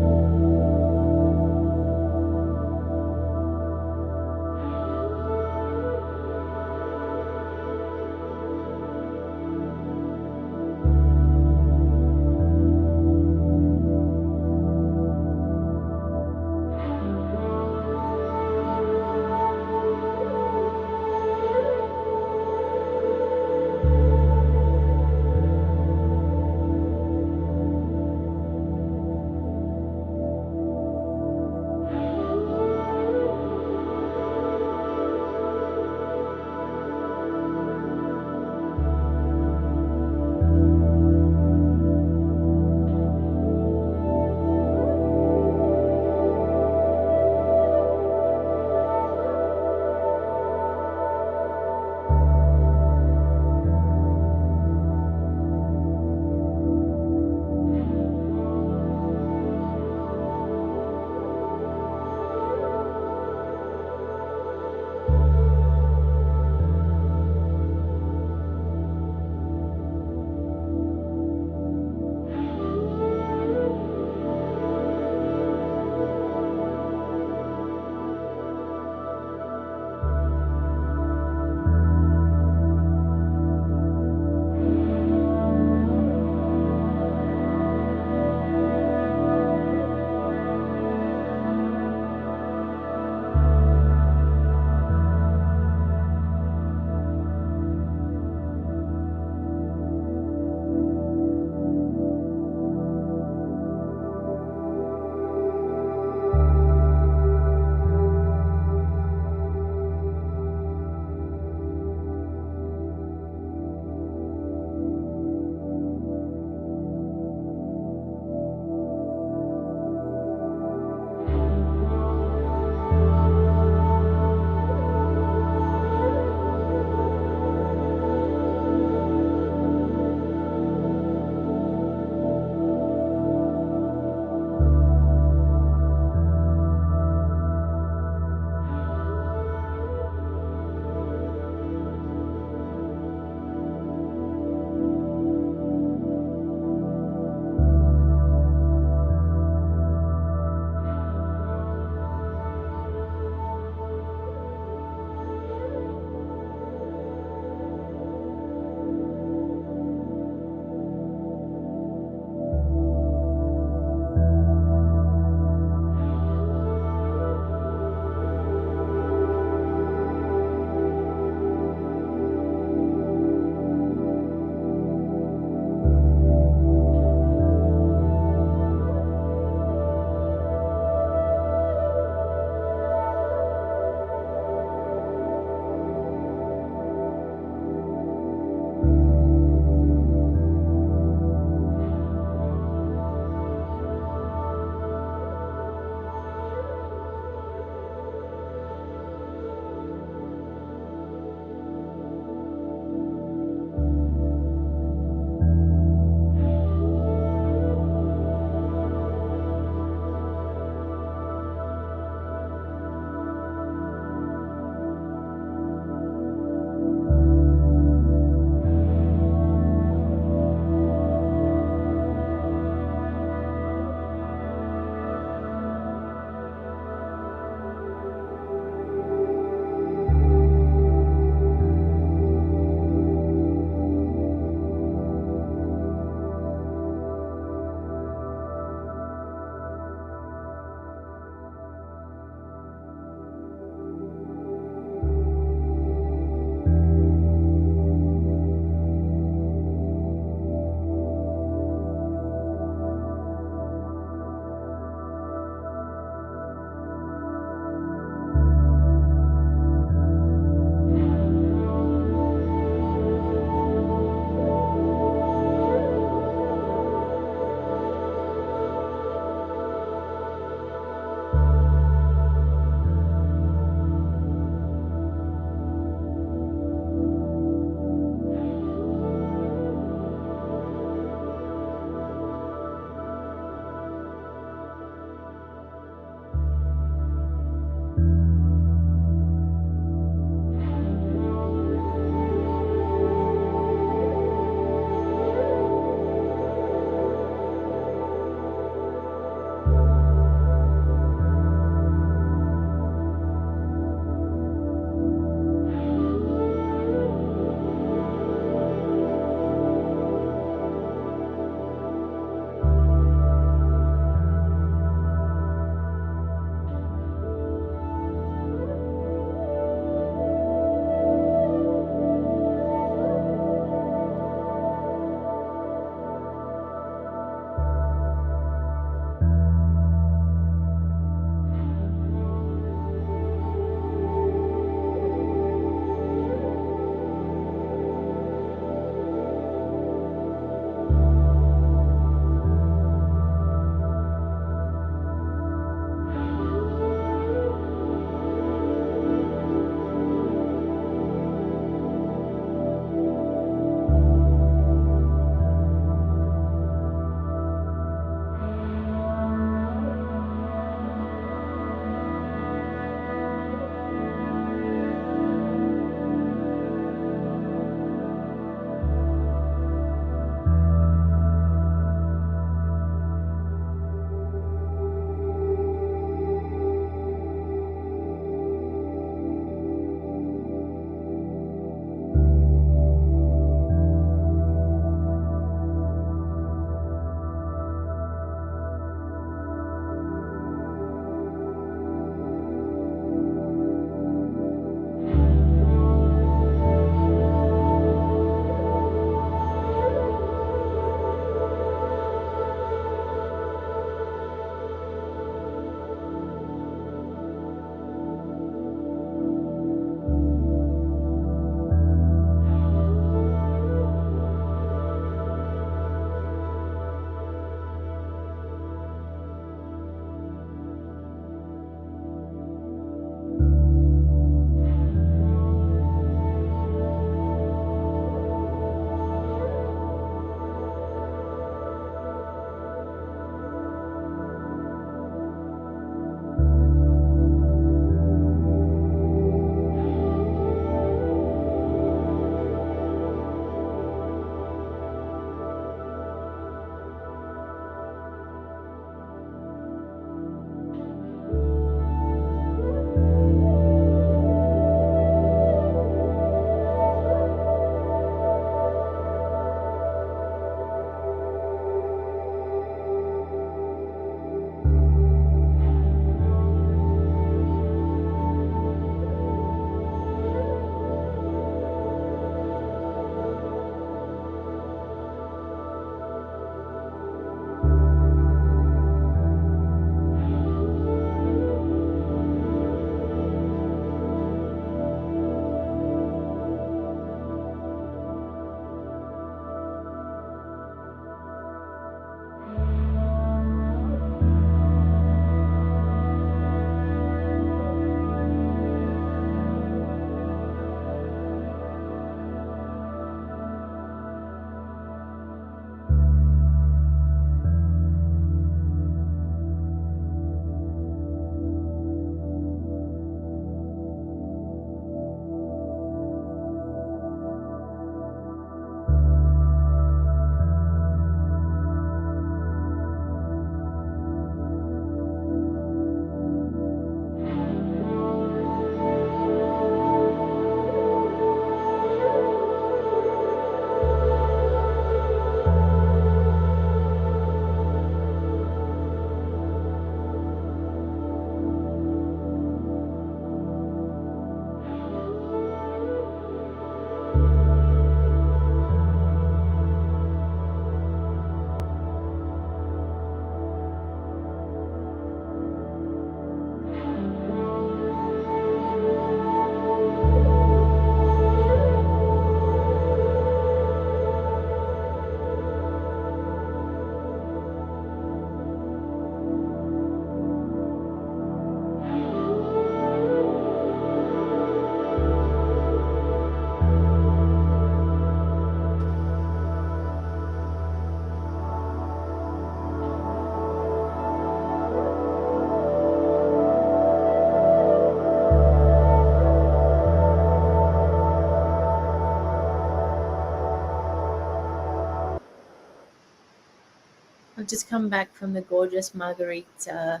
I've just come back from the gorgeous Margarita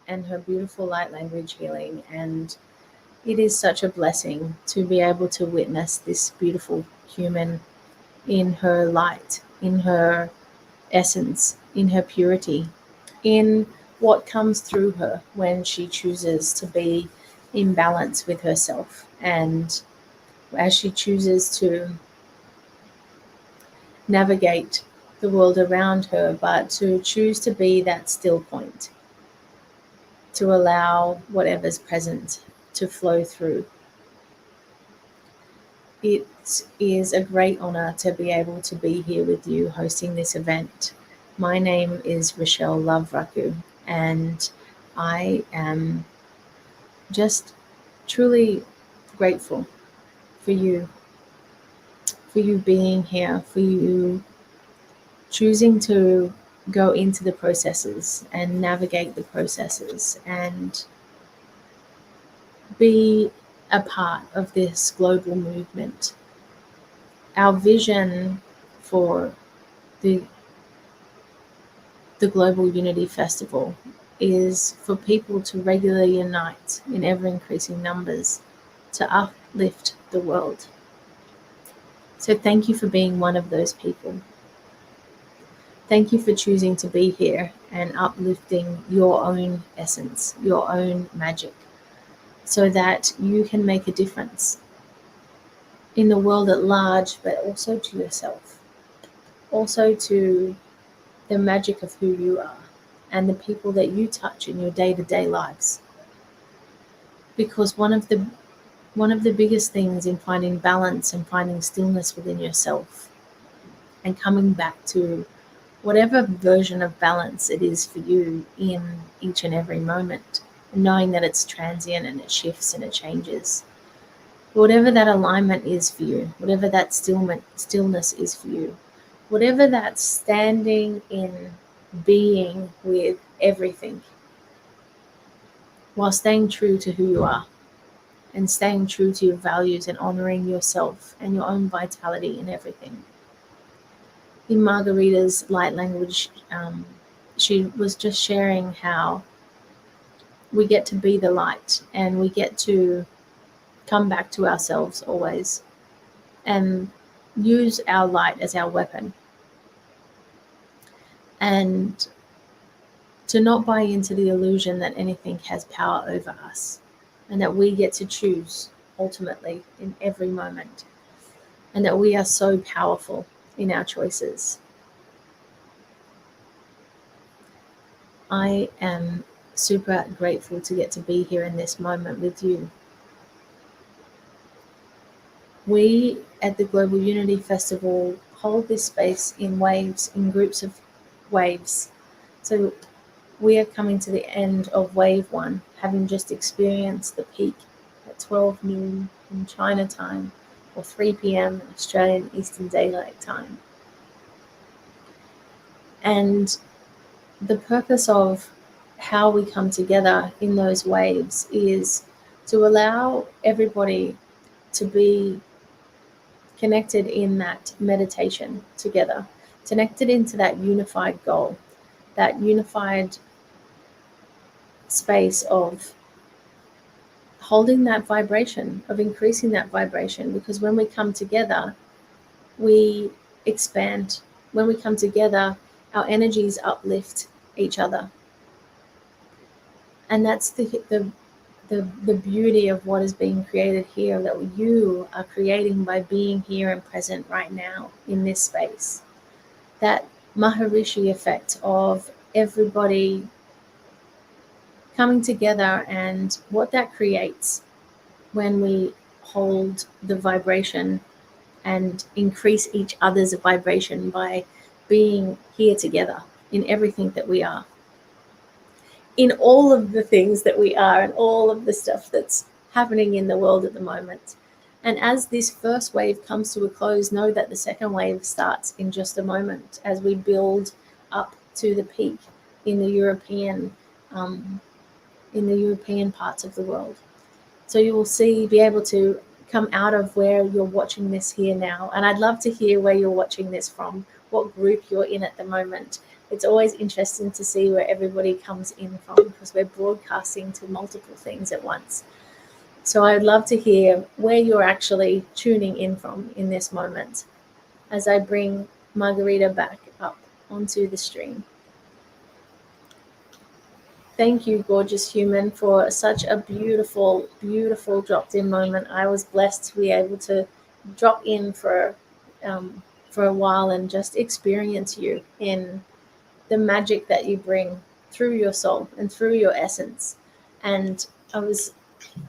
and her beautiful light language healing, and it is such a blessing to be able to witness this beautiful human in her light, in her essence, in her purity, in what comes through her when she chooses to be in balance with herself, and as she chooses to navigate the world around her, but to choose to be that still point, to allow whatever's present to flow through. It is a great honor to be able to be here with you hosting this event. My name is Rochelle Love Raku, and I am just truly grateful for you being here, for you choosing to go into the processes and navigate the processes and be a part of this global movement. Our vision for the Global Unity Festival is for people to regularly unite in ever-increasing numbers to uplift the world. So thank you for being one of those people. Thank you for choosing to be here and uplifting your own essence, your own magic, so that you can make a difference in the world at large, but also to yourself, also to the magic of who you are and the people that you touch in your day-to-day lives. Because one of the biggest things in finding balance and finding stillness within yourself and coming back to whatever version of balance it is for you in each and every moment, knowing that it's transient and it shifts and it changes. Whatever that alignment is for you, whatever that stillness is for you, whatever that standing in being with everything, while staying true to who you are and staying true to your values and honoring yourself and your own vitality in everything. In Margarita's light language, she was just sharing how we get to be the light and we get to come back to ourselves always and use our light as our weapon, and to not buy into the illusion that anything has power over us and that we get to choose ultimately in every moment, and that we are so powerful in our choices. I am super grateful to get to be here in this moment with you. We at the Global Unity Festival hold this space in waves, in groups of waves. So we are coming to the end of wave 1, having just experienced the peak at 12 noon in China time, or 3 p.m. Australian Eastern Daylight Time. And the purpose of how we come together in those waves is to allow everybody to be connected in that meditation together, connected into that unified goal, that unified space of holding that vibration, of increasing that vibration, because when we come together, we expand. When we come together, our energies uplift each other. And that's the beauty of what is being created here, that you are creating by being here and present right now in this space. That Maharishi effect of everybody coming together, and what that creates when we hold the vibration and increase each other's vibration by being here together in everything that we are, in all of the things that we are, and all of the stuff that's happening in the world at the moment. And as this first wave comes to a close, know that the second wave starts in just a moment as we build up to the peak in the European parts of the world. So you will be able to come out of where you're watching this here now. And I'd love to hear where you're watching this from, what group you're in at the moment, it's always interesting to see where everybody comes in from, because we're broadcasting to multiple things at once. So I'd love to hear where you're actually tuning in from in this moment as I bring Margarita back up onto the stream. Thank you, gorgeous human, for such a beautiful, beautiful dropped in moment. I was blessed to be able to drop in for a while and just experience you in the magic that you bring through your soul and through your essence. And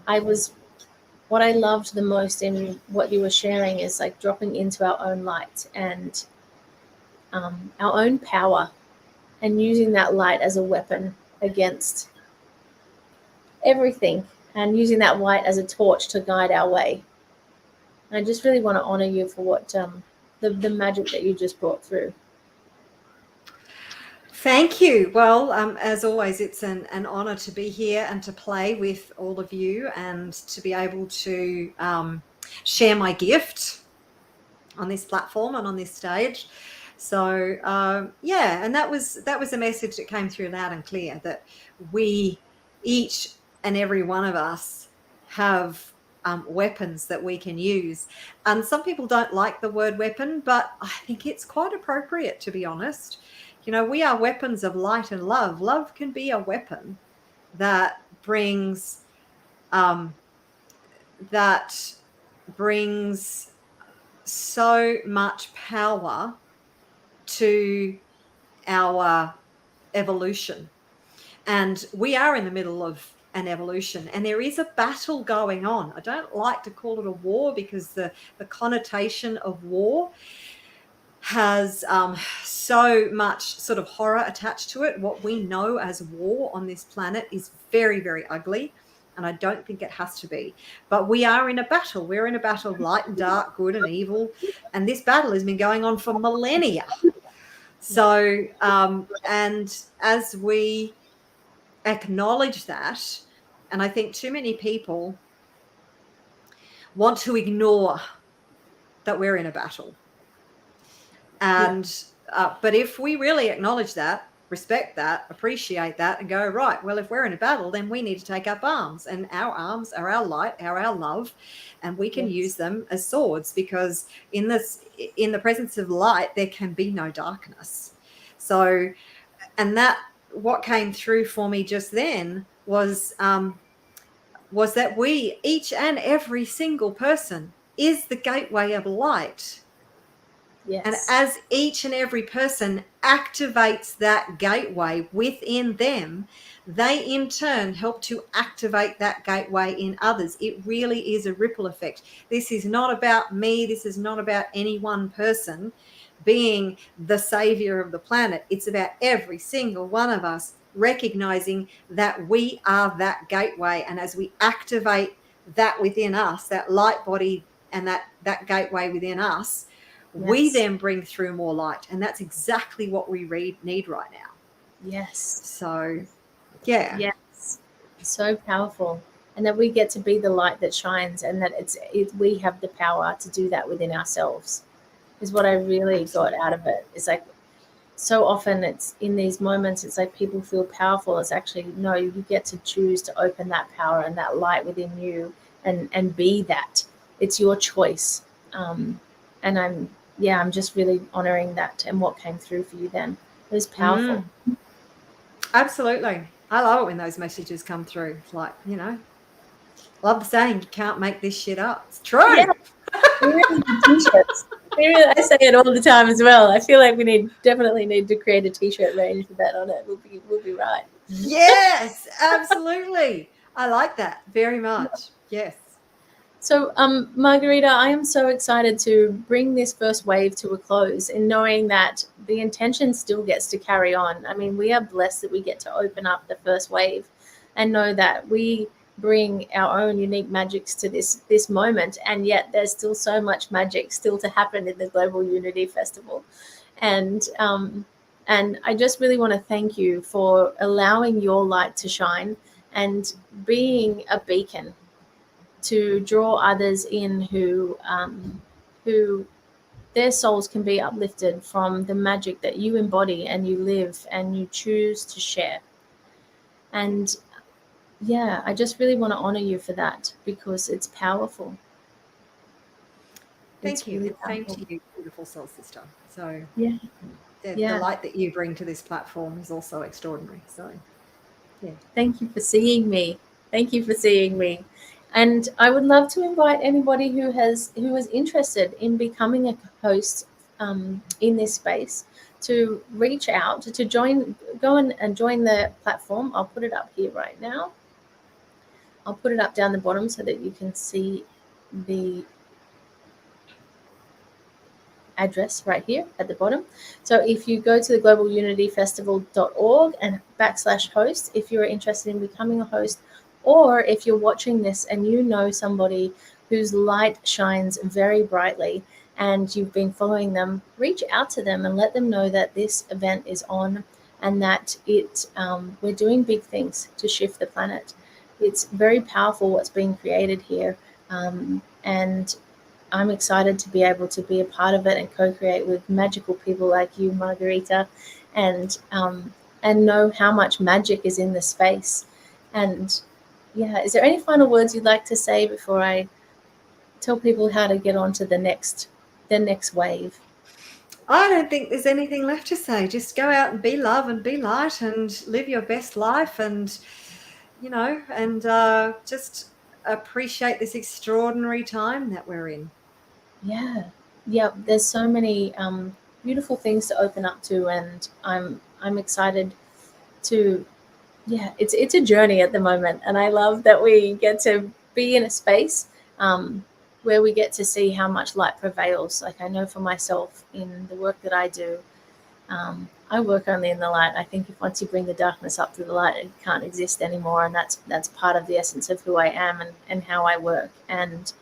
I was what I loved the most in what you were sharing is like dropping into our own light and our own power, and using that light as a weapon against everything, and using that light as a torch to guide our way. And I just really want to honor you for what the magic that you just brought through. Thank you. Well, as always, it's an honor to be here and to play with all of you and to be able to share my gift on this platform and on this stage. So yeah, and that was a message that came through loud and clear, that we, each and every one of us, have weapons that we can use. And some people don't like the word weapon, but I think it's quite appropriate, to be honest. You know, we are weapons of light and love. Love can be a weapon that brings so much power to our evolution. And we are in the middle of an evolution, and there is a battle going on. I don't like to call it a war, because the connotation of war has so much sort of horror attached to it. What we know as war on this planet is very, very ugly, and I don't think it has to be. But we are in a battle. We're in a battle of light and dark, good and evil, and this battle has been going on for millennia. So, and as we acknowledge that, and I think too many people want to ignore that we're in a battle. And but if we really acknowledge that, respect that, appreciate that, and go, right, well, if we're in a battle, then we need to take up arms, and our arms are our light, are our love, and we can use them as swords, because in the presence of light there can be no darkness. So, and that, what came through for me just then was that we, each and every single person, is the gateway of light. Yes. And as each and every person activates that gateway within them, they in turn help to activate that gateway in others. It really is a ripple effect. This is not about me. This is not about any one person being the savior of the planet. It's about every single one of us recognizing that we are that gateway. And as we activate that within us, that light body and that gateway within us, yes, we then bring through more light. And that's exactly what we need right now. Yes. So, yeah. Yes. So powerful. And that we get to be the light that shines, and that we have the power to do that within ourselves, is what I really got out of it. It's like, so often it's in these moments, it's like people feel powerful. It's actually, no, you get to choose to open that power and that light within you and be that. It's your choice. And I'm just really honoring that and what came through for you then. It was powerful. Absolutely. I love it when those messages come through. Like, you know, love the saying, you can't make this shit up. It's true. Yeah. We really need t-shirts. I say it all the time as well. I feel like we definitely need to create a t-shirt range with that on it. We'll be right. Yes, absolutely. I like that very much. Yes. So, Margarita, I am so excited to bring this first wave to a close, and knowing that the intention still gets to carry on. I mean, we are blessed that we get to open up the first wave and know that we bring our own unique magics to this moment, and yet there's still so much magic still to happen in the Global Unity Festival. And I just really want to thank you for allowing your light to shine and being a beacon to draw others in who their souls can be uplifted from the magic that you embody and you live and you choose to share. And yeah, I just really want to honor you for that, because it's powerful. Thank you. Really And same powerful. to you, beautiful soul sister. So Yeah. the light that you bring to this platform is also extraordinary. So yeah. Thank you for seeing me. Thank you for seeing me. And I would love to invite anybody who is interested in becoming a host in this space to reach out, to join, go and join the platform. I'll put it up here right now. I'll put it up down the bottom so that you can see the address right here at the bottom. So if you go to the globalunityfestival.org and /host, if you're interested in becoming a host, or if you're watching this and you know somebody whose light shines very brightly and you've been following them, reach out to them and let them know that this event is on and that we're doing big things to shift the planet. It's very powerful what's being created here, and I'm excited to be able to be a part of it and co-create with magical people like you, Margarita, and know how much magic is in the space. And yeah, is there any final words you'd like to say before I tell people how to get on to the next wave? I don't think there's anything left to say. Just go out and be love and be light and live your best life, and just appreciate this extraordinary time that we're in. Yeah, there's so many beautiful things to open up to, and I'm excited to. Yeah, it's a journey at the moment, and I love that we get to be in a space where we get to see how much light prevails. Like, I know for myself in the work that I do, I work only in the light. I think if once you bring the darkness up to the light, it can't exist anymore, and that's part of the essence of who I am and how I work. And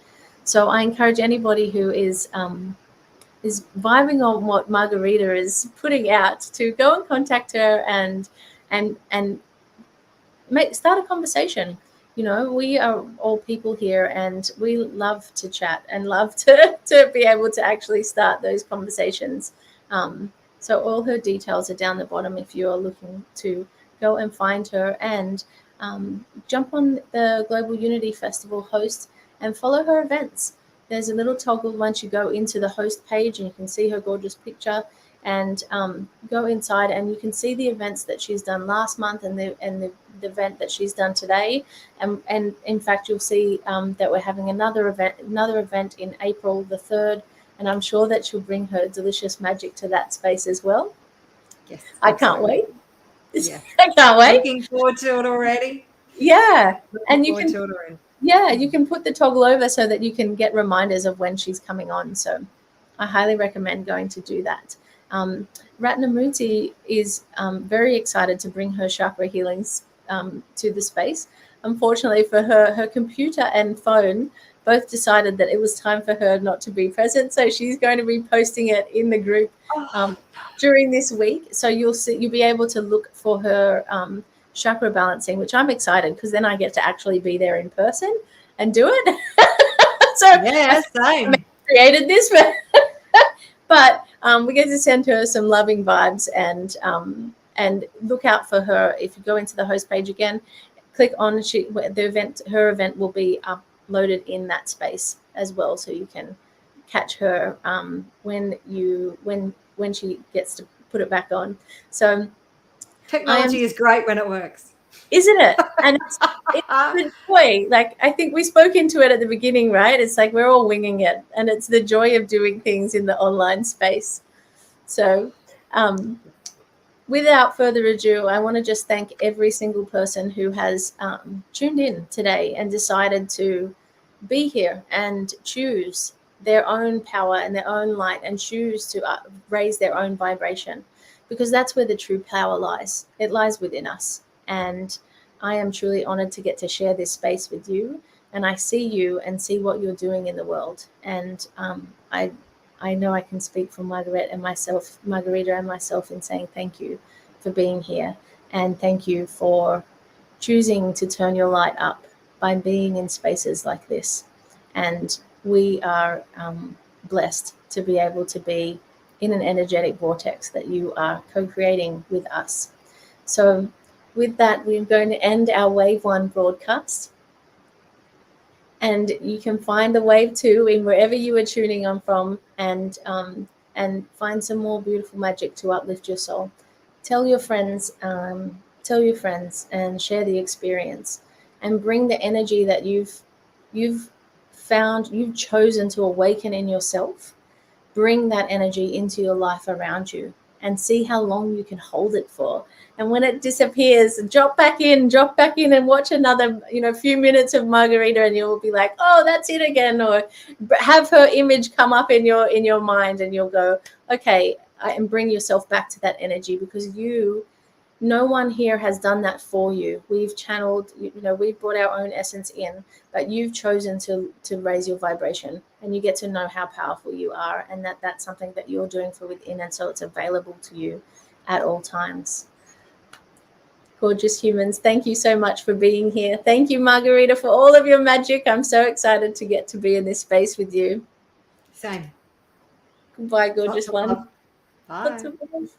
so I encourage anybody who is vibing on what Margarita is putting out to go and contact her and start a conversation. We are all people here, and we love to chat and love to be able to actually start those conversations. So all her details are down the bottom if you are looking to go and find her, and jump on the Global Unity Festival host and follow her events. There's a little toggle once you go into the host page, and you can see her gorgeous picture, and go inside and you can see the events that she's done last month and the event that she's done today. And in fact, you'll see that we're having another event in April the 3rd, and I'm sure that she'll bring her delicious magic to that space as well. Yes, I can't wait. Yeah. I can't wait. Looking forward to it already. Yeah. And you can you can put the toggle over so that you can get reminders of when she's coming on. So I highly recommend going to do that. Ratnamurti is very excited to bring her chakra healings to the space. Unfortunately for her, her computer and phone both decided that it was time for her not to be present. So she's going to be posting it in the group during this week. So you'll be able to look for her chakra balancing, which I'm excited because then I get to actually be there in person and do it. So yeah, same. I created this, but we get to send her some loving vibes, and look out for her. If you go into the host page again, click on the event. Her event will be uploaded in that space as well, so you can catch her when she gets to put it back on. So technology is great when it works, isn't it? And it's the joy. Like, I think we spoke into it at the beginning, right? It's like we're all winging it, and it's the joy of doing things in the online space. So without further ado, I want to just thank every single person who has tuned in today and decided to be here and choose their own power and their own light and choose to raise their own vibration, because that's where the true power lies. It lies within us. And I am truly honored to get to share this space with you. And I see you and see what you're doing in the world. And I know I can speak for Margarita and myself in saying thank you for being here. And thank you for choosing to turn your light up by being in spaces like this. And we are blessed to be able to be in an energetic vortex that you are co-creating with us. So with that, we're going to end our Wave 1 broadcast. And you can find the Wave 2 in wherever you are tuning on from, and find some more beautiful magic to uplift your soul. Tell your friends, and share the experience, and bring the energy that you've chosen to awaken in yourself. Bring that energy into your life around you, and see how long you can hold it for. And when it disappears, drop back in and watch another, few minutes of Margarita, and you'll be like, oh, that's it again. Or have her image come up in your mind, and you'll go, okay, and bring yourself back to that energy, because no one here has done that for you. We've channeled, we've brought our own essence in, but you've chosen to raise your vibration, and you get to know how powerful you are, and that's something that you're doing from within, and so it's available to you at all times. Gorgeous humans, thank you so much for being here. Thank you, Margarita, for all of your magic. I'm so excited to get to be in this space with you. Same. Goodbye, gorgeous one. Bye. Lots of love.